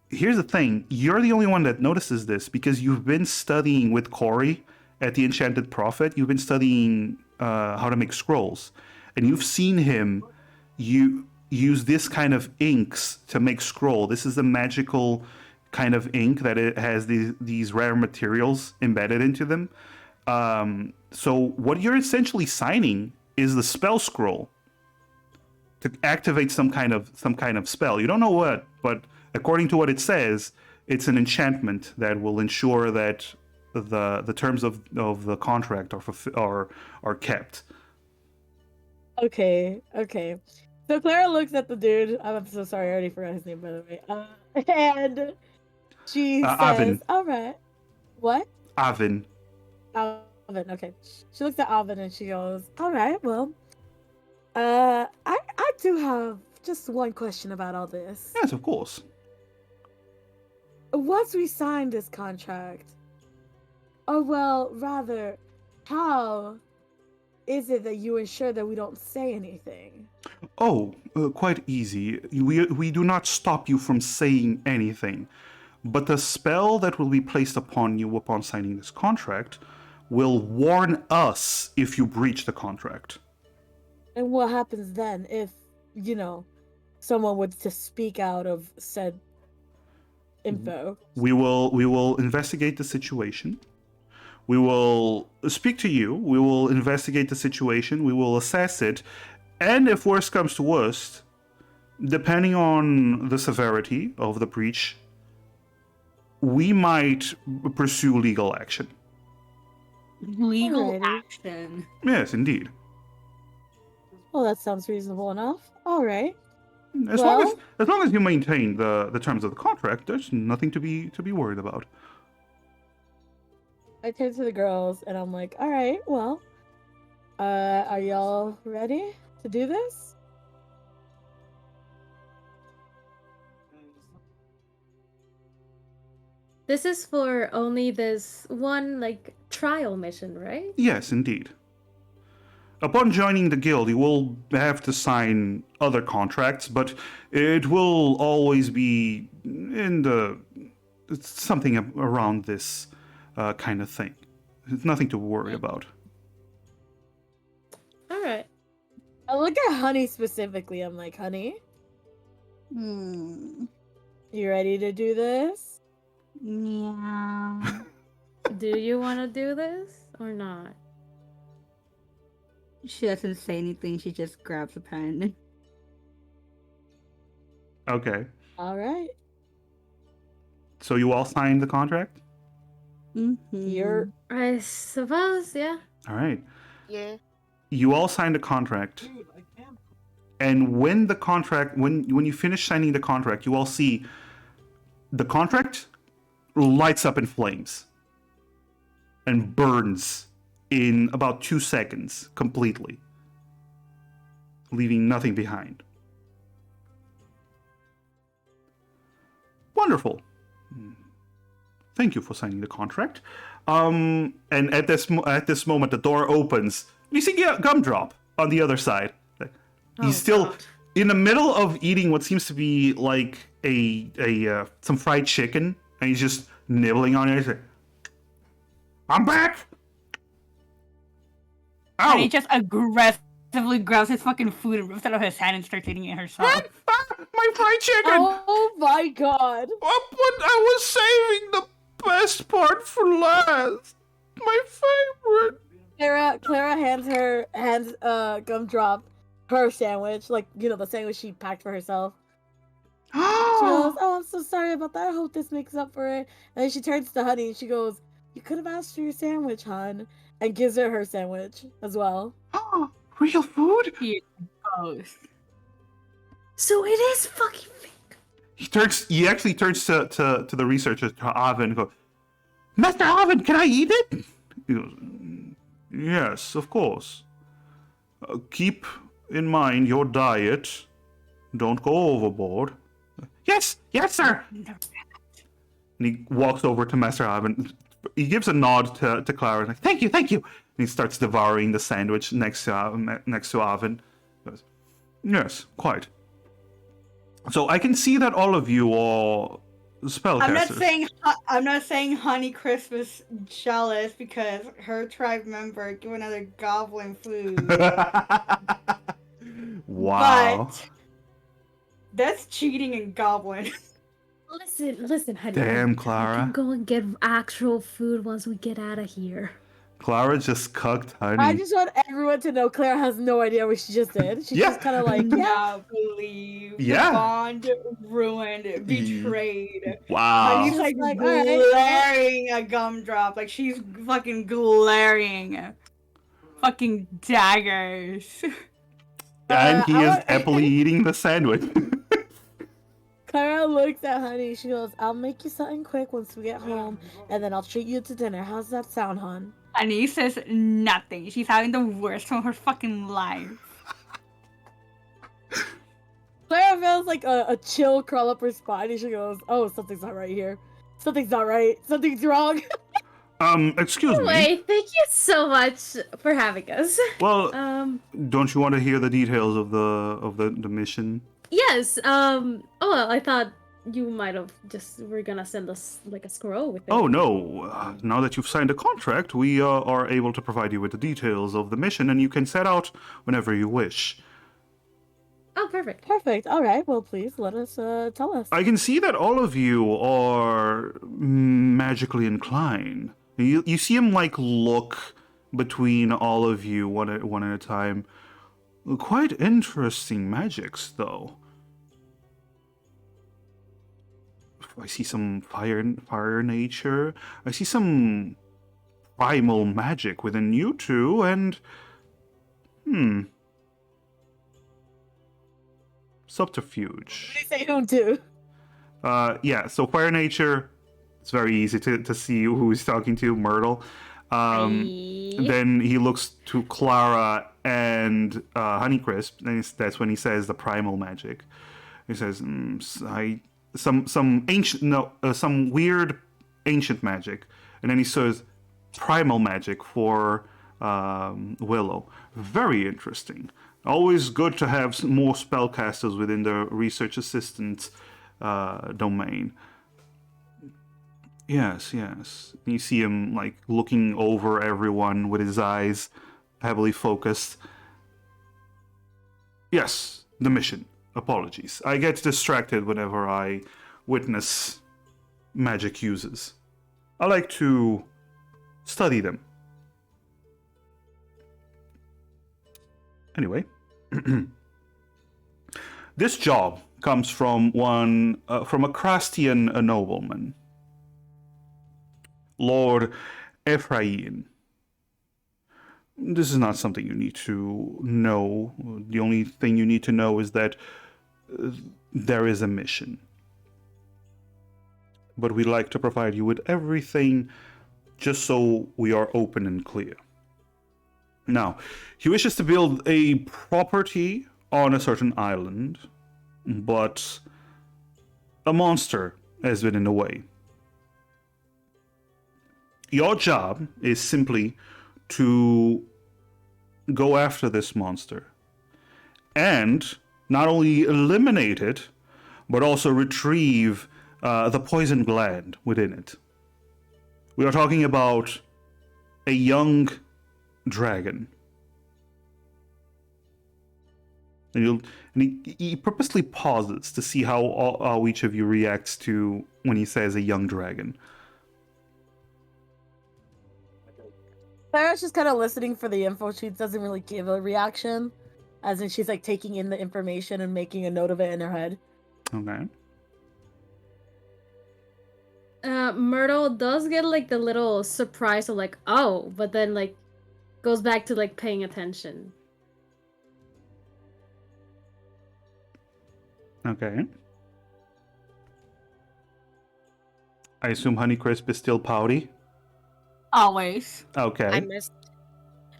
Here's the thing: you're the only one that notices this because you've been studying with Corey at the Enchanted Prophet. You've been studying how to make scrolls, and you've seen him use this kind of inks to make scroll. This is the magical kind of ink that it has these rare materials embedded into them. So what you're essentially signing is the spell scroll to activate some kind of spell. You don't know what, but according to what it says, it's an enchantment that will ensure that the terms of the contract are kept. Okay. So Clara looks at the dude. I'm so sorry, I already forgot his name, by the way. And she says, Avin. "All right, what?" Avin. Alvin. Okay. She looks at Alvin and she goes, "All right, well, I do have just one question about all this. Yes, of course. Once we sign this contract, or well, rather, how is it that you ensure that we don't say anything?" Oh, quite easy. We do not stop you from saying anything, but the spell that will be placed upon you upon signing this contract will warn us if you breach the contract. And what happens then if, someone were to speak out of said info? We will investigate the situation. We will speak to you. We will investigate the situation. We will assess it, and if worst comes to worst, depending on the severity of the breach, we might pursue legal action. Legal Alrighty. action. Yes, indeed. Well, that sounds reasonable enough. All right. As long as you maintain the terms of the contract, there's nothing to be worried about. I turn to the girls and I'm like, all right, well, are y'all ready to do this? This is for only this one, like, trial mission, right? Yes, indeed. Upon joining the guild, you will have to sign other contracts, but it will always be it's something around this kind of thing. It's nothing to worry about. All right. I look at Honey specifically. I'm like, Honey, Hmm. you ready to do this? Yeah. Do you want to do this or not? She doesn't say anything. She just grabs a pen. Okay. All right. So you all signed the contract? You're I suppose, yeah. All right. Yeah. You all signed a contract. And when the contract, when you finish signing the contract, you all see the contract lights up in flames and burns in about 2 seconds completely, leaving nothing behind. Wonderful. Thank you for signing the contract. And at this moment, the door opens. You see Gumdrop on the other side. He's still God. in the middle of eating what seems to be like some fried chicken, and he's just nibbling on it. He's like, "I'm back." Ow! And he just aggressively grabs his fucking food and rips it out of his hand and starts eating it herself. My fried chicken! Oh my god. Oh, but I was saving the best part for last. My favorite. Clara hands Gumdrop her sandwich, like, the sandwich she packed for herself. She goes, "Oh, I'm so sorry about that. I hope this makes up for it." And then she turns to Honey and she goes, "You could have asked for your sandwich, hon," and gives her sandwich as well. Real food? Gross. So it is fucking fake. He actually turns to the researcher, to Avin, and goes, "Master Avin, can I eat it?" He goes, "Yes, of course. Keep in mind your diet. Don't go overboard." Yes, sir. And he walks over to Master Avin. He gives a nod to Clara, like, thank you. And he starts devouring the sandwich next to Avin. He goes, "Yes, quite. So I can see that all of you are spellcasters." I'm not saying Honey Crisp is jealous because her tribe member gave another goblin food. Wow. But that's cheating in goblin. Listen, honey. Damn, We Clara. can go and get actual food once we get out of here. Clara just cucked I Honey. just want everyone to know Claire has no idea what she just did. She's Yeah. just kind of like, yeah. Cannot believe Yeah. the bond ruined, betrayed. Wow. Honey's Just like like, all right, well. glaring a gumdrop. Like she's fucking glaring. Fucking daggers. And he I is want- happily eating the sandwich. Clara looks at Honey. She goes, I'll make you something quick once we get home, and then I'll treat you to dinner. How's that sound, hon? Honey says nothing. She's having the worst of her fucking life. Clara feels like a chill crawl up her spine, and she goes, oh, something's not right here. Something's not right. Something's wrong. Excuse me. Anyway, thank you so much for having us. Well, Um, don't you want to hear the details of the mission? yes, oh well, I thought you might have just were gonna send us like a scroll with it. Oh no! Now that you've signed a contract, we are able to provide you with the details of the mission, and you can set out whenever you wish. Oh, perfect. Perfect. All right. Well, please let us tell us. I can see that all of you are magically inclined. You see him like look between all of you one at a time. Quite interesting magics, though. I see some fire nature. I see some primal magic within you two, and subterfuge. What do you say home to? Yeah, so fire nature, it's very easy to see who he's talking to, Myrtle. Then he looks to Clara and Honeycrisp, and that's when he says the primal magic. He says, some weird ancient magic, and then he says primal magic for Willow. Very interesting. Always good to have more spellcasters within the research assistant domain. Yes. You see him like looking over everyone with his eyes heavily focused. Yes, the mission. Apologies. I get distracted whenever I witness magic uses. I like to study them. Anyway, this job comes from a Crastian nobleman, Lord Ephraim. This is not something you need to know. The only thing you need to know is that there is a mission. But we'd like to provide you with everything just so we are open and clear. Now, he wishes to build a property on a certain island, but a monster has been in the way. Your job is simply to go after this monster and not only eliminate it, but also retrieve the poison gland within it. We are talking about a young dragon. And he purposely pauses to see how each of you reacts to when he says a young dragon. Clara's just kind of listening for the info. She doesn't really give a reaction, as in she's like taking in the information and making a note of it in her head. Okay. Myrtle does get like the little surprise of like, oh, but then like goes back to like paying attention. Okay. I assume Honeycrisp is still pouty? Always. Okay.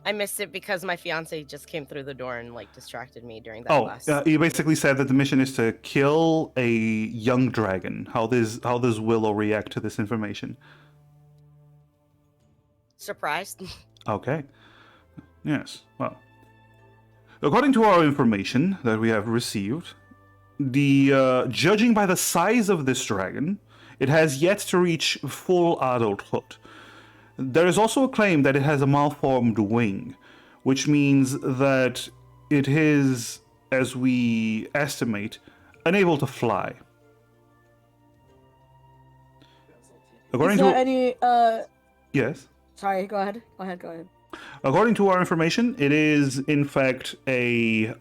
I missed it because my fiance just came through the door and like distracted me during that Oh, last. you basically said that the mission is to kill a young dragon. How does Willow react to this information? Surprised. Okay. Yes. Well, according to our information that we have received, judging by the size of this dragon, it has yet to reach full adulthood. There is also a claim that it has a malformed wing, which means that it is, as we estimate, unable to fly. According Is there to any yes. Sorry, go ahead. Go ahead. Go ahead. According to our information, it is in fact a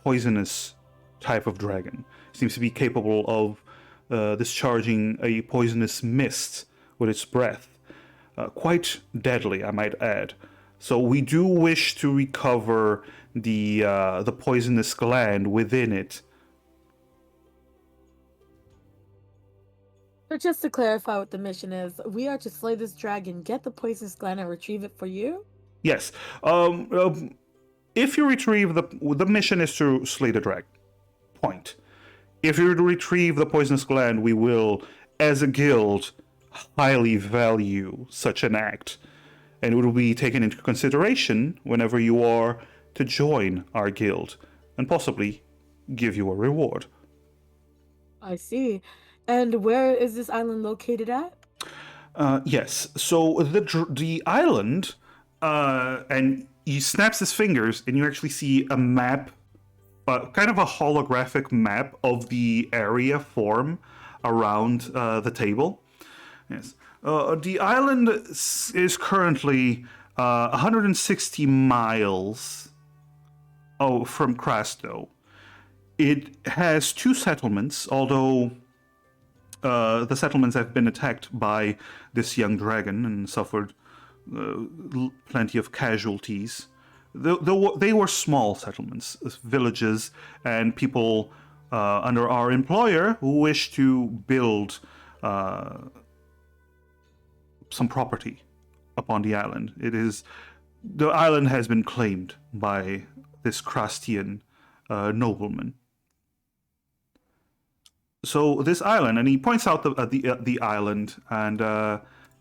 poisonous type of dragon. It seems to be capable of discharging a poisonous mist with its breath. Quite deadly, I might add. So we do wish to recover the poisonous gland within it. So just to clarify what the mission is, we are to slay this dragon, get the poisonous gland, and retrieve it for you? Yes. If you retrieve the mission is to slay the dragon. Point. If you retrieve the poisonous gland, we will, as a guild, highly value such an act, and it will be taken into consideration whenever you are to join our guild, and possibly give you a reward. I see. And where is this island located at? Yes. So the island, and he snaps his fingers, and you actually see a map, kind of a holographic map of the area form around the table. Yes. The island is currently 160 miles from Crasto. It has 2 settlements, although the settlements have been attacked by this young dragon and suffered plenty of casualties. They were small settlements, villages, and people under our employer who wish to build some property upon the island. The island has been claimed by this Crastian nobleman. So this island, and he points out the island, and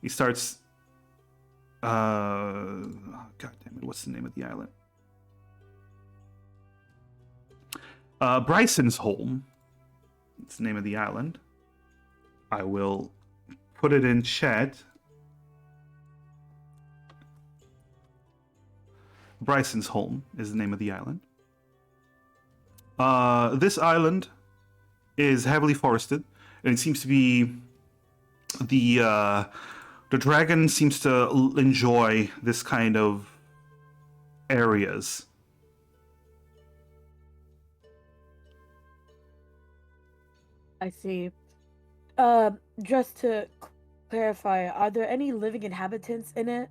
he starts. God damn it! What's the name of the island? Bryson's Home. It's the name of the island. I will put it in chat. Bryson's Home is the name of the island. This island is heavily forested, and it seems to be the dragon seems to enjoy this kind of areas. I see. Just to clarify, are there any living inhabitants in it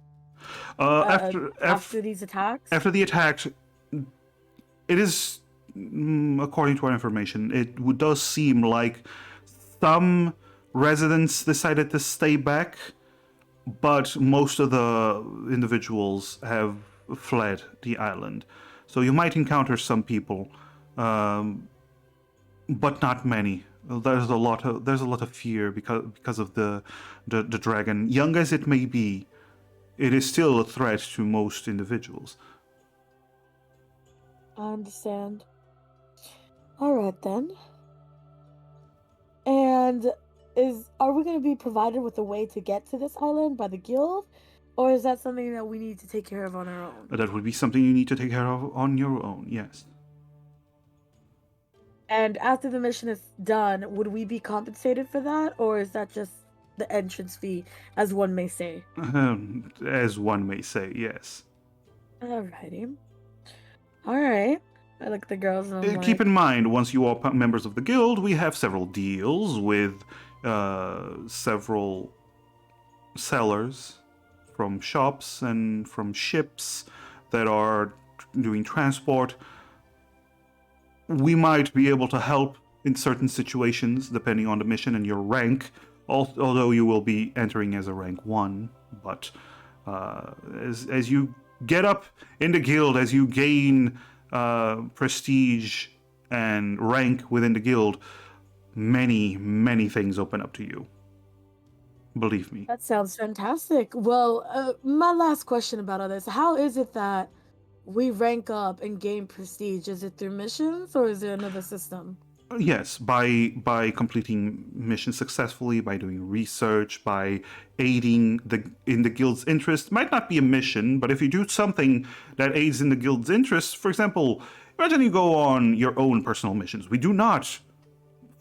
after these attacks? After the attacks, it is, according to our information, it does seem like some residents decided to stay back, but most of the individuals have fled the island. So you might encounter some people, but not many. There's a lot of fear because of the dragon. Young as it may be, it is still a threat to most individuals. I understand. All right then. And are we going to be provided with a way to get to this island by the guild, or is that something that we need to take care of on our own? That would be something you need to take care of on your own. Yes. And after the mission is done, would we be compensated for that, or is that just the entrance fee, as one may say? As one may say, yes. Alrighty. Alright. I look at the girls and I'm Keep in mind, once you are members of the guild, we have several deals with several sellers from shops and from ships that are doing transport. We might be able to help in certain situations, depending on the mission and your rank, although you will be entering as a rank 1. But as you get up in the guild, as you gain prestige and rank within the guild, many things open up to you. Believe me. That sounds fantastic. Well, my last question about all this: how is it that we rank up and gain prestige? Is it through missions, or is there another system? Yes, by completing missions successfully, by doing research, by aiding in the guild's interest. Might not be a mission, but if you do something that aids in the guild's interest, for example, imagine you go on your own personal missions. We do not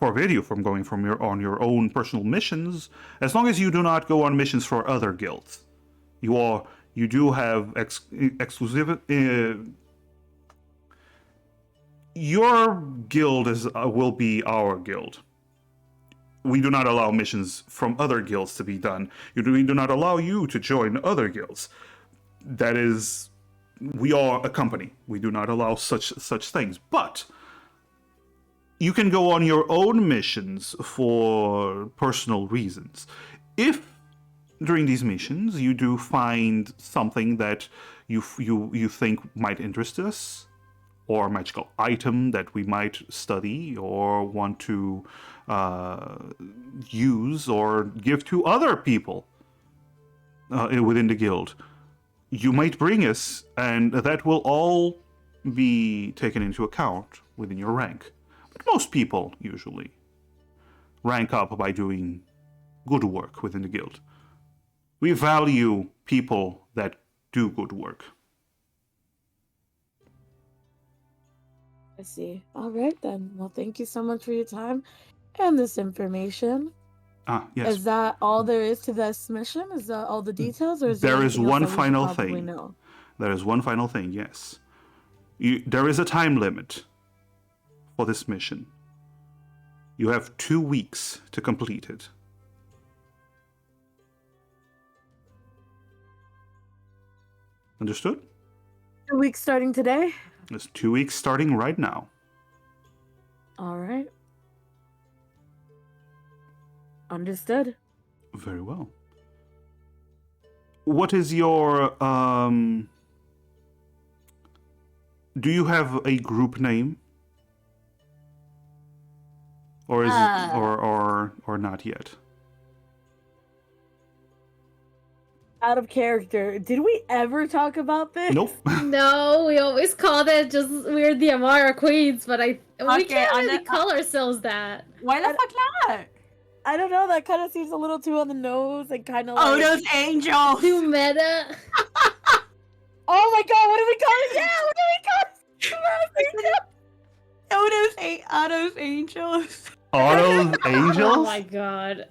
forbid you from going on your own personal missions, as long as you do not go on missions for other guilds. You do have exclusive. Your guild will be our guild. We do not allow missions from other guilds to be done. We do not allow you to join other guilds. That is, we are a company. We do not allow such things. But you can go on your own missions for personal reasons. If during these missions you do find something that you think might interest us, or a magical item that we might study or want to use or give to other people within the guild, you might bring us, and that will all be taken into account within your rank. But most people usually rank up by doing good work within the guild. We value people that do good work. I see. All right then. Well, thank you so much for your time and this information. Yes. Is that all there is to this mission? Is that all the details, or is There is anything else one that we should final probably thing. know? There is one final thing, yes. There is a time limit for this mission. You have 2 weeks to complete it. Understood? 2 weeks starting today? It's 2 weeks starting right now. All right. Understood. Very well. What is your do you have a group name? Or is it or not yet? Out of character. Did we ever talk about this? Nope. No, we always called it just we're the Amara Queens, but we Okay, can't on really the- call ourselves that. Why the fuck not? I don't know. That kind of seems a little too on the nose and kind of like. Oh, those angels. Too meta. Oh my god! What do we call it? Yeah, what do we call it? Oh, those angels. Are those angels? Oh my god.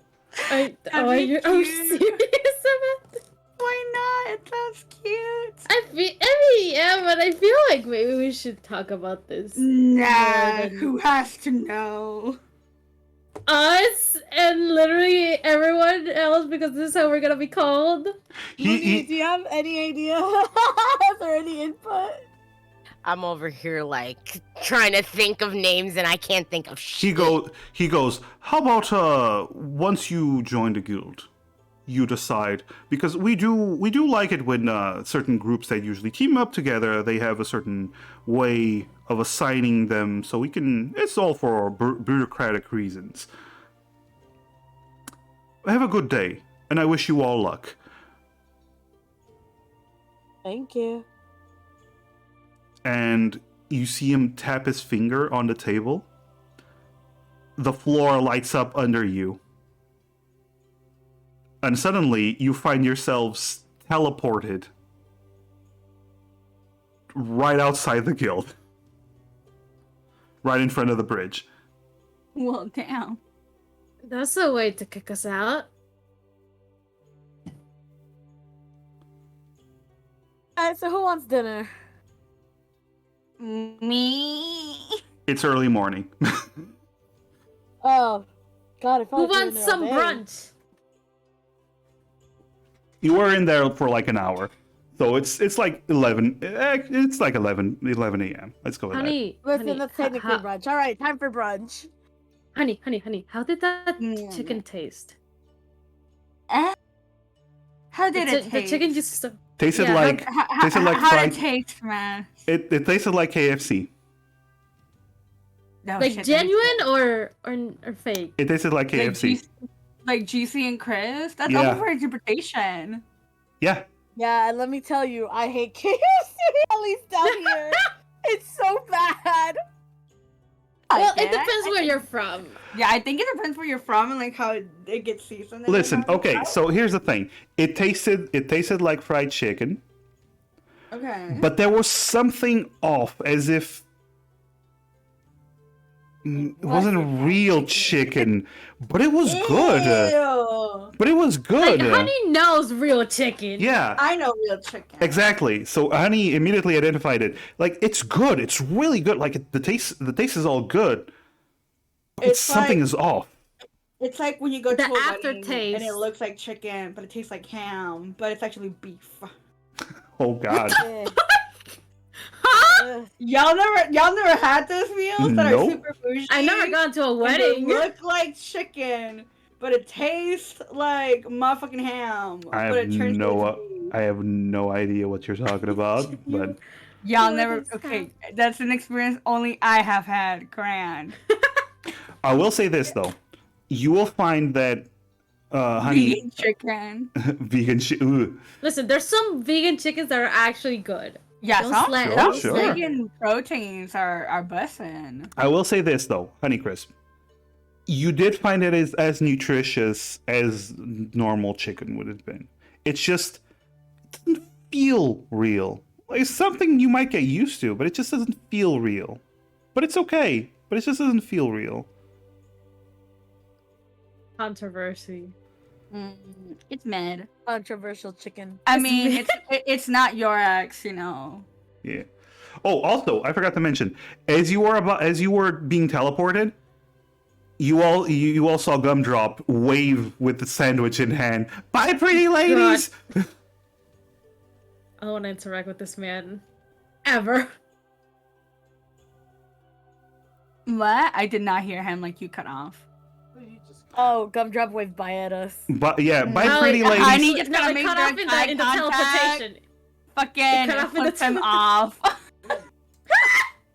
Are That'd you be serious cute. about it? Why not? It sounds cute. I mean, yeah, but I feel like maybe we should talk about this. Nah, more than who has to know? Us and literally everyone else, because this is how we're gonna be called. Mooney, do you have any idea? Is there any input? I'm over here like trying to think of names and I can't think of shit. He goes, how about once you join the guild, you decide, because we do like it when certain groups that usually team up together, they have a certain way of assigning them, so we can, it's all for bureaucratic reasons. Have a good day, and I wish you all luck. Thank you. And you see him tap his finger on the table. The floor lights up under you. And suddenly, you find yourselves teleported right outside the guild. Right in front of the bridge. Well, damn. That's a way to kick us out. Alright, so who wants dinner? Me. It's early morning. Oh, God, I felt Who like we were in wants there some all day. brunch? You were in there for like an hour. So it's like 11. It's like 11 a.m. Let's go with that. Honey, Listen, honey, that's technically brunch. All right, time for brunch. honey, how did that Mm. chicken taste? How did it taste? The chicken just Tasted Yeah, like tasted like how fried. did it taste, man? It tasted like KFC. No, like shit, genuine or fake. It tasted like like KFC. like juicy and crisp. That's Yeah. all for interpretation. Yeah. Yeah, and let me tell you, I hate KFC, at least down here. It's so bad. Well, I it get depends where you're from. Yeah, I think it depends where you're from and like how it gets seasoned. and Listen, whatnot. okay, so here's the thing. It tasted like fried chicken, Okay. but there was something off, as if It wasn't real chicken, but it was good. Ew. But it was Like good. Honey knows real chicken. Yeah. I know real chicken. Exactly. So Honey immediately identified it. Like it's good. It's really good. Like the taste is all good. But It's something like- is off. It's like when you go The to a wedding aftertaste. and it looks like chicken, but it tastes like ham, but it's actually beef. Oh God. Ugh. Ugh. Y'all never had those meals that Nope. are super bougie. I never gone to a and they wedding. look like chicken, but it tastes like motherfucking ham. I but have it turns no into beef. I have no idea what you're talking about, but Y'all What never. is Okay, that's an experience only I have had. Grand. I will say this though. You will find that Honey Vegan chicken. ooh. Listen, there's some vegan chickens that are actually good. Yeah, Don't some, slam- Sure, some sure. vegan proteins are bussin'. I will say this though, Honeycrisp. You did find it as nutritious as normal chicken would have been. It's just it doesn't feel real. Like it's something you might get used to, but it just doesn't feel real. But it's okay. But it just doesn't feel real. Controversy. It's mid. Controversial chicken. I It's mean, mid. it's not your ex, you know. Yeah. Oh, also, I forgot to mention, as you were being teleported, you all saw Gumdrop wave with the sandwich in hand. Bye, pretty ladies. I don't want to interact with this man. Ever. What? I did not hear him. Like you cut off. Oh, Gumdrop waved by at us. But yeah, bye, No, pretty it- ladies. I need- just no, gotta it make cut direct off eye in the contact. teleportation. Fucking cut off in flipped the him tele- off.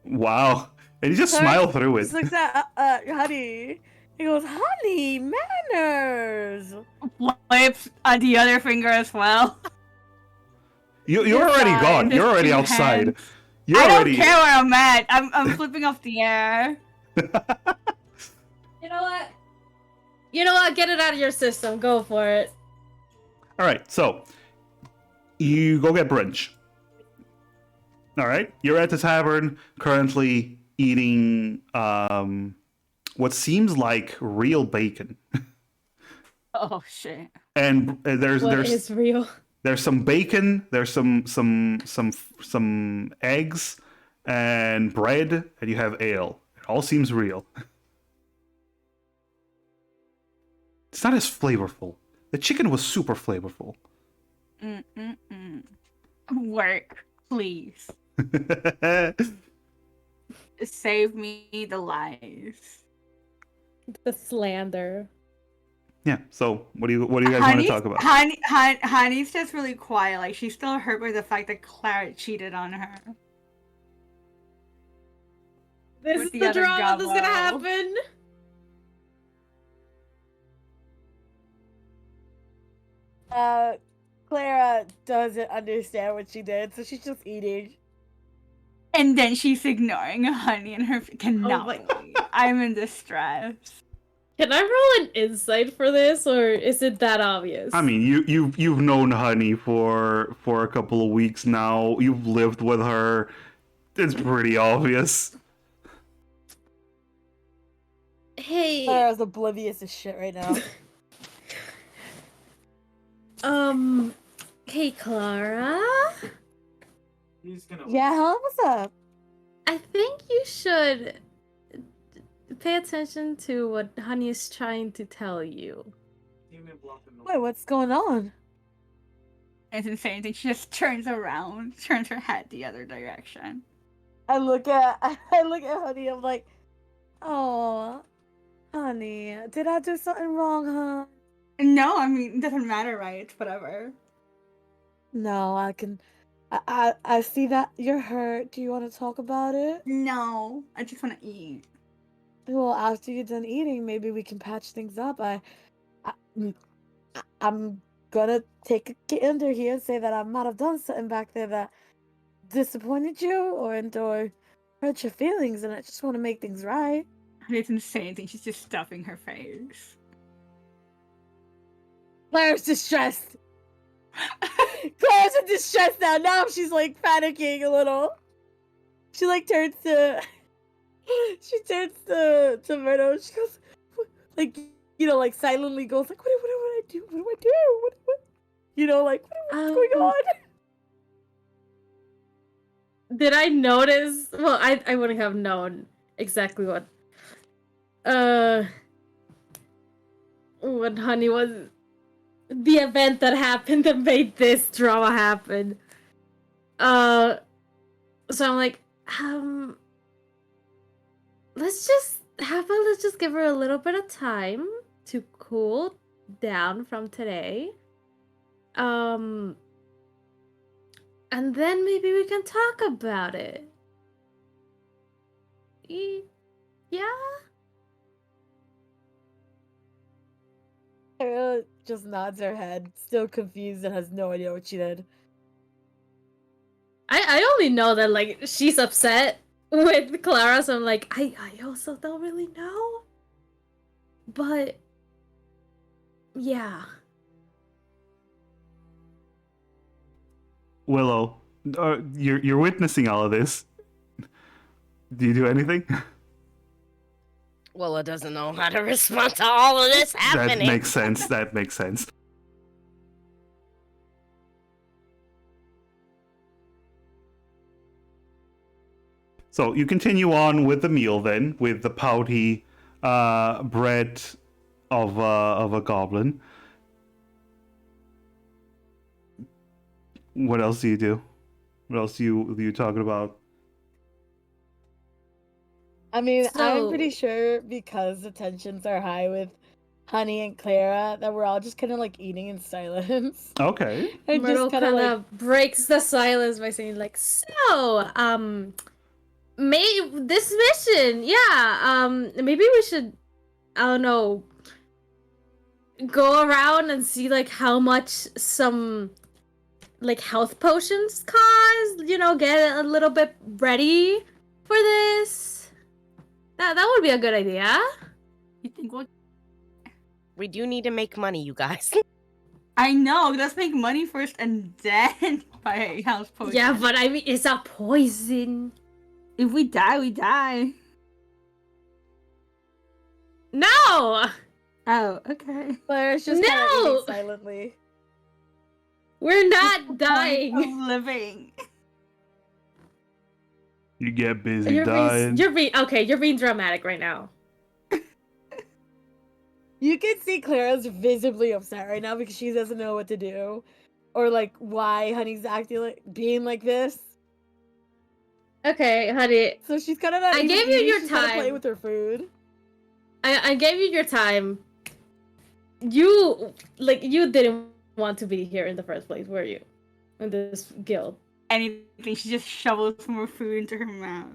Wow, and he just Sorry? smiled through it. Just looks at Honey. He goes, Honey, manners. Flips on the other finger as well. You're already Inside. gone. You're already Two outside. hands. You're I don't already. care where I'm at. I'm flipping off the air. You know what? You know what? Get it out of your system. Go for it. All right, so you go get brunch. All right, you're at the tavern currently eating what seems like real bacon, Oh shit. and there's What is real? there's some bacon, there's some eggs and bread, and you have ale. It all seems real. It's not as flavorful. The chicken was super flavorful. Work, please. Save me the lies. The slander. Yeah. So what do you guys want to talk about? Honey's just really quiet. Like she's still hurt by the fact that Clara cheated on her. This With is the the other drama that's gonna gobbo. happen. Clara doesn't understand what she did, so she's just eating. And then she's ignoring Honey and her cannot. my- Wait. I'm in distress. Can I roll an insight for this, or is it that obvious? I mean, you've known Honey for a couple of weeks now. You've lived with her. It's pretty obvious. hey, Clara's oblivious as shit right now. hey, Clara. Yeah, huh? What's up? I think you should pay attention to what Honey is trying to tell you. Wait, what's going on? Isn't saying anything. She just turns around, turns her head the other direction. I look at Honey. I'm like, oh, Honey, did I do something wrong, huh? No, I mean it doesn't matter, right? It's whatever. No, I see that you're hurt. Do you want to talk about it? No, I just want to eat. Well, after you're done eating, maybe we can patch things up. I'm gonna take a gander here and say that I might have done something back there that disappointed you or hurt your feelings, and I just want to make things right. I didn't say anything. She's just stuffing her face. Claire's distressed. Claire's in distress now. Now she's like panicking a little. She like turns to She turns to Myrtle. She goes, like, like silently goes, like, what do I do? What do I do? What? Like, what's going on? Did I notice? Well, I wouldn't have known exactly what Honey was, the event that happened that made this drama happen. So I'm like, let's just give her a little bit of time to cool down from today. And then maybe we can talk about it. Yeah? Clara just nods her head, still confused and has no idea what she did. I only know that, like, she's upset with Clara, so I'm like, I also don't really know. But, yeah. Willow, you're witnessing all of this. Do you do anything? Willow doesn't know how to respond to all of this happening. That makes sense. That makes sense. So you continue on with the meal then, with the pouty bread of a goblin. What else do you do? What else do you talking about? I mean, I'm So- pretty sure because the tensions are high with Honey and Clara that we're all just kind of like eating in silence. Okay. And Myrtle just kind of kind of like, breaks the silence by saying, like, so, this mission, yeah, maybe we should, I don't know, go around and see, like, how much some, like, health potions cost, get a little bit ready for this. That would be a good idea. You think what? We do need to make money, you guys. I know. Let's make money first and then buy a house potion. Yeah, but I mean, it's a poison. If we die, we die. No! Oh, okay. Clara's just kind of No! eating silently. We're not Point dying. of living. You get busy You're dying. you're being dramatic right now. You can see Clara's visibly upset right now because she doesn't know what to do. Or like why Honey's acting like being like this. Okay, honey, So she's kind of not I even gave you eating, your she's kinda time. playing with her food. I gave you your time. You didn't want to be here in the first place, were you? In this guild. Anything. She just shovels more food into her mouth.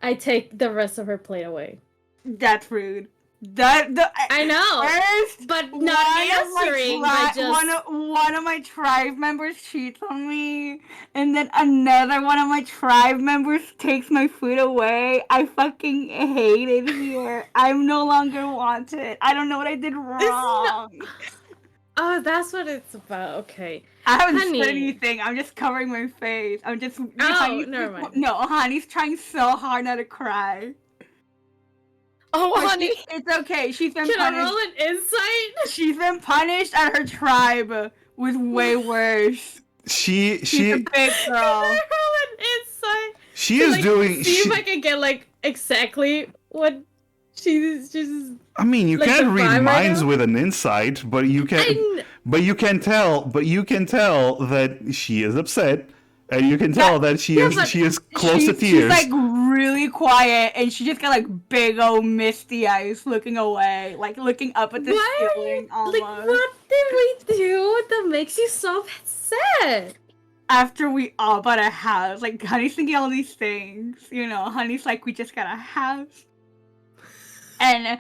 I take the rest of her plate away. That's rude. I know, First, but not answering, but just one of my tribe members cheats on me, and then another one of my tribe members takes my food away. I fucking hate it here. I'm no longer wanted. I don't know what I did wrong. oh, that's what it's about. Okay, I haven't Honey. said anything. I'm just covering my face. I'm just. Oh, never mind. No, Honey's trying so hard not to cry. Oh, But honey. it's okay. She's been can I punished. roll an insight? She's been punished, and her tribe was way worse. She She's a big Can girl. I roll an insight? she To, is like, doing. See She, if I can get like exactly what she's just. I mean, you like, can't the read vibe right minds now? with an insight, but you can. But you can tell that she is upset, and you can tell that she yeah, is but she is close to She's tears. like really quiet, and she just got like big old misty eyes, looking away, like looking up at the Why are ceiling. you, Almost. like, what did we do that makes you so upset? After we all bought a house, like Honey's thinking all these things. Honey's like, we just got a house, and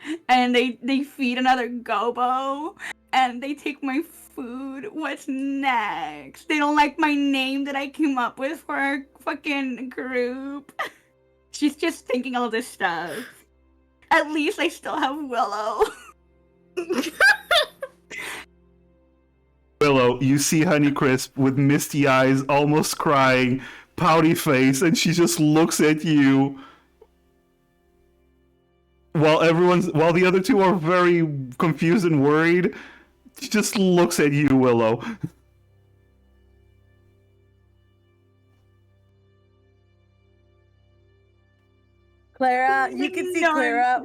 they feed another gobo, and they take my food. What's next? They don't like my name that I came up with for our fucking group. She's just thinking all this stuff. At least I still have Willow. Willow, you see Honeycrisp with misty eyes, almost crying, pouty face, and she just looks at you while the other two are very confused and worried, she just looks at you, Willow. Clara, you can see Clara,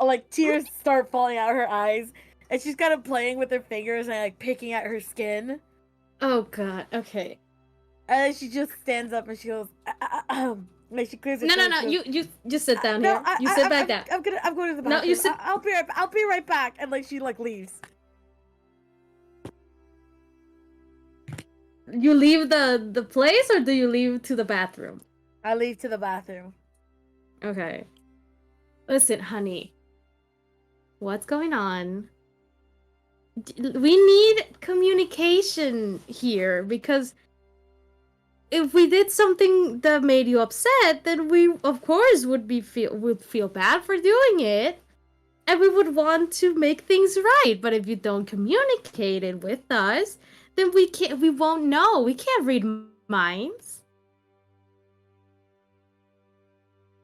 like tears start falling out her eyes, and she's kind of playing with her fingers and like picking at her skin. Oh god. Okay. And then she just stands up and she goes, like she clears her No, throat. you just sit down No, here. You sit back down. I'm going to the bathroom. No, you sit- I'll be right back. And like she like leaves. You leave the place, or do you leave to the bathroom? I leave to the bathroom. Okay. Listen, honey. What's going on? We need communication here, because if we did something that made you upset, then we of course would feel bad for doing it, and we would want to make things right. But if you don't communicate it with us, then we won't know. We can't read minds.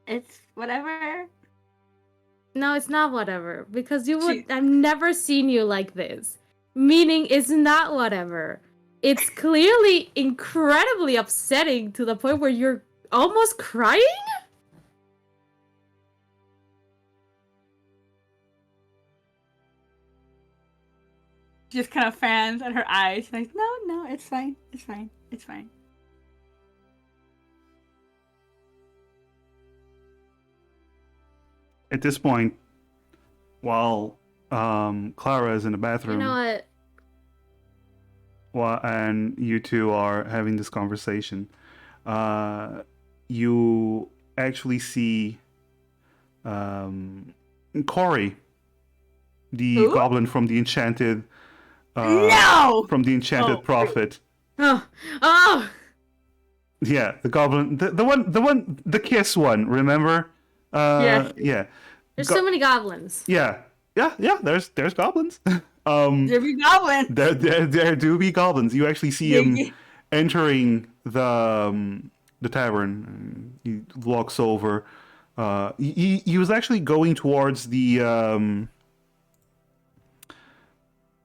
It's whatever. No, it's not whatever, because I've never seen you like this. Meaning it's not whatever. It's clearly incredibly upsetting to the point where you're almost crying? She just kind of fans at her eyes. Like, no, it's fine. It's fine. It's fine. At this point, while Clara is in the bathroom, You know what? and you two are having this conversation, you actually see Corey, the Who? goblin from the enchanted No! from the enchanted Oh, prophet. Oh! Yeah, the goblin, the kiss one. Remember? Yeah. There's so many goblins. Yeah. There's goblins. Every goblin. There do be goblins. You actually see him entering the tavern. He walks over. He was actually going towards the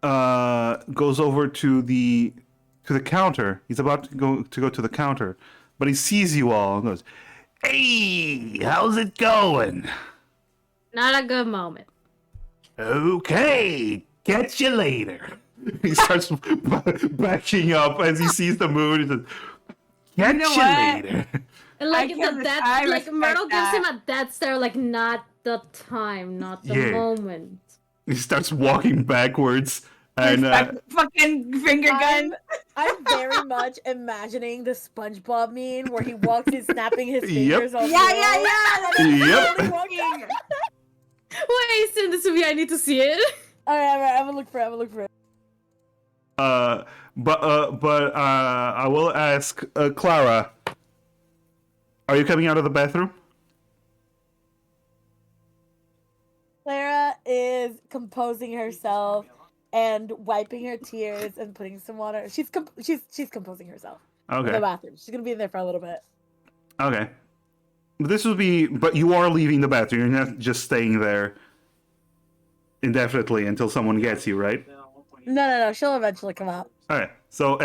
goes over to the counter. He's about to go to the counter, but he sees you all and goes, "Hey, how's it going?" Not a good moment. Okay, catch you later. He starts backing up as he sees the moon. He says, "Catch You know you what? later." And like I like respect Myrtle gives that. him a death stare, like not the time, not the Yeah. moment. He starts walking backwards, and Fucking finger gun. I'm very much imagining the SpongeBob meme where he walks in snapping his Yep. fingers off. Yeah. Yep. Totally walking. Wait, send this to me. I need to see it. Alright, I'm gonna look for it. but I will ask Clara. Are you coming out of the bathroom? Clara is composing herself and wiping her tears and putting some water. She's composing herself in the Okay. bathroom. She's gonna be in there for a little bit. Okay. But you are leaving the bathroom. You're not just staying there indefinitely until someone gets you, right? No. She'll eventually come out. Alright, so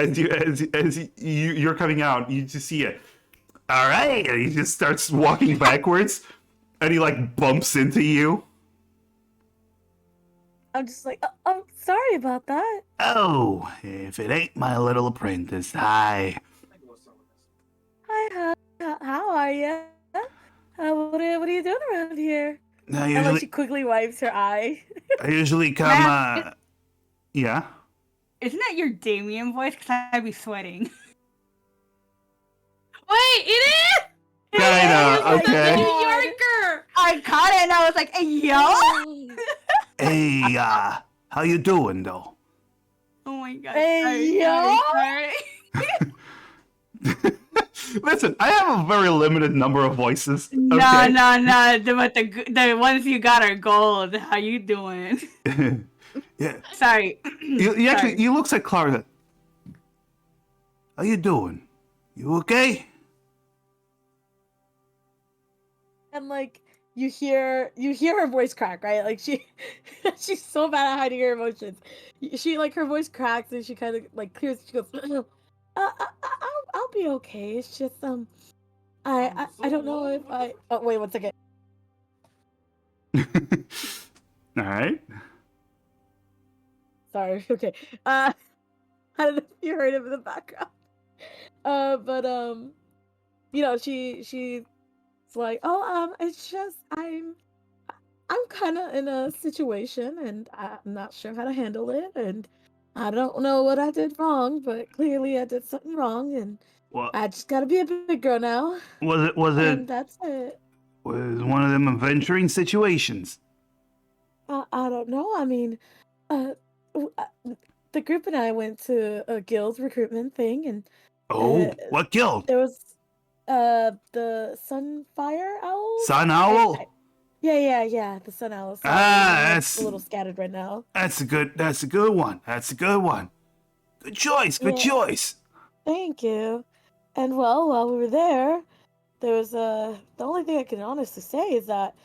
you're coming out, you just see it. Alright, and he just starts walking backwards, and he like bumps into you. I'm just like, oh, sorry about that. Oh, if it ain't my little apprentice, hi. Hi, how are you? What are you doing around here? I And like she quickly wipes her eye. I usually come, yeah? Isn't that your Damien voice? Because I'd be sweating. Wait, it is. Kinda, The okay. New Yorker. I caught it and I was like, hey, yo! Hey, how you doing, though? Oh my god. Hey, sorry. Listen, I have a very limited number of voices. No. But the ones you got are gold. How you doing? Yeah. Sorry. You actually, Sorry. he looks at Clara. How you doing? You okay? And like you hear her voice crack, right? Like she's so bad at hiding her emotions. She like her voice cracks and she kind of like clears. She goes, I'll be okay. It's just I don't know if I. Oh wait, one second. All right. Sorry. Okay. I don't know if you heard him in the background. But she's like, oh, it's just I'm kind of in a situation and I'm not sure how to handle it, and I don't know what I did wrong, but clearly I did something wrong, and Well, I just gotta be a big girl now, was and it that's it. was one of them adventuring situations? I don't know. I mean, uh, the group and I went to a guild recruitment thing, and Oh, what guild? there was the Sunfire Owl. Sun Owl? Yeah, the Sun Owl. Sorry, That's a little scattered right now. That's a good one. That's a good one. Good choice. Good Yeah. choice. Thank you. And well, while we were there, there was the only thing I can honestly say is that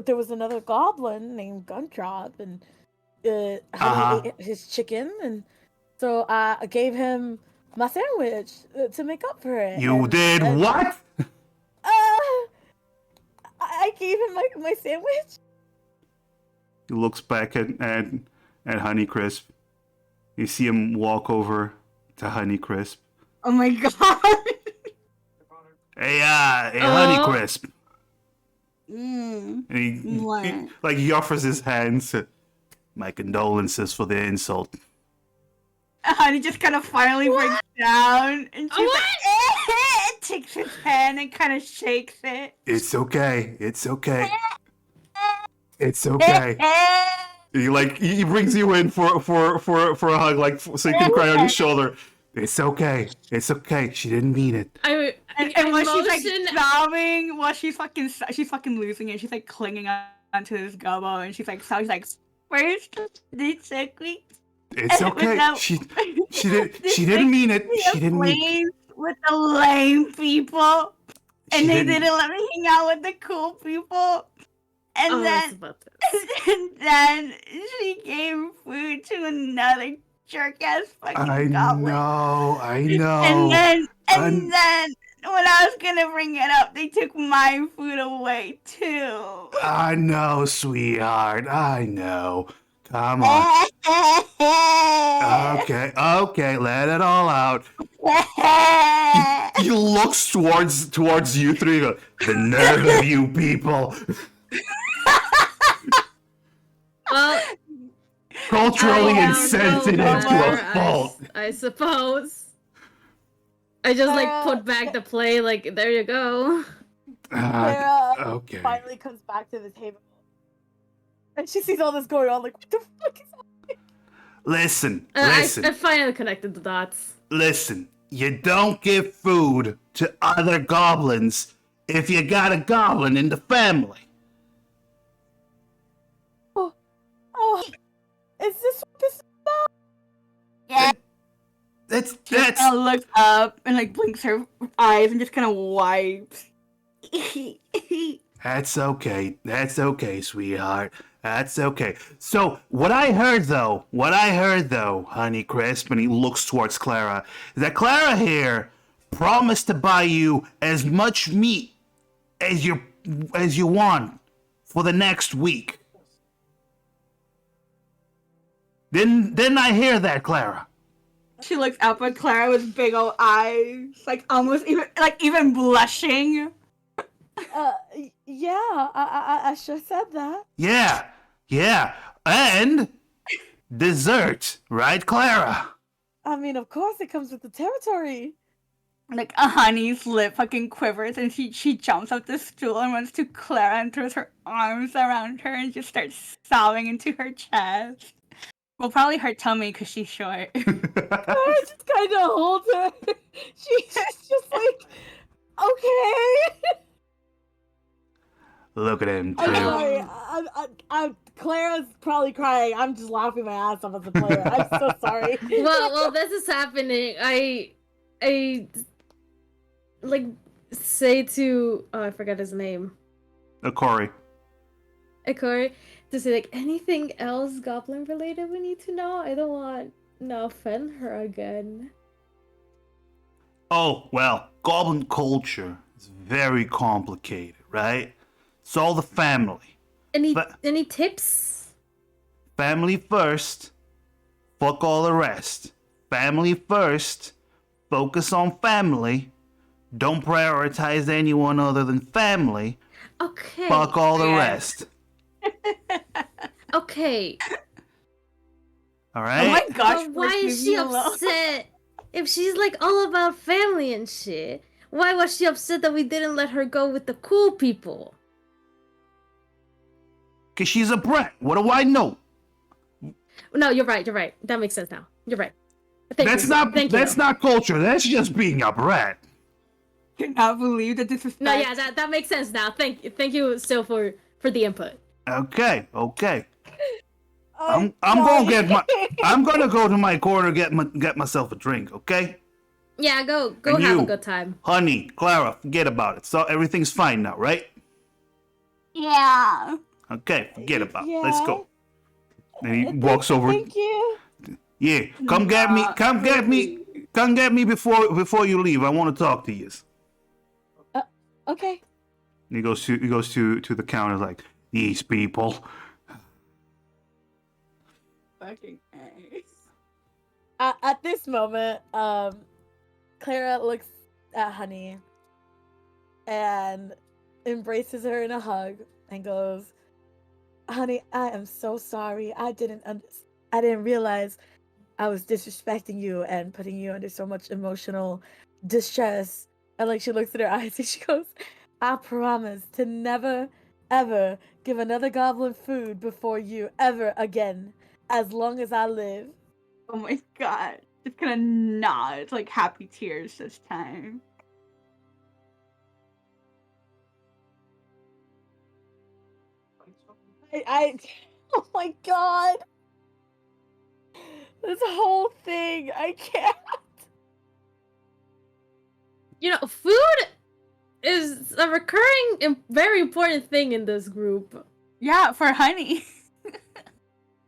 there was another goblin named Gundrop, and Honey ate his chicken, and so I gave him my sandwich to make up for it. You did what? I gave him my sandwich. He looks back at Honeycrisp. You see him walk over to Honeycrisp. Oh my god. Hey, Honeycrisp. Mm. And What? he offers his hands. My condolences for the insult. Honey just kind of finally breaks down, and she's like, takes his hand and kind of shakes it. It's okay. It's okay. It's okay. He brings you in for a hug, like so you can cry on his shoulder. It's okay. It's okay. She didn't mean it. And when she's like sobbing, while she's fucking losing it, she's like clinging onto this gobbo, and she's like, first they took me. It's okay. She didn't mean it. She didn't mean it. With the lame people, and She they didn't- didn't let me hang out with the cool people. And then she gave food to another jerk ass fucking I goblin. know. And then when I was gonna bring it up, they took my food away too. I know, sweetheart. I know. Come on. Okay, let it all out. He looks towards you three. Goes, the nerve of you people. Well, Culturally I insensitive don't know, to a fault. I suppose. I just put back the play. Like, there you go. Clara Okay. finally comes back to the table, and she sees all this going on. Like, what the fuck is happening? Listen. I finally connected the dots. Listen. You don't give food to other goblins if you got a goblin in the family. Oh, is this what this is about? Yeah. That's Kind of looks up and like blinks her eyes and just kind of wipes. That's okay, sweetheart. That's okay. So, what I heard though, Honeycrisp, and he looks towards Clara, is that Clara here promised to buy you as much meat as you want for the next week. Didn't I hear that, Clara? She looks up at Clara with big old eyes, like almost even blushing. Yeah, I sure said that. Yeah, and dessert, right, Clara? I mean, of course it comes with the territory. Like a Honey's lip fucking quivers, and she jumps off the stool and runs to Clara and throws her arms around her and just starts sobbing into her chest. Well, probably her tummy because she's short. I just kind of hold her. She's just like, okay. Look at him, I'm too. sorry. I'm Clara's probably crying. I'm just laughing my ass off as a player. I'm so sorry. Well, this is happening. I say to I forgot his name. Corey. Corey, to say like anything else goblin related we need to know? I don't want to offend her again. Oh, well, goblin culture is very complicated, right? It's all the family. Any tips? Family first, fuck all the rest. Family first, focus on family. Don't prioritize anyone other than family. Okay. Fuck all the Yes. rest. Okay. All Oh right? my gosh, But why Brooke, is leave she me alone. upset? If she's like all about family and shit, why was she upset that we didn't let her go with the cool people? Because she's a brat. What do I know? No, you're right. You're right. That makes sense now. You're right. Thank That's you. not Thank you. that's not culture. That's just being a brat. Cannot believe that this is. No, yeah, that makes sense now. Thank you still for the input. Okay. I'm I'm gonna go to my corner get myself a drink, okay? Yeah, go And have you, a good time. Honey, Clara, forget about it. So everything's fine now, right? Yeah. Okay, forget about it. Yeah. Let's go. And he walks over. Thank you. Yeah, come get me before you leave. I want to talk to you. Okay. And he goes to the counter like, these people. Fucking A. At this moment, Clara looks at Honey and embraces her in a hug and goes, "Honey, I am so sorry. I didn't realize I was disrespecting you and putting you under so much emotional distress." And like she looks at her eyes and she goes, "I promise to never ever give another goblin food before you ever again, as long as I live." Oh my god. Just gonna nod, like happy tears this time. I oh my god. This whole thing, I can't. You know, food is a recurring very important thing in this group. Yeah, for Honey.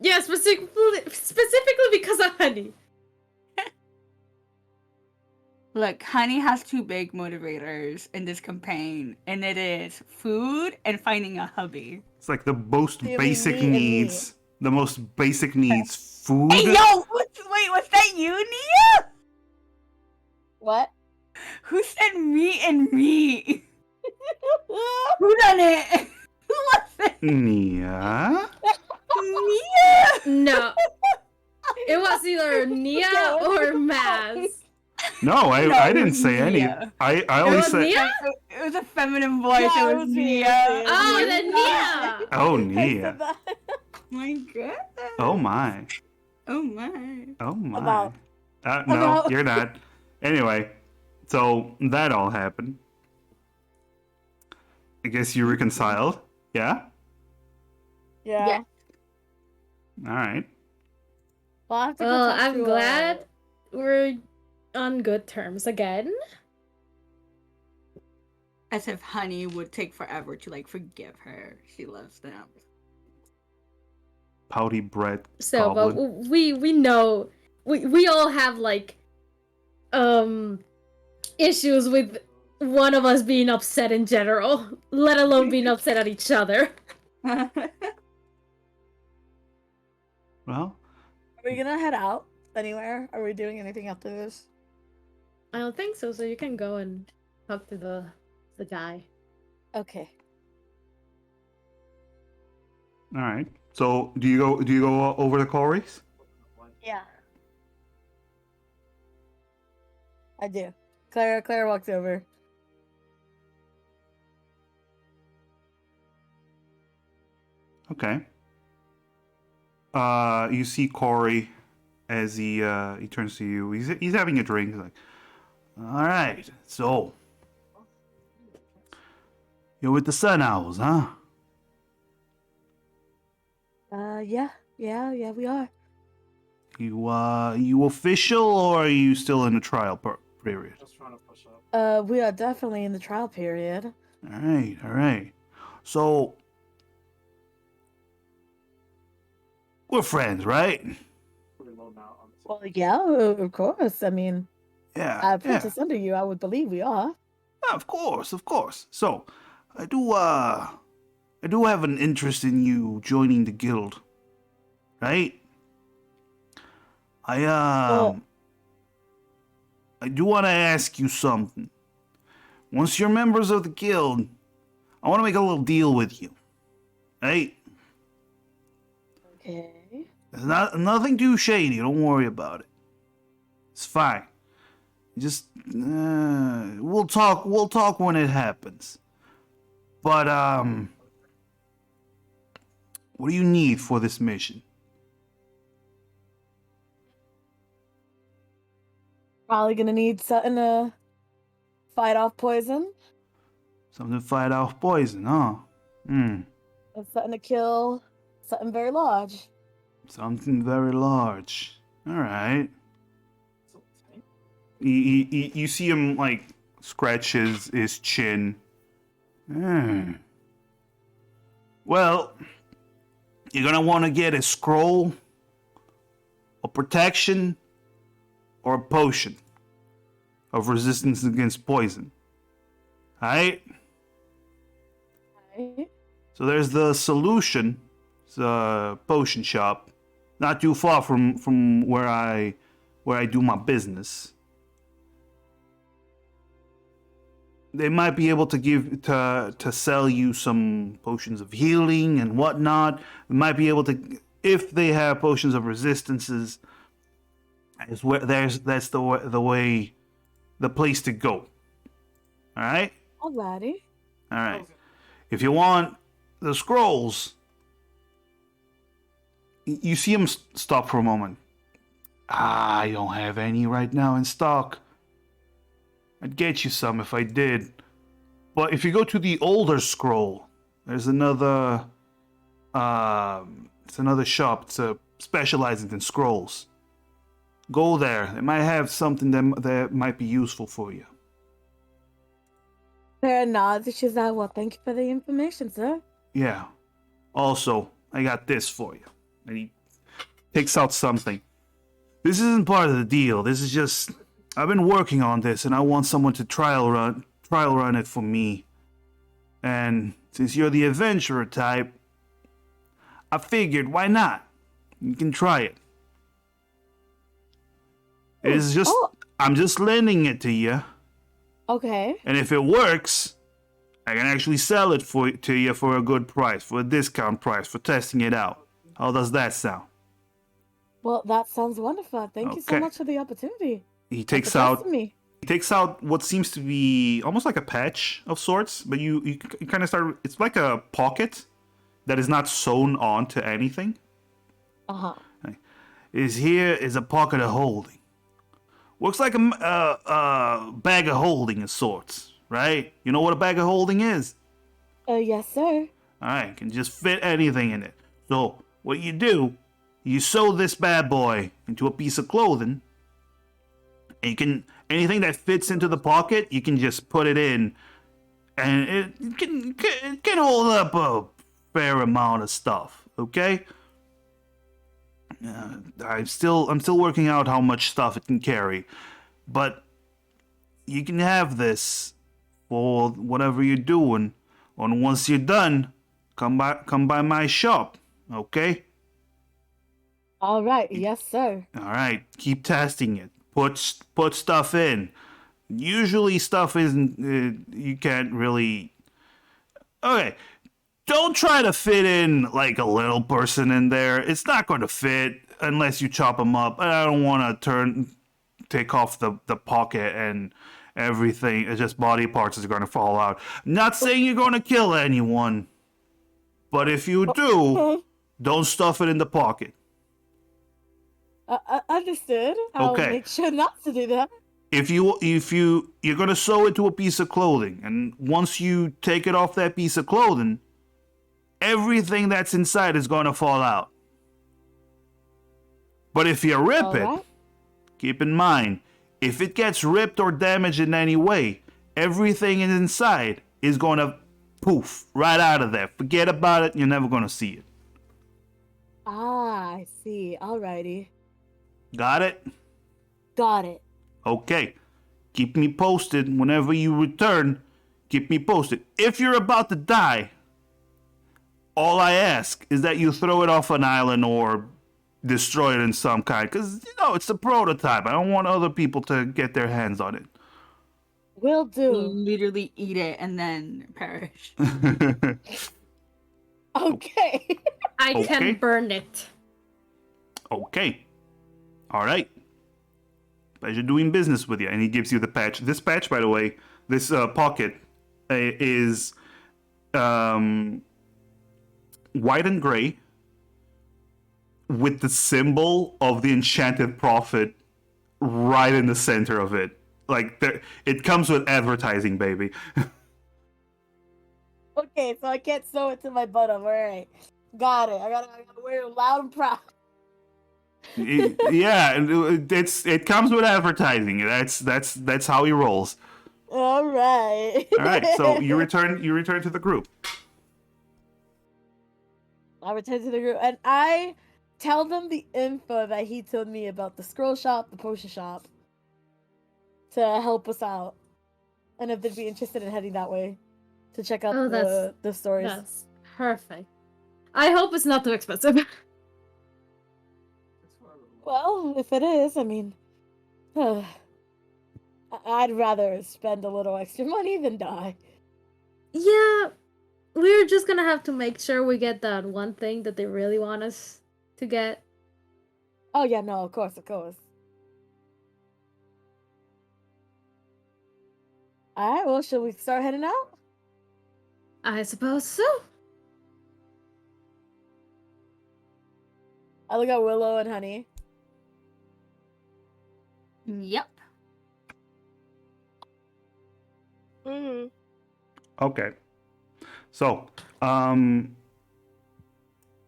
Yeah, specifically because of Honey. Look, Honey has two big motivators in this campaign, and it is food and finding a hubby. It's like the most You mean basic me and me. needs. The most basic needs. Food. Hey, yo! Wait, was that you, Nia? What? Who said me and me? Who done it? Who was it? Nia? Nia! No. It was either Nia or Maz. No, No, I it didn't was say any. Nia. I It only was said. Nia? It was a feminine voice. Yeah, it was Nia. Oh, then Nia. Oh, I said Nia. that. My god. Oh my. Oh my. Oh my. About- No, about- you're not. Anyway, so that all happened. I guess you reconciled. Yeah? Yeah. Yeah. All right. Well, I have to go Well, talk I'm to, glad we're on good terms again. As if Honey would take forever to like forgive her. She loves them. Pouty bread. So, goblin. but we know we all have like issues with one of us being upset in general, let alone being upset at each other. Well, Are we gonna head out anywhere? Are we doing anything after this? I don't think so. So you can go and talk to the guy. Okay. all right. So do you go over the Corys? Yeah. I do. Clara walks over. Okay. You see Corey as he turns to you. He's having a drink. He's like, all right, so you're with the Sun Owls, huh? Yeah, we are. You official or are you still in the trial period? We are definitely in the trial period. All right. So, we're friends, right? Well, yeah, of course. I mean, Yeah. apprentice under you, I would believe we are. Of course, of course. So, I do have an interest in you joining the guild, right? Well- I do want to ask you something. Once you're members of the guild, I want to make a little deal with you, right? Okay. It's nothing too shady. Don't worry about it. It's fine. Just we'll talk. We'll talk when it happens. But what do you need for this mission? Probably gonna need something to fight off poison. Something to fight off poison, huh? Hmm. And something to kill something very large. Something very large. All right. You see him like scratch his chin. Hmm. Well, you're gonna want to get a scroll, a protection, or a potion of resistance against poison. Alright? Right? So there's the solution. It's a potion shop. Not too far from where I do my business. They might be able to sell you some potions of healing and whatnot. They might be able to, if they have potions of resistances. That's the place to go. All right. Alrighty. All right. If you want the scrolls, you see him stop for a moment. I don't have any right now in stock. I'd get you some if I did. But if you go to the older scroll, there's another it's another shop. It's specializing in scrolls. Go there. They might have something that might be useful for you. Fair nods. She's like, well, thank you for the information, sir. Yeah. Also, I got this for you. And he takes out something. This isn't part of the deal. This is just I've been working on this and I want someone to trial run it for me. And since you're the adventurer type, I figured why not? You can try it. It's just I'm just lending it to you. Okay. And if it works, I can actually sell it to you for a good price, for a discount price, for testing it out. How does that sound? Well, that sounds wonderful. Thank you so Okay. much for the opportunity. He takes For out trusting me. what seems to be almost like a patch of sorts, but you kind of start. It's like a pocket that is not sewn onto anything. Uh-huh. Here is a pocket of holding. Looks like a bag of holding of sorts, right? You know what a bag of holding is? Yes, sir. All right, can just fit anything in it. So what you do, you sew this bad boy into a piece of clothing. And you can anything that fits into the pocket, you can just put it in, and it can hold up a fair amount of stuff. Okay. I'm still working out how much stuff it can carry, but you can have this for whatever you're doing. And once you're done, come by my shop. Okay. All right. Yes, sir. All right. Keep testing it. Put stuff in. Usually stuff isn't. You can't really. Okay. Don't try to fit in like a little person in there. It's not going to fit unless you chop them up. I don't want to take off the pocket and everything. It's just body parts is going to fall out. Not saying you're going to kill anyone, but if you do, don't stuff it in the pocket. Understood. I'll Okay. make sure not to do that. If you're going to sew it to a piece of clothing, and once you take it off that piece of clothing, everything that's inside is going to fall out. But if you rip All it, right. keep in mind, if it gets ripped or damaged in any way, everything inside is going to poof, right out of there. Forget about it. You're never gonna see it. Ah, I see. Alrighty. Got it? Got it. Okay. Keep me posted whenever you return. Keep me posted. If you're about to die, all I ask is that you throw it off an island or destroy it in some kind. Because, it's a prototype. I don't want other people to get their hands on it. Will do. Literally eat it and then perish. Okay. I Okay. can burn it. Okay. All right. Pleasure doing business with you. And he gives you the patch. This patch, by the way, this pocket is white and gray with the symbol of the enchanted prophet right in the center of it. Like, it comes with advertising, baby. Okay, so I can't sew it to my bottom. Alright. Got it. I gotta wear it loud and proud. Yeah, it comes with advertising. That's how he rolls. Alright. All right, so you return to the group. I return to the group and I tell them the info that he told me about the scroll shop, the potion shop, to help us out. And if they'd be interested in heading that way to check out Oh, the stories. That's perfect. I hope it's not too expensive. Well, if it is, I mean, I'd rather spend a little extra money than die. Yeah, we're just gonna have to make sure we get that one thing that they really want us to get. Oh yeah, no, of course, of course. Alright, well, should we start heading out? I suppose so. I look at Willow and Honey. Yep. Mm-hmm. Okay. So,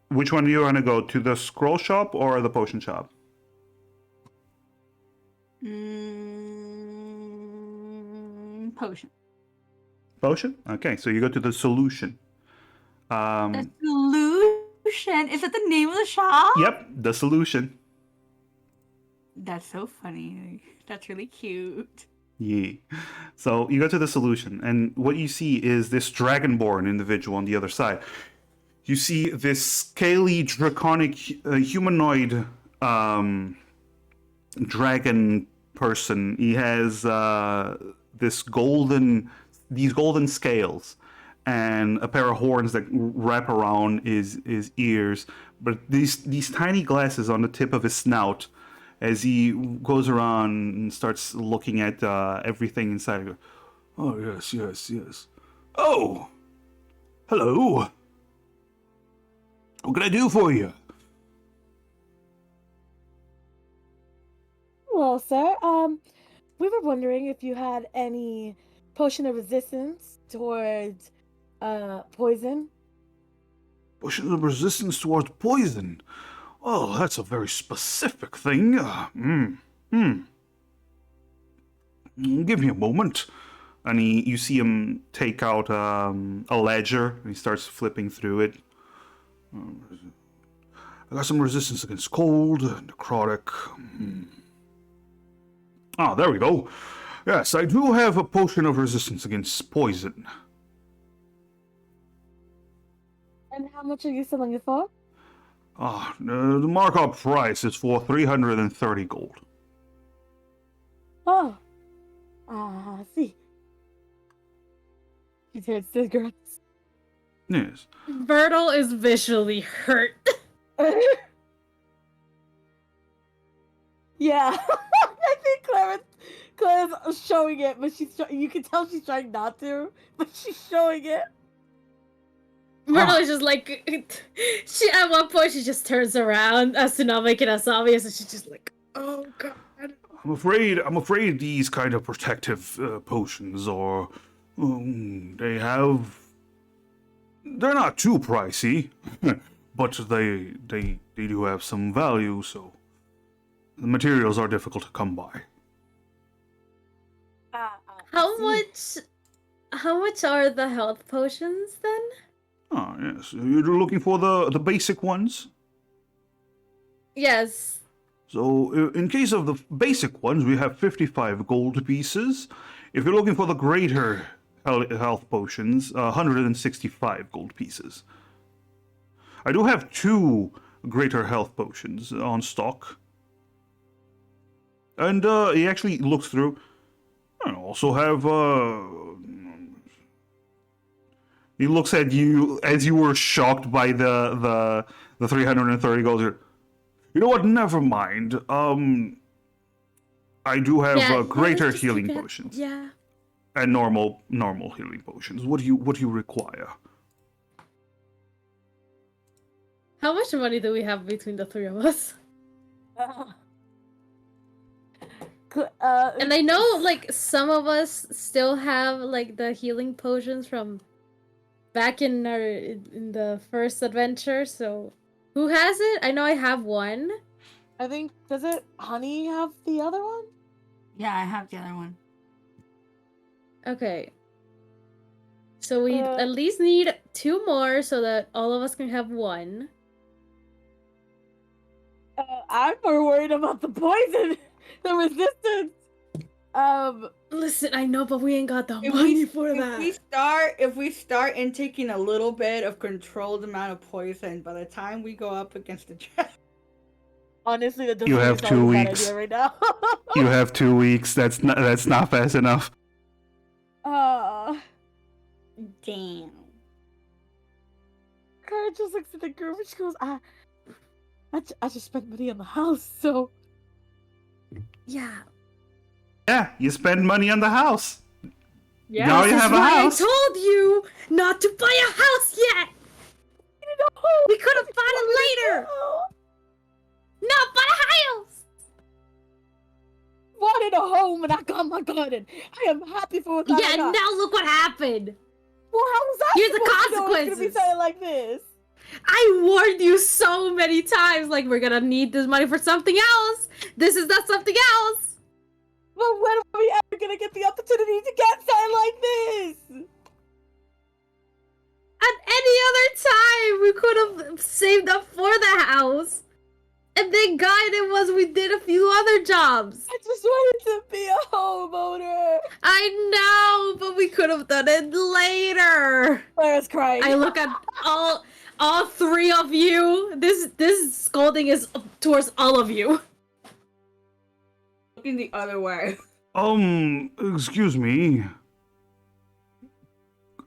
which one do you want to go to, the scroll shop or the potion shop? Potion. Potion? Okay, so you go to the solution. The solution. Is that the name of the shop? Yep, the solution. That's so funny. That's really cute. Yeah. So you go to the solution, and what you see is this dragonborn individual on the other side. You see this scaly, draconic, humanoid dragon person. He has these golden scales and a pair of horns that wrap around his ears, but these tiny glasses on the tip of his snout. As he goes around and starts looking at everything inside, he goes, "Oh yes, yes, yes. Oh, hello. What can I do for you?" Well, sir, we were wondering if you had any potion of resistance towards poison. Potion of resistance towards poison. Oh, that's a very specific thing. Give me a moment. And you see him take out a ledger, and he starts flipping through it. I got some resistance against cold, necrotic. Ah, there we go. Yes, I do have a potion of resistance against poison. And how much are you selling it for? The markup price is for 330 gold. Oh. I see. He's heard cigarettes. Yes. Bertle is visually hurt. Yeah. I think Claire's showing it, but you can tell she's trying not to, but she's showing it. Bertle is just like, she at one point she just turns around as to not make it as obvious, and she's just like, oh god. I'm afraid these kind of protective potions are, they're not too pricey, but they do have some value, so the materials are difficult to come by. How much How much are the health potions then? Ah, yes. You're looking for the basic ones? Yes. So, in case of the basic ones, we have 55 gold pieces. If you're looking for the greater health potions, 165 gold pieces. I do have 2 greater health potions on stock. And he actually looks through. I also have. He looks at you as you were shocked by the 330 gold. You know what? Never mind. I do have greater let's just healing keep it- potions Yeah. and normal healing potions. What do you require? How much money do we have between the three of us? And I know, like, some of us still have, like, the healing potions from back in the first adventure, so... Who has it? I know I have one. I think, does it Honey have the other one? Yeah, I have the other one. Okay. So we at least need 2 more so that all of us can have one. I'm more worried about the poison, the resistance. Listen, I know, but we ain't got the If money we, for that. if we start intaking a little bit of controlled amount of poison, by the time we go up against the dragon, Honestly, that doesn't You have sound 2 like a bad weeks. idea right now. You have 2 weeks. That's not fast enough. damn. Kara just looks at the group and she goes, I just spent money on the house, so... Yeah. Yeah, you spend money on the house. Yeah, Now you this have is a why house. I told you not to buy a house yet. We could have bought it later. No, buy a house. Wanted a home and I got my garden. I am happy for what I Yeah, got. now look what happened. Well, how was I Here's the supposed to know it was gonna be consequences. something like this? I warned you so many times, like, we're gonna need this money for something else. This is not something else. But when are we ever gonna get the opportunity to get something like this? At any other time, we could have saved up for the house. And thank God it was we did a few other jobs. I just wanted to be a homeowner. I know, but we could have done it later. Clara's crying. I look at all 3 of you. This scolding is towards all of you. Looking the other way. Excuse me.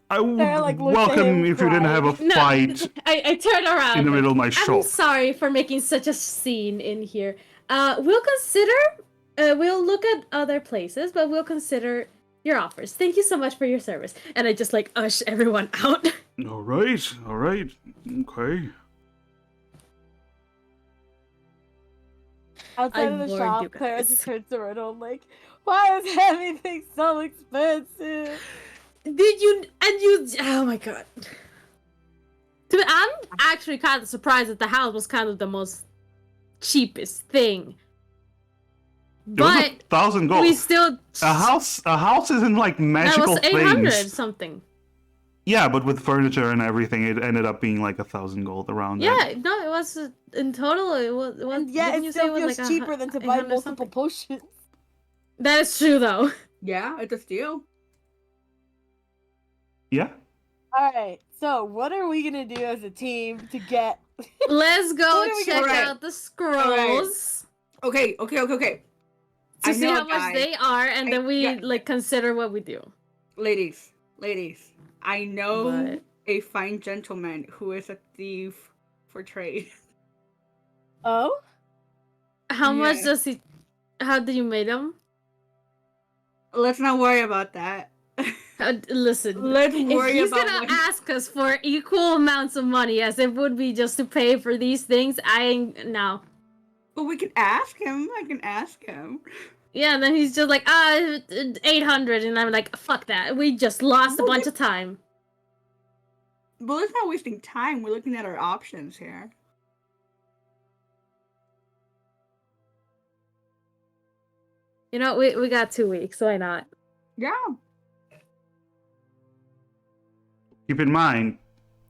I would Sarah, like, looked at welcome him if you didn't have a No, fight I turn around. in the middle of my I'm shop. sorry for making such a scene in here. We'll consider. We'll look at other places, but we'll consider your offers. Thank you so much for your service. And I just like ush everyone out. All right, okay. Outside I of the warned you shop, Clara guys. just turns to Riddle and like, why is everything so expensive? Did you? And you? Oh my god. I'm actually kind of surprised that the house was kind of the most cheapest thing. It was But 1,000 gold. we still. A house isn't like That magical was 800 things. something. Yeah, but with furniture and everything, it ended up being like 1,000 gold around that. Yeah, no, it was in total. It was. And yeah, didn't it you say still it was feels like cheaper than to buy 800 multiple something? potions. That is true, though. Yeah, it's a steal. Yeah? Alright, so what are we gonna do as a team to get... Let's go What are we check gonna- out the scrolls Okay. to I see know a how much guy. they are, and then we yeah. like consider what we do. Ladies, I know What? a fine gentleman who is a thief for trade. Oh? How much Yeah. does he? How do you make them? Let's not worry about that. Listen, Let's if worry he's about gonna what- ask us for equal amounts of money as it would be just to pay for these things, I ain't no. But we can ask him. I can ask him. Yeah, and then he's just like, 800, and I'm like, fuck that. We just lost a Well, bunch of time. But let's not wasting time. We're looking at our options here. You know, we got 2 weeks, so why not? Yeah. keep in mind,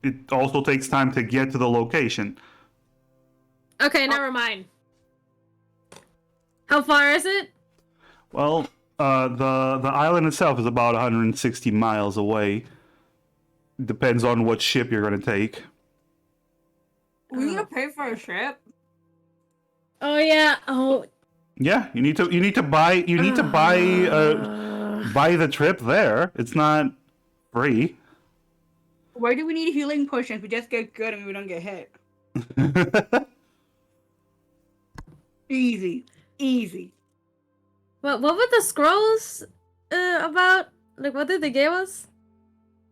it also takes time to get to the location. Okay, never mind. How far is it? Well, the island itself is about 160 miles away. Depends on what ship you're gonna take. We gonna pay for a trip? Oh yeah. Oh. Yeah, you need to buy buy the trip there. It's not free. Why do we need healing potions? We just get good and we don't get hit. Easy. Easy. What were the scrolls about? Like, what did they give us?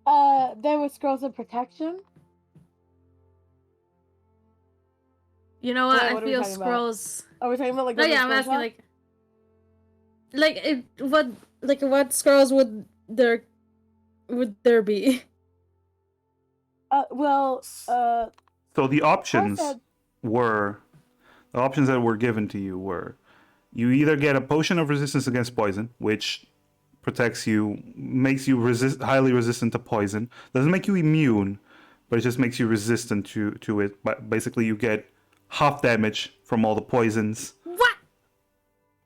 There were scrolls of protection. You know what? Wait, I what are we feel talking about? scrolls. Are we talking about like? No, what the yeah, I'm scrolls asking are? what scrolls would there be? So the options said- were the options that were given to you were you either get a potion of resistance against poison, which protects you, makes you highly resistant to poison. Doesn't make you immune, but it just makes you resistant to it. But basically, you get half damage from all the poisons. What?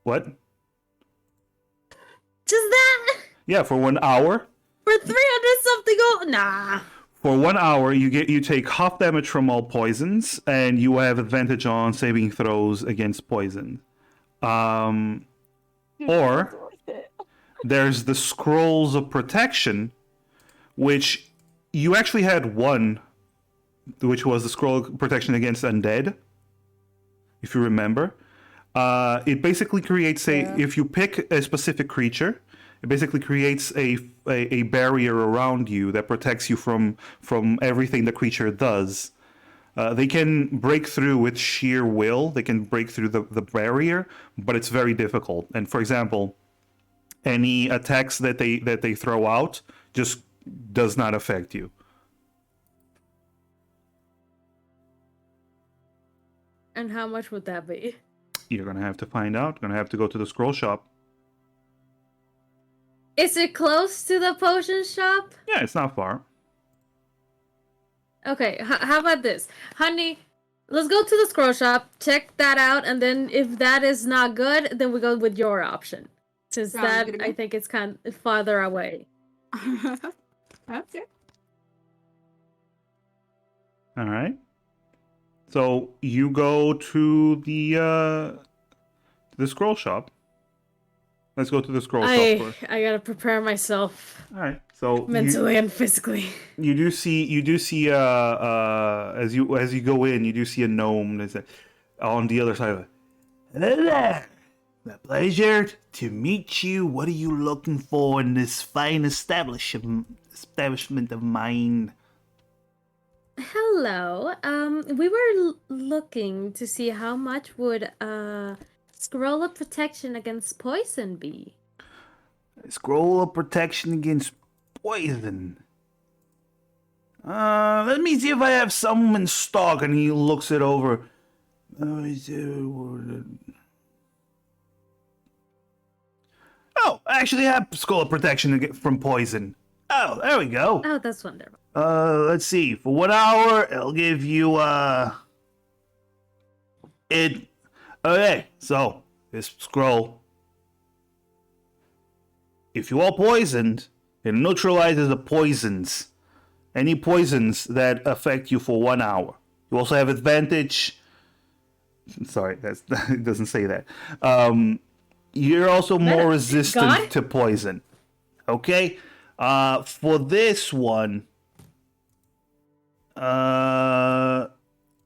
What? Just that? Yeah, for 1 hour. For 300 something gold? Nah. For 1 hour, you take half damage from all poisons, and you have advantage on saving throws against poison. Or there's the Scrolls of Protection, which you actually had one, which was the Scroll of Protection against Undead, if you remember. It basically creates if you pick a specific creature, it basically creates a barrier around you that protects you from everything the creature does. They can break through with sheer will. They can break through the barrier, but it's very difficult. And for example, any attacks that they throw out just does not affect you. And how much would that be? You're gonna have to find out. You're gonna have to go to the scroll shop. Is it close to the potion shop? Yeah, it's not far. Okay, how about this? Honey, let's go to the scroll shop, check that out, and then if that is not good, then we go with your option. Since Sounds that, good to me. I think it's kind of farther away. Okay. All right. So you go to the scroll shop. Let's go to the scroll shop first. I gotta prepare myself All right. So mentally and physically. you do see as you go in, you do see a gnome that's on the other side of it. Hello there. A pleasure to meet you. What are you looking for in this fine establishment of mine? Hello. We were looking to see how much would scroll of protection against poison be. Scroll of protection against poison. Let me see if I have some in stock. And he looks it over. Oh, I actually have scroll of protection from poison. Oh, there we go. Oh, that's wonderful. Let's see. For 1 hour, it'll give you, it... Okay, so, this scroll. If you are poisoned, it neutralizes the poisons. Any poisons that affect you for 1 hour. You also have advantage... Sorry, it doesn't say that. You're also more resistant to poison. Okay? For this one... I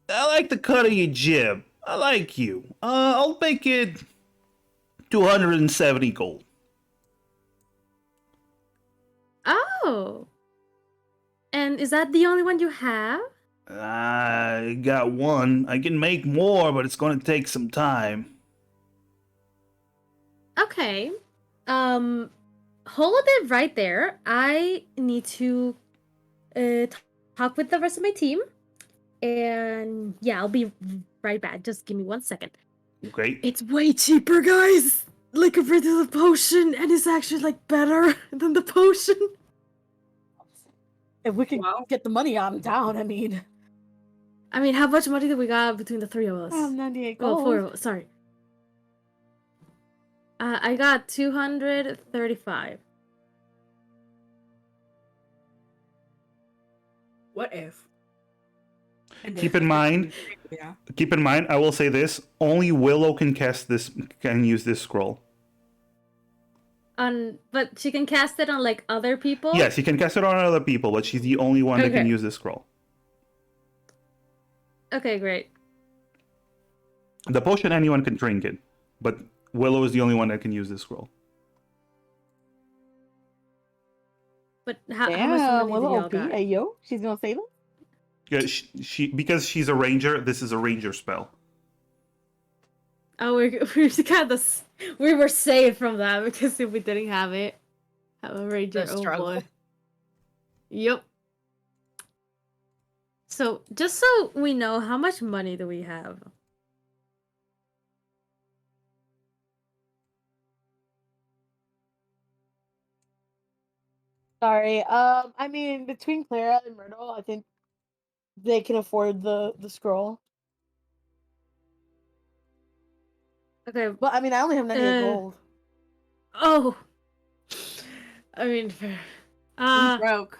like the cut of your jib. I like you. I'll make it 270 gold. Oh. And is that the only one you have? I got one. I can make more, but it's going to take some time. Okay. Hold it right there. I need to talk with the rest of my team. And yeah, I'll be right back. Just give me 1 second. Okay. It's way cheaper, guys. Like compared to the potion, and it's actually like better than the potion. If we can Wow. get the money, I'm down. I mean, how much money did we got between the three of us? I have 98 Well, gold. four of us. Sorry. I got 235. What if? Keep in mind, Yeah. I will say this: only Willow can use this scroll. But she can cast it on like other people. Yes, you can cast it on other people, but she's the only one that can Okay. use this scroll. Okay, great. The potion, anyone can drink it, but Willow is the only one that can use this scroll. But how much Damn, money do Willow y'all OP. got? Hey, yo, she's gonna save us? Yeah, she because she's a ranger. This is a ranger spell. Oh, we got this. We were saved from that because if we didn't have it, have a ranger. The Oh struggle. boy. Yep. So just so we know, how much money do we have? Sorry. I mean, between Clara and Myrtle, I think they can afford the scroll. Okay. But I mean, I only have 98 gold. Oh. I mean, fair. We broke.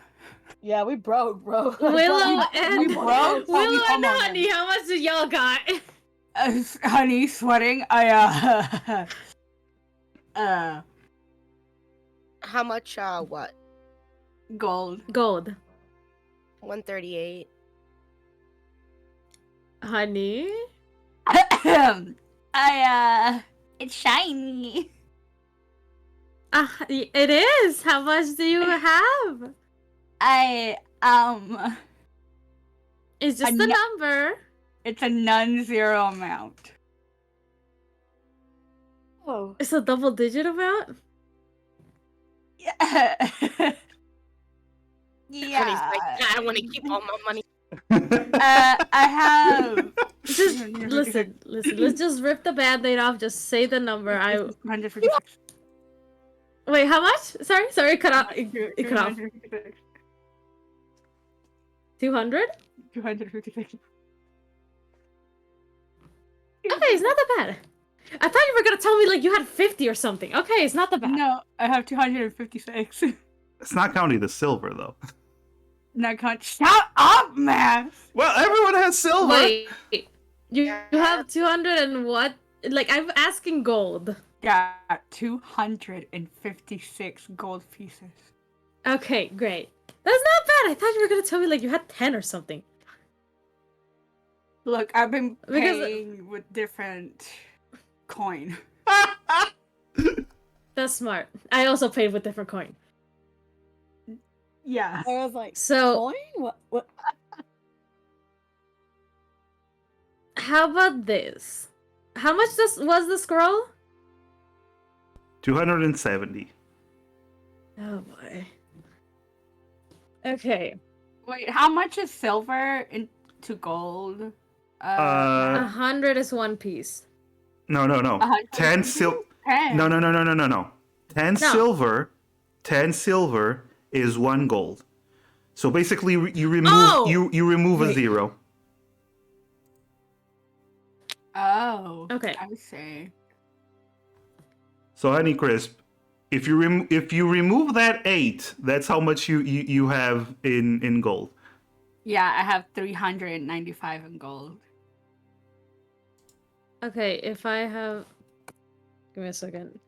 Yeah, we broke, bro. Willow and we broke, but we Willow and homeowners. Honey, how much did y'all got? Honey, sweating. How much? What? Gold. Gold. 138. Honey? It's shiny. It is. How much do you have? It's just A a nu- number. It's a non-zero amount. Oh. It's a double-digit amount. Honey's Yeah. like, I don't want to keep all my money. I have. Just listen. Let's just rip the band-aid off. Just say the number. 156. Wait. How much? Sorry. Cut off. It cut off. 200. 256. Okay, it's not that bad. I thought you were gonna tell me like you had 50 or something. Okay, it's not that bad. No, I have 256. It's not counting the silver though. Not count. Shut up, man. Well, everyone has silver. Wait. You have 200 and what? Like I'm asking gold. Got 256 gold pieces. Okay, great. That's not bad. I thought you were gonna tell me like you had 10 or something. Look, I've been Because- paying with different coin. That's smart. I also paid with different coin. Yeah. I was like, So coin? What? how about this? How much was the scroll? 270. Oh boy. Okay. Wait, how much is silver into gold? 100 is one piece. No. 10 silver. 10. No. 10 No. silver. 10 silver is 1 gold. So basically, you remove Oh! you remove a Wait. 0. Oh. Okay. I see. So Honey Crisp, if you remove that 8, that's how much you have in gold. Yeah, I have 395 in gold. Okay, if I have give me a second.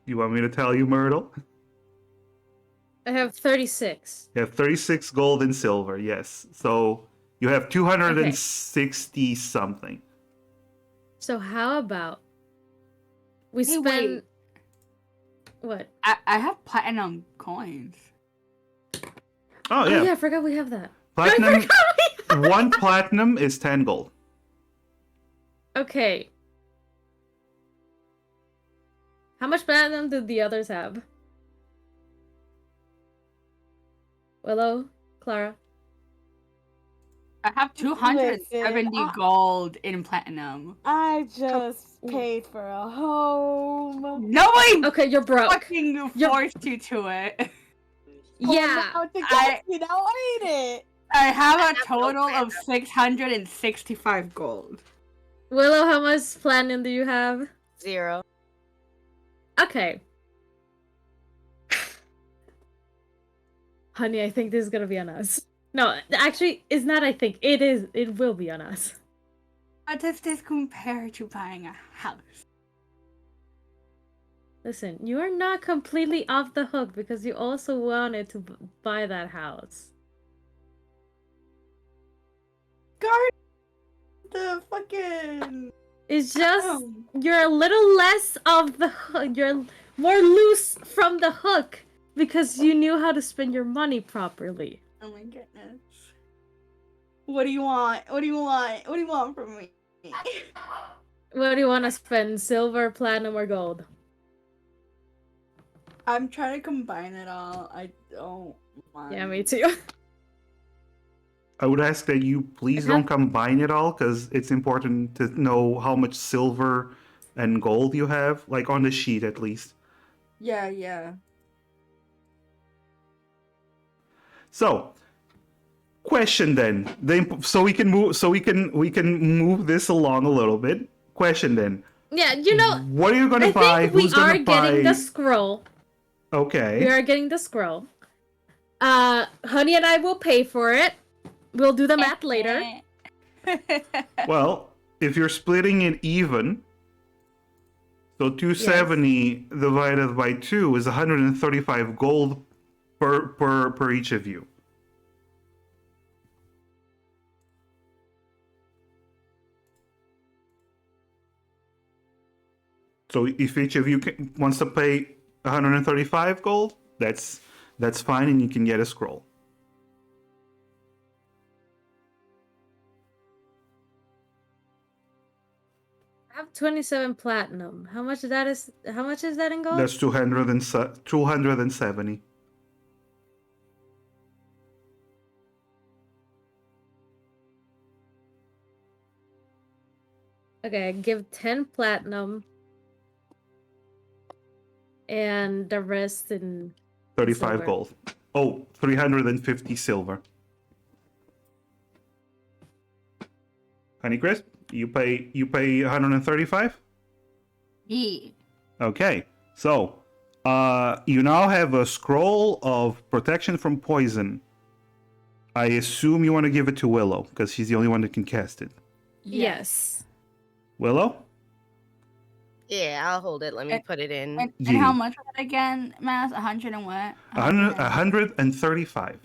You want me to tell you, Myrtle? I have 36. You have 36 gold and silver, yes. So you have 260 something. So how about we Hey, spend wait. what? I have platinum coins. Oh Oh yeah, yeah, I forgot we have that. platinum. 1 platinum is 10 gold. Okay. How much platinum did the others have? Willow, Clara. I have 270 Listen, gold in platinum. I just paid for a home. Nobody Okay, you're broke. fucking forced you to it. Yeah. Oh, no, to get me. Now I need it. I have a have no total plan. of 665 gold. Willow, how much platinum do you have? 0. Okay. Honey, I think this is gonna be on us. No, actually, it's not. I think it is. It will be on us. How does this compare to buying a house? Listen, you are not completely off the hook because you also wanted to buy that house. Guard the fucking. It's just you're a little less of the hook. You're more loose from the hook because you knew how to spend your money properly. Oh my goodness. What do you want? What do you want? What do you want from me? What do you want to spend? Silver, platinum, or gold? I'm trying to combine it all. I don't want. Yeah, me too. I would ask that you please don't combine it all, because it's important to know how much silver and gold you have, like on the sheet at least. Yeah, yeah. So, question then. So we can move. So we can move this along a little bit. Question then. Yeah, you know, What are you gonna I buy? think we Who's are gonna buy? getting the scroll. Okay. We are getting the scroll. Honey and I will pay for it. We'll do the math later. Well, if you're splitting it even, so 270 divided by 2 is 135 gold per each of you. So if each of you wants to pay 135 gold, that's fine, and you can get a scroll. I have 27 platinum. How much is that in gold? That's 270. Okay, give 10 platinum. And the rest in 35 silver. gold. Oh, 350 silver. Honeycrisp, you pay 135? Yeah. Okay. So, you now have a scroll of protection from poison. I assume you want to give it to Willow because she's the only one that can cast it. Yes. Willow? Yeah, I'll hold it. Let me put it in. And Yeah. how much was it again, Mass? 100 and what? 135.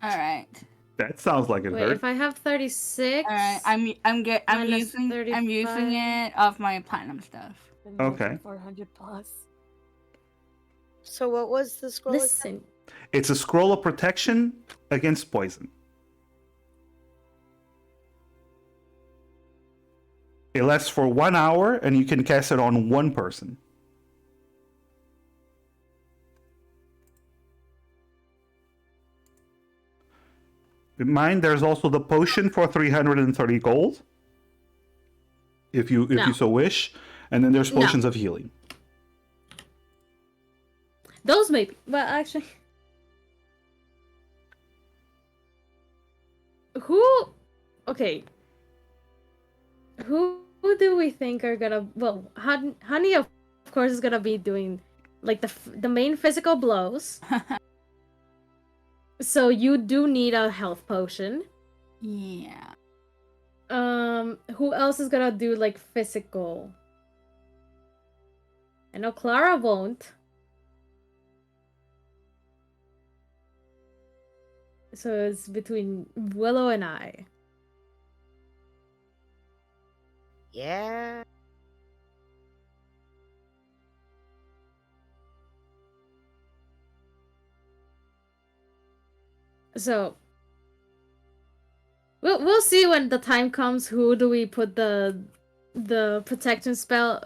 Alright. That sounds like it Wait, hurt. if I have 36. Alright. I'm Minus using 35. it off my platinum stuff. Okay. 400 plus. So what was the scroll? again? Listen. It's a scroll of protection against poison. It lasts for 1 hour, and you can cast it on one person. In mind, there's also the potion for 330 gold, if you No. so wish, and then there's No. potions of healing. Those maybe. But actually. Who. Okay. Who do we think are gonna. Well, Honey, of course, is gonna be doing like the main physical blows. So you do need a health potion. Yeah. Who else is gonna do like physical? I know Clara won't. So it's between Willow and I. Yeah. So we'll see when the time comes. Who do we put the protection spell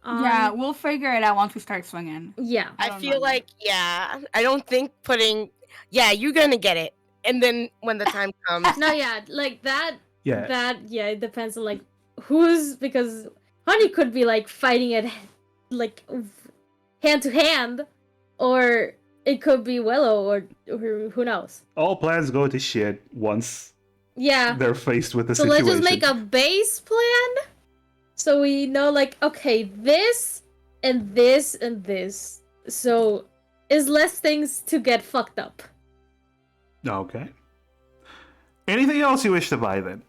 on? Yeah, we'll figure it out once we start swinging. Yeah. I don't feel know. like, yeah. I don't think putting. Yeah, you're gonna get it. And then when the time comes. No, yeah, like that. Yeah. That it depends on like who's, because Honey could be like fighting it like hand to hand, or it could be Willow, or who knows. All plans go to shit once Yeah. they're faced with the So situation. let's just make a base plan, so we know, like, okay, this and this and this. So is less things to get fucked up. Okay. Anything else you wish to buy then?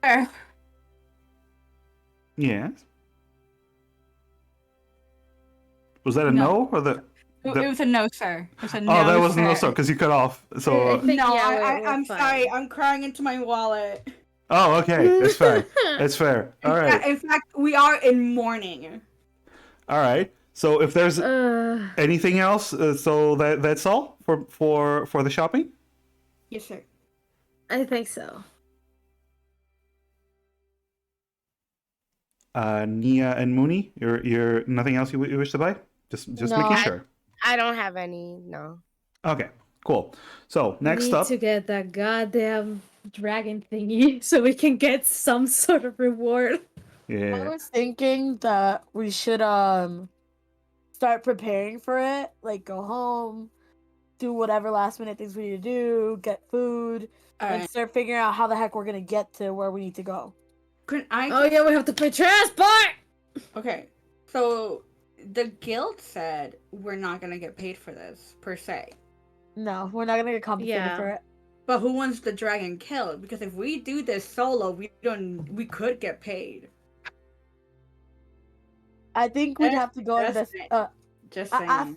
Sure. Yes. Was that a No. no or the? It The- was a no, sir. It was a no. Oh, that was no, sir. because you cut off. So. I think, No, yeah, we're I'm fine. sorry. I'm crying into my wallet. Oh, okay. It's fair. It's fair. All Yeah, right. in fact, we are in mourning. All right. So if there's Uh, anything else, so that's all for the shopping. Yes, sir. I think so. Nia and Mooney, you're nothing else you wish to buy? Just No. making sure. I don't have any. No. Okay, cool. So next need up, to get that goddamn dragon thingy so we can get some sort of reward. I yeah, was thinking that we should start preparing for it. Like go home, do whatever last minute things we need to do, get food, All and right. start figuring out how the heck we're gonna get to where we need to go. Can I? Oh yeah, we have to pay transport! Okay. So the guild said we're not gonna get paid for this per se. No, we're not gonna get compensated Yeah. for it. But who wants the dragon killed? Because if we do this solo, we could get paid. I think we'd That's- have to go that's invest. it. Just saying. I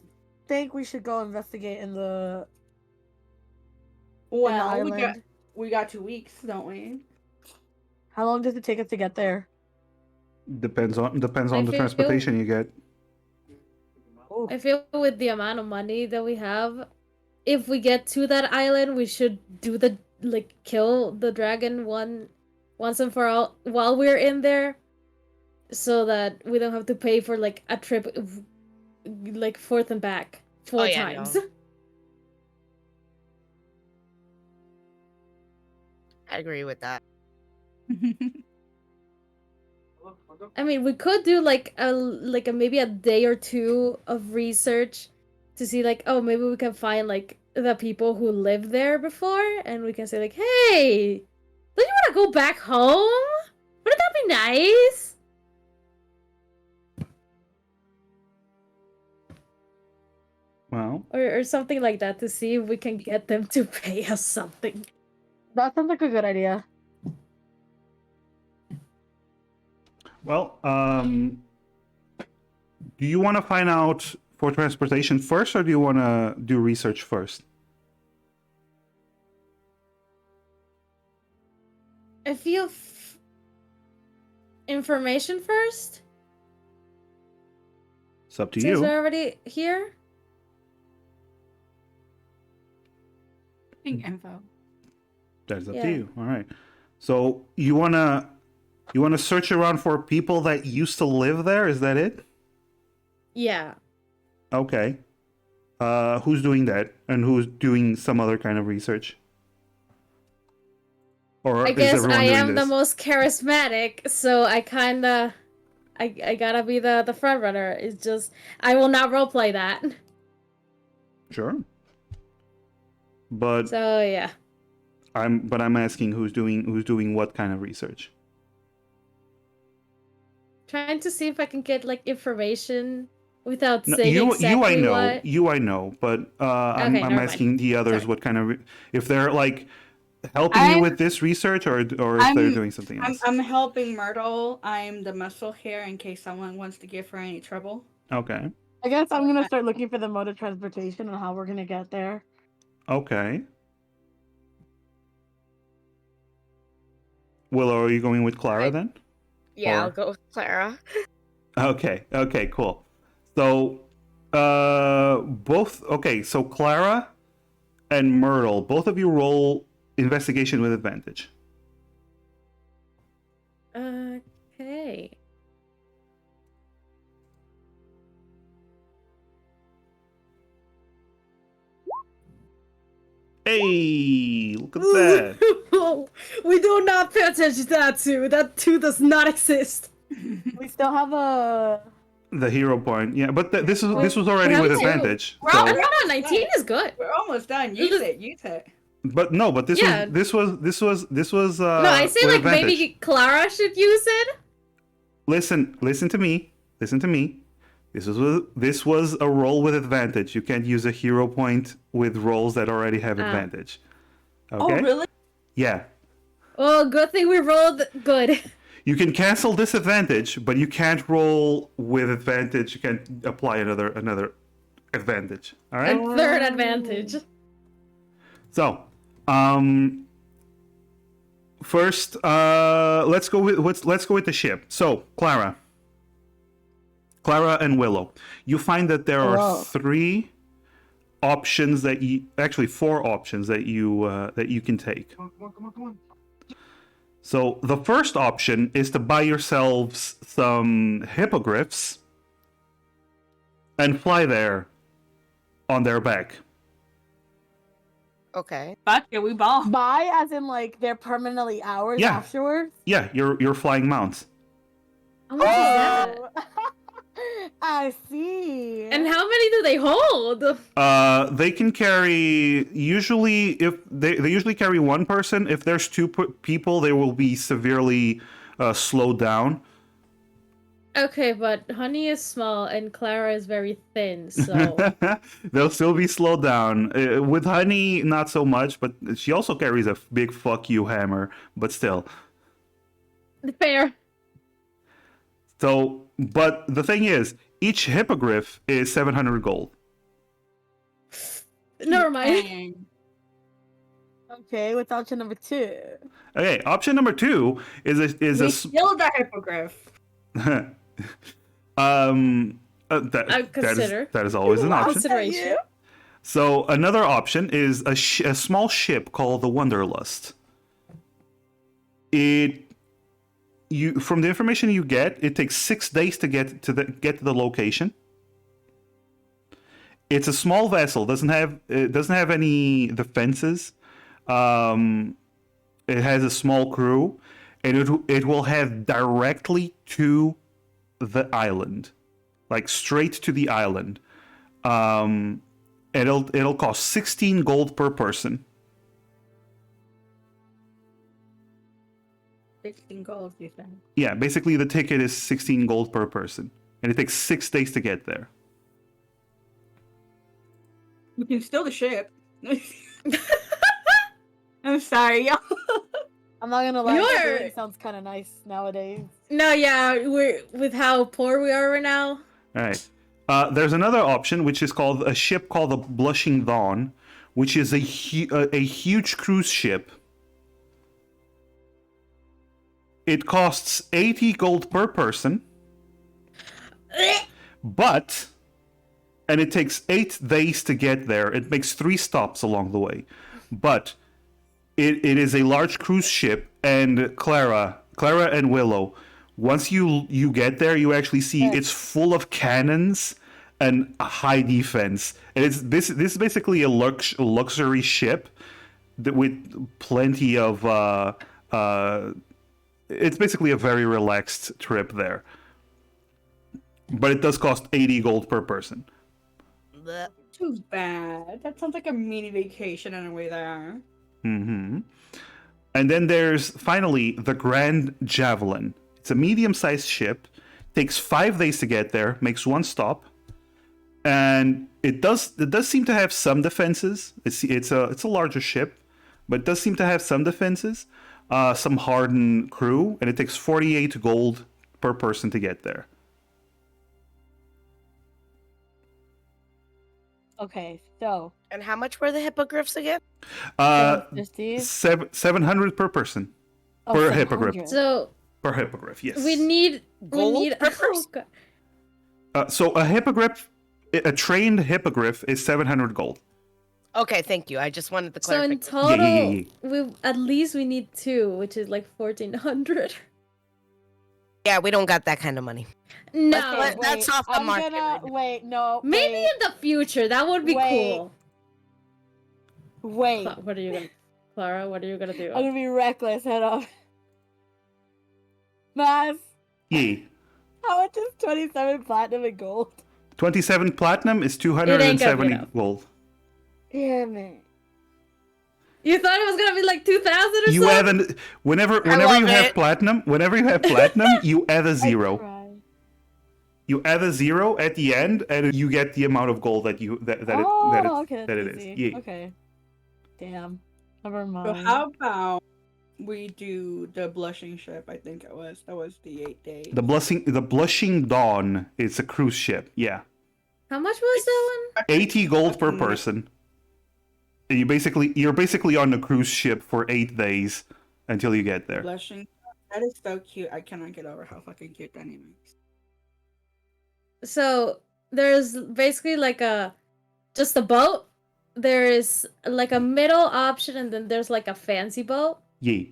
think we should go investigate in the well, that no, island. we got 2 weeks, don't we? How long does it take us to get there? depends on the feel- transportation you get. Ooh. I feel with the amount of money that we have, if we get to that island, we should do the, like, kill the dragon once and for all while we're in there, so that we don't have to pay for, like, a trip, like, forth and back 4 yeah, no. times. I agree with that. I mean, we could do like a maybe a day or two of research to see, like, oh, maybe we can find, like, the people who lived there before, and we can say, like, hey, don't you want to go back home? Wouldn't that be nice? Well, Or something like that, to see if we can get them to pay us something. That sounds like a good idea. well, do you want to find out for transportation first, or do you want to do research first? I feel information first, It's up to since you. we're already here. Info. That's up Yeah. to you. All right. So you wanna search around for people that used to live there? Is that it? Yeah. Okay. Who's doing that, and who's doing some other kind of research? Or I is guess everyone I doing am the this? most charismatic, so I kinda, I gotta be the front runner. It's just I will not roleplay that. Sure. But So yeah, I'm asking who's doing what kind of research? trying to see if I can get, like, information without No, saying you exactly I know, what. you I know, but I'm Okay, never mind. asking the others Sorry. what kind of if they're like helping you I'm- with this research, or if they're I'm- doing something else. I'm helping Myrtle. I'm the muscle here in case someone wants to give her any trouble. Okay. I guess I'm gonna start looking for the mode of transportation and how we're gonna get there. Okay. Willow, are you going with Clara then? Yeah, Or- I'll go with Clara. Okay. Okay. Cool. So, both. Okay. So Clara and Myrtle, both of you roll investigation with advantage. Okay. Hey, look at that. We do not pay attention to that two. That two does not exist. We still have a The hero point, yeah, but this Wait, was already we with have two. advantage. We're So, all- No, 19 is good. We're almost done. Use it. Use it. but no, but this Yeah. was No, I say with like advantage. maybe Clara should use it. Listen to me. Listen to me. This was a roll with advantage. You can't use a hero point with rolls that already have Ah. advantage. Oh, Okay? really? Yeah. Oh, good thing we rolled good. You can cancel disadvantage, but you can't roll with advantage. You can't apply another advantage. All right? And third advantage. So, first, let's go with the ship. So, Clara and Willow, you find that there are Whoa. 3 options that actually 4 options that you can take. Come on. So the first option is to buy yourselves some hippogriffs and fly there on their back. Okay. Fuck it, we ball. Buy as in like they're permanently ours Yeah. afterwards. Yeah, you're flying mounts. How much is that? Oh, I see. And how many do they hold? They can carry usually if they usually carry 1 person. If there's 2 people, they will be severely slowed down. Okay, but Honey is small and Clara is very thin, so They'll still be slowed down. With Honey, not so much, but she also carries a big fuck you hammer. But still. fair. So, but the thing is, each hippogriff is 700 gold. Never mind. Dang. Okay, what's option number 2? Okay, option number 2 is a We killed the hippogriff. I'd consider. that is always an option. Consideration. So another option is a small ship called the Wanderlust. From the information you get, it takes 6 days to get to the location. It's a small vessel. Doesn't have any defenses. It has a small crew, and it will head directly to the island, like straight to the island. It'll cost 16 gold per person. 16 gold, you think? Yeah, basically the ticket is 16 gold per person, and it takes 6 days to get there. We can steal the ship. I'm sorry, y'all. I'm not gonna lie, You're- stealing sounds kind of nice nowadays. No, yeah, we're with how poor we are right now. All right. There's another option, which is called a ship called the Blushing Dawn, which is a huge cruise ship. It costs 80 gold per person, and it takes 8 days to get there. It makes 3 stops along the way, but it is a large cruise ship. And Clara and Willow, once you get there, you actually see it's full of cannons and a high defense. And this is basically a luxury ship with plenty of. It's basically a very relaxed trip there. But it does cost 80 gold per person. Blech. Too bad. That sounds like a mini vacation on our way there. Mm-hmm. And then there's finally the Grand Javelin. It's a medium-sized ship. Takes 5 days to get there. Makes 1 stop. And it does seem to have some defenses. It's a larger ship, but it does seem to have some defenses. Some hardened crew, and it takes 48 gold per person to get there. Okay, so And how much were the hippogriffs again? 50? 700 per person. Oh, per 700. hippogriff. So Per hippogriff, yes. we need Gold per oh, person? God. So a trained hippogriff is 700 gold. Okay, thank you. I just wanted the So in clarification. total, Yeah. we at least we need 2, which is like 1,400. Yeah, we don't got that kind of money. No, Okay, that's off the I'm market gonna right now. wait. No, maybe wait, in the future that would be Wait. cool. wait. What are you gonna, Clara? What are you gonna do? I'm gonna be reckless. Head up. Mas, Yeah. How much is 27 platinum and gold? 27 platinum is It ain't gonna be 270 enough. gold. Damn it. You thought it was gonna be like 2,000 or You add something? an whenever love you have it. platinum, you add a zero. Cry. You add a zero at the end, and you get the amount of gold that you that that Oh, it okay, that it that's is. easy. Yeah. Okay. Damn. Never So mind. how about we do the blushing ship? I think it was. That was the 8 days. The blushing dawn is a cruise ship. Yeah, How much was that one? 80 gold per person. And you're basically on the cruise ship for 8 days until you get there. Blushing. That is so cute. I cannot get over how fucking cute that name is. So there's basically like just a boat. There's like a middle option, and then there's like a fancy boat. Yeah.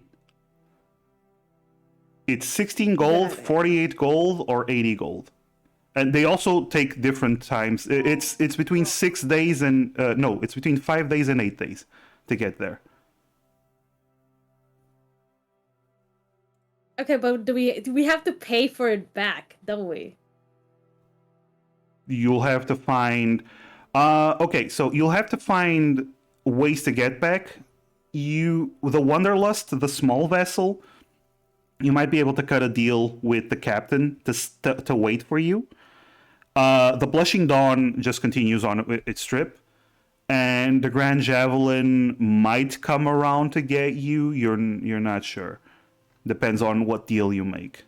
It's 16 gold, Got it. 48 gold, or 80 gold. And they also take different times. It's between 6 days and no, it's between 5 days and 8 days to get there. Okay, but do we have to pay for it back, don't we? You'll have to find okay, so you'll have to find ways to get back. The Wanderlust, the small vessel, you might be able to cut a deal with the captain to wait for you. The Blushing Dawn just continues on its trip, and the Grand Javelin might come around to get you. You're not sure. Depends on what deal you make.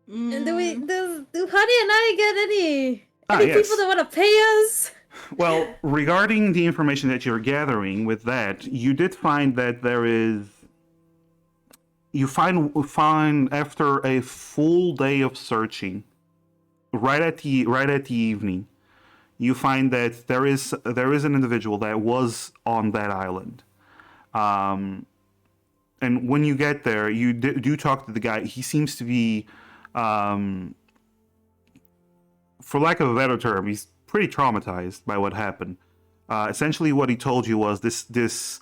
And do Honey and I get any yes. people that want to pay us? Well, regarding the information that you're gathering with that, you did find that there is. You find after a full day of searching, right at the evening, you find that there is an individual that was on that island. And when you get there, you do talk to the guy. He seems to be, for lack of a better term, he's pretty traumatized by what happened. Essentially, what he told you was this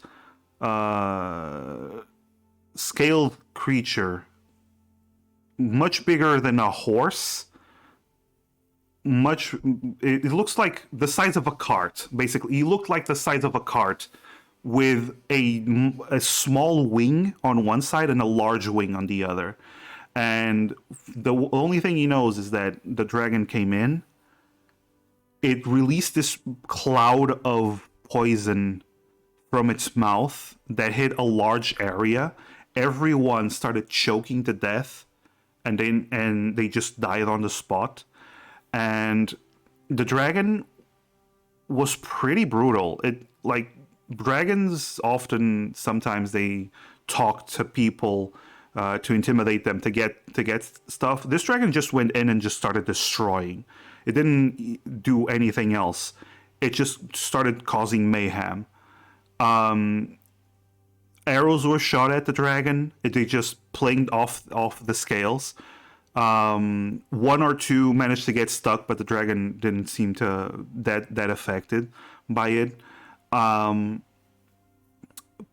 scaled creature, much bigger than a horse. It looks like the size of a cart. Basically, he looked like the size of a cart, with a small wing on one side and a large wing on the other. And the only thing he knows is that the dragon came in. It released this cloud of poison from its mouth that hit a large area. Everyone started choking to death, and they just died on the spot. And the dragon was pretty brutal. Dragons often, sometimes they talk to people to intimidate them to get stuff. This dragon just went in and just started destroying. It didn't do anything else. It just started causing mayhem. Arrows were shot at the dragon. They just plinged off the scales. One or two managed to get stuck, but the dragon didn't seem to that affected by it.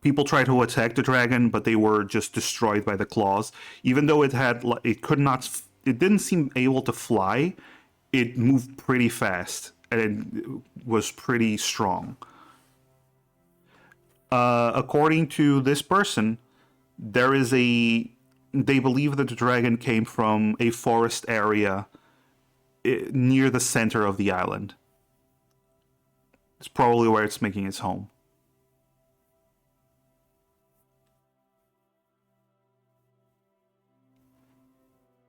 People tried to attack the dragon, but they were just destroyed by the claws. Even though it didn't seem able to fly. It moved pretty fast, and it was pretty strong. According to this person, they believe that the dragon came from a forest area near the center of the island. It's probably where it's making its home.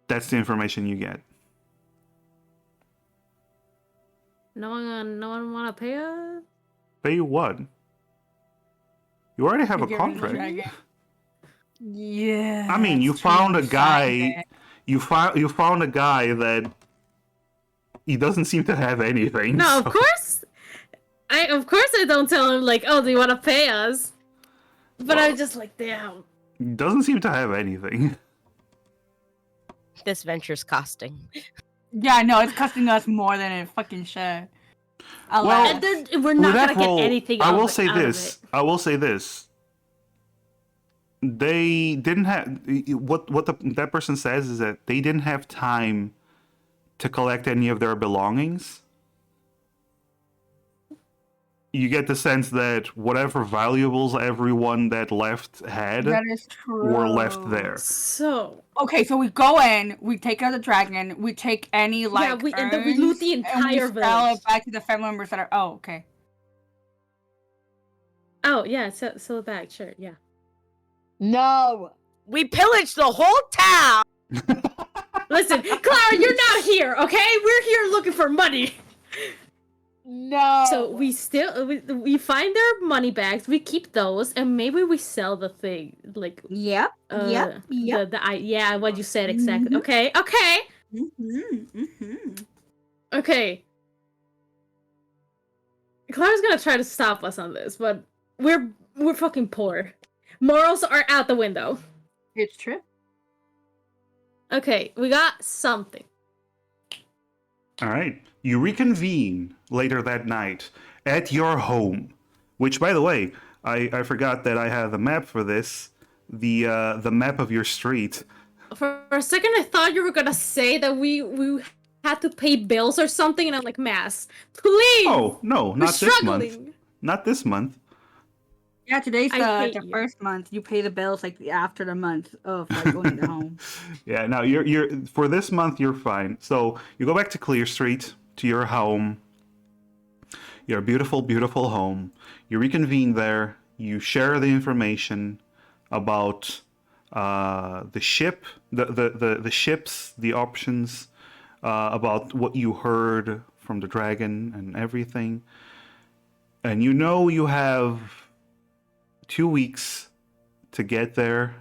That's the information you get. No one want to pay us? Pay you what? You already have a You're giving the contract. dragon- Yeah. I mean, you that's true, found a we guy. signed it. You found a guy that he doesn't seem to have anything. No, so- of course. I don't tell him like, oh, do you want to pay us? But Well- I'm just like, damn. He doesn't seem to have anything. This venture's costing. Yeah, no, it's costing us more than it fucking should. Well, And then we're not With that gonna get roll, anything I out will of say it. this. I will say this. They didn't have that person says is that they didn't have time to collect any of their belongings. You get the sense that whatever valuables everyone that left had That is true. were left there. So Okay, so we go in, we take out the dragon, we take any like and then we loot the urns, entire and we sell village. it back to the family members that are. Oh, okay. Oh yeah, sell it back, sure, yeah. No. We pillaged the whole town. Listen, Clara, you're not here, okay? We're here looking for money. No. So we find their money bags, we keep those, and maybe we sell the thing, like Yep. yeah, what you said exactly. Mhm. Okay. Okay. Clara's gonna try to stop us on this, but we're fucking poor. Morals are out the window. It's true. Okay, we got something. All right. You reconvene later that night at your home, which, by the way, I forgot that I have the map for this. The map of your street. For a second, I thought you were gonna say that we had to pay bills or something, and I'm like, Mass, please. Oh no, we're not this struggling. month. Not this month. Yeah, today's I hate the you. first month. You pay the bills like after the month of like going to home. Yeah, no, you're for this month you're fine. So you go back to Clear Street to your home. Your beautiful, beautiful home. You reconvene there. You share the information about the ship, the ships, the options, about what you heard from the dragon and everything. And you know you have 2 weeks to get there,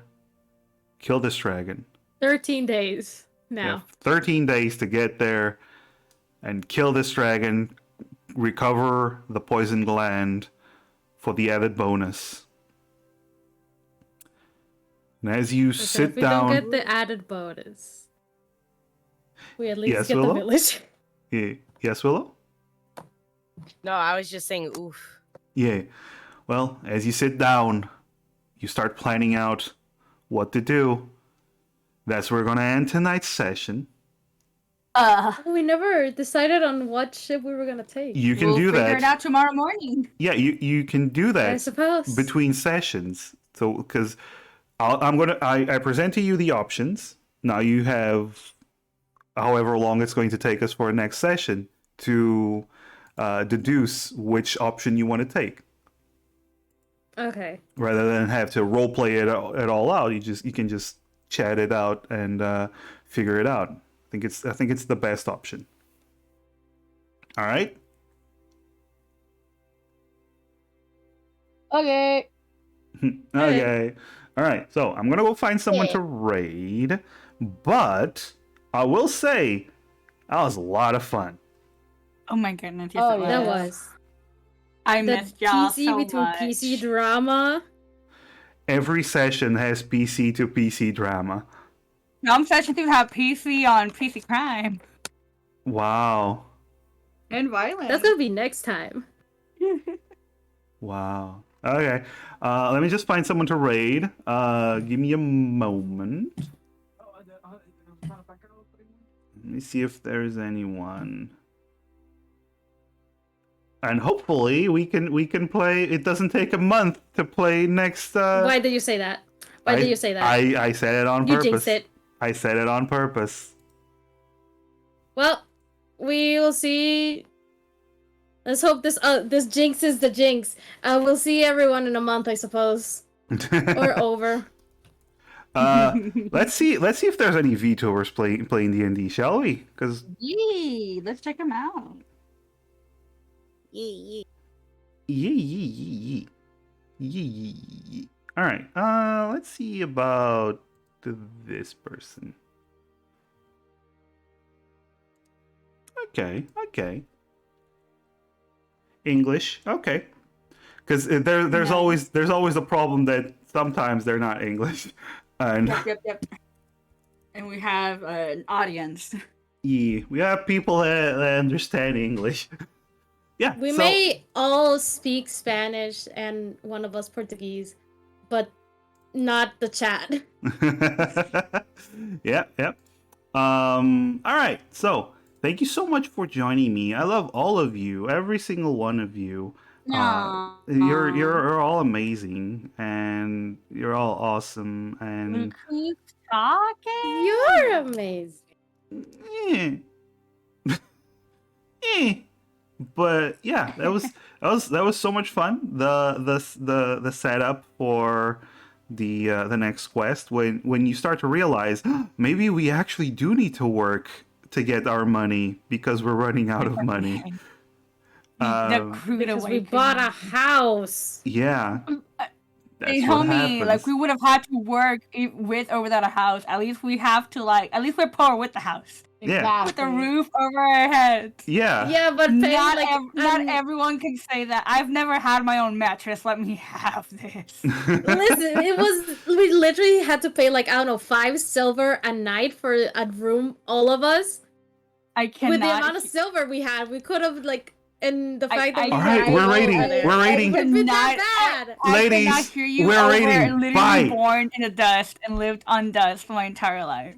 kill this dragon. 13 days You now. have 13 days to get there and kill this dragon, recover the poison gland for the added bonus. And as you Okay, sit if we down, don't get the added bonus, we at least Yes, get Willow? the village. Yes, Willow? No, I was just saying, oof. Yeah. Well, as you sit down, you start planning out what to do. That's where we're going to end tonight's session. We never decided on what ship we were gonna take. You can We'll do figure that. it out tomorrow morning. Yeah, you can do I that suppose. between sessions. So, because I present to you the options. Now you have however long it's going to take us for our next session to deduce which option you want to take. Okay. Rather than have to role play it all out, you can just chat it out and figure it out. I think it's the best option. All right. Okay. Okay. All right. So I'm gonna go find someone to raid, but I will say that was a lot of fun. Oh my goodness. Yes, Oh, it yeah. That was. I The missed y'all PC so between much. PC drama. Every session has PC to PC drama. Some sessions do have PC on PC crime. Wow. And violence. That's gonna be next time. Wow. Okay. Let me just find someone to raid. Give me a moment. Let me see if there's anyone. And hopefully we can play. It doesn't take a month to play next. Why did you say that? Why did you say that? I said it on You purpose. jinxed it. I said it on purpose. Well, we will see. Let's hope this jinx is the jinx. We'll see everyone in a month, I suppose, or over. Let's see if there's any VTubers playing D&D, shall we? Because Yee, let's check them out. Yeah. yee. All right. Let's see about this person. Okay. English. Okay. Because there's Yeah. always the problem that sometimes they're not English, and Yep. And we have an audience. Yeah, we have people that understand English. Yeah, We so, may all speak Spanish and one of us Portuguese, but not the chat. yeah, yeah. All right. So, thank you so much for joining me. I love all of you, every single one of you. You're all amazing, and you're all awesome, and Keep talking. You're amazing. eh, eh. But yeah, that was so much fun. The setup for the next quest, when you start to realize maybe we actually do need to work to get our money because we're running out of money. The Um, crude Because we awakening. bought a house. yeah, They that's told what me happens. like we would have had to work with or without a house. At least we have to at least we're poor with the house. Yeah. With the roof over our heads. Yeah. Yeah, but paying Not, like not an- everyone can say that. I've never had my own mattress. Let me have this. Listen, we literally had to pay like I don't know 5 silver a night for a room, all of us. I cannot. With the amount of silver we had, we could have like, and the fact that we All right, were we're able- rating. We're rating. It could be Not- that bad. I Ladies, cannot hear you we're over rating. literally Bye. born in the dust and lived on dust for my entire life.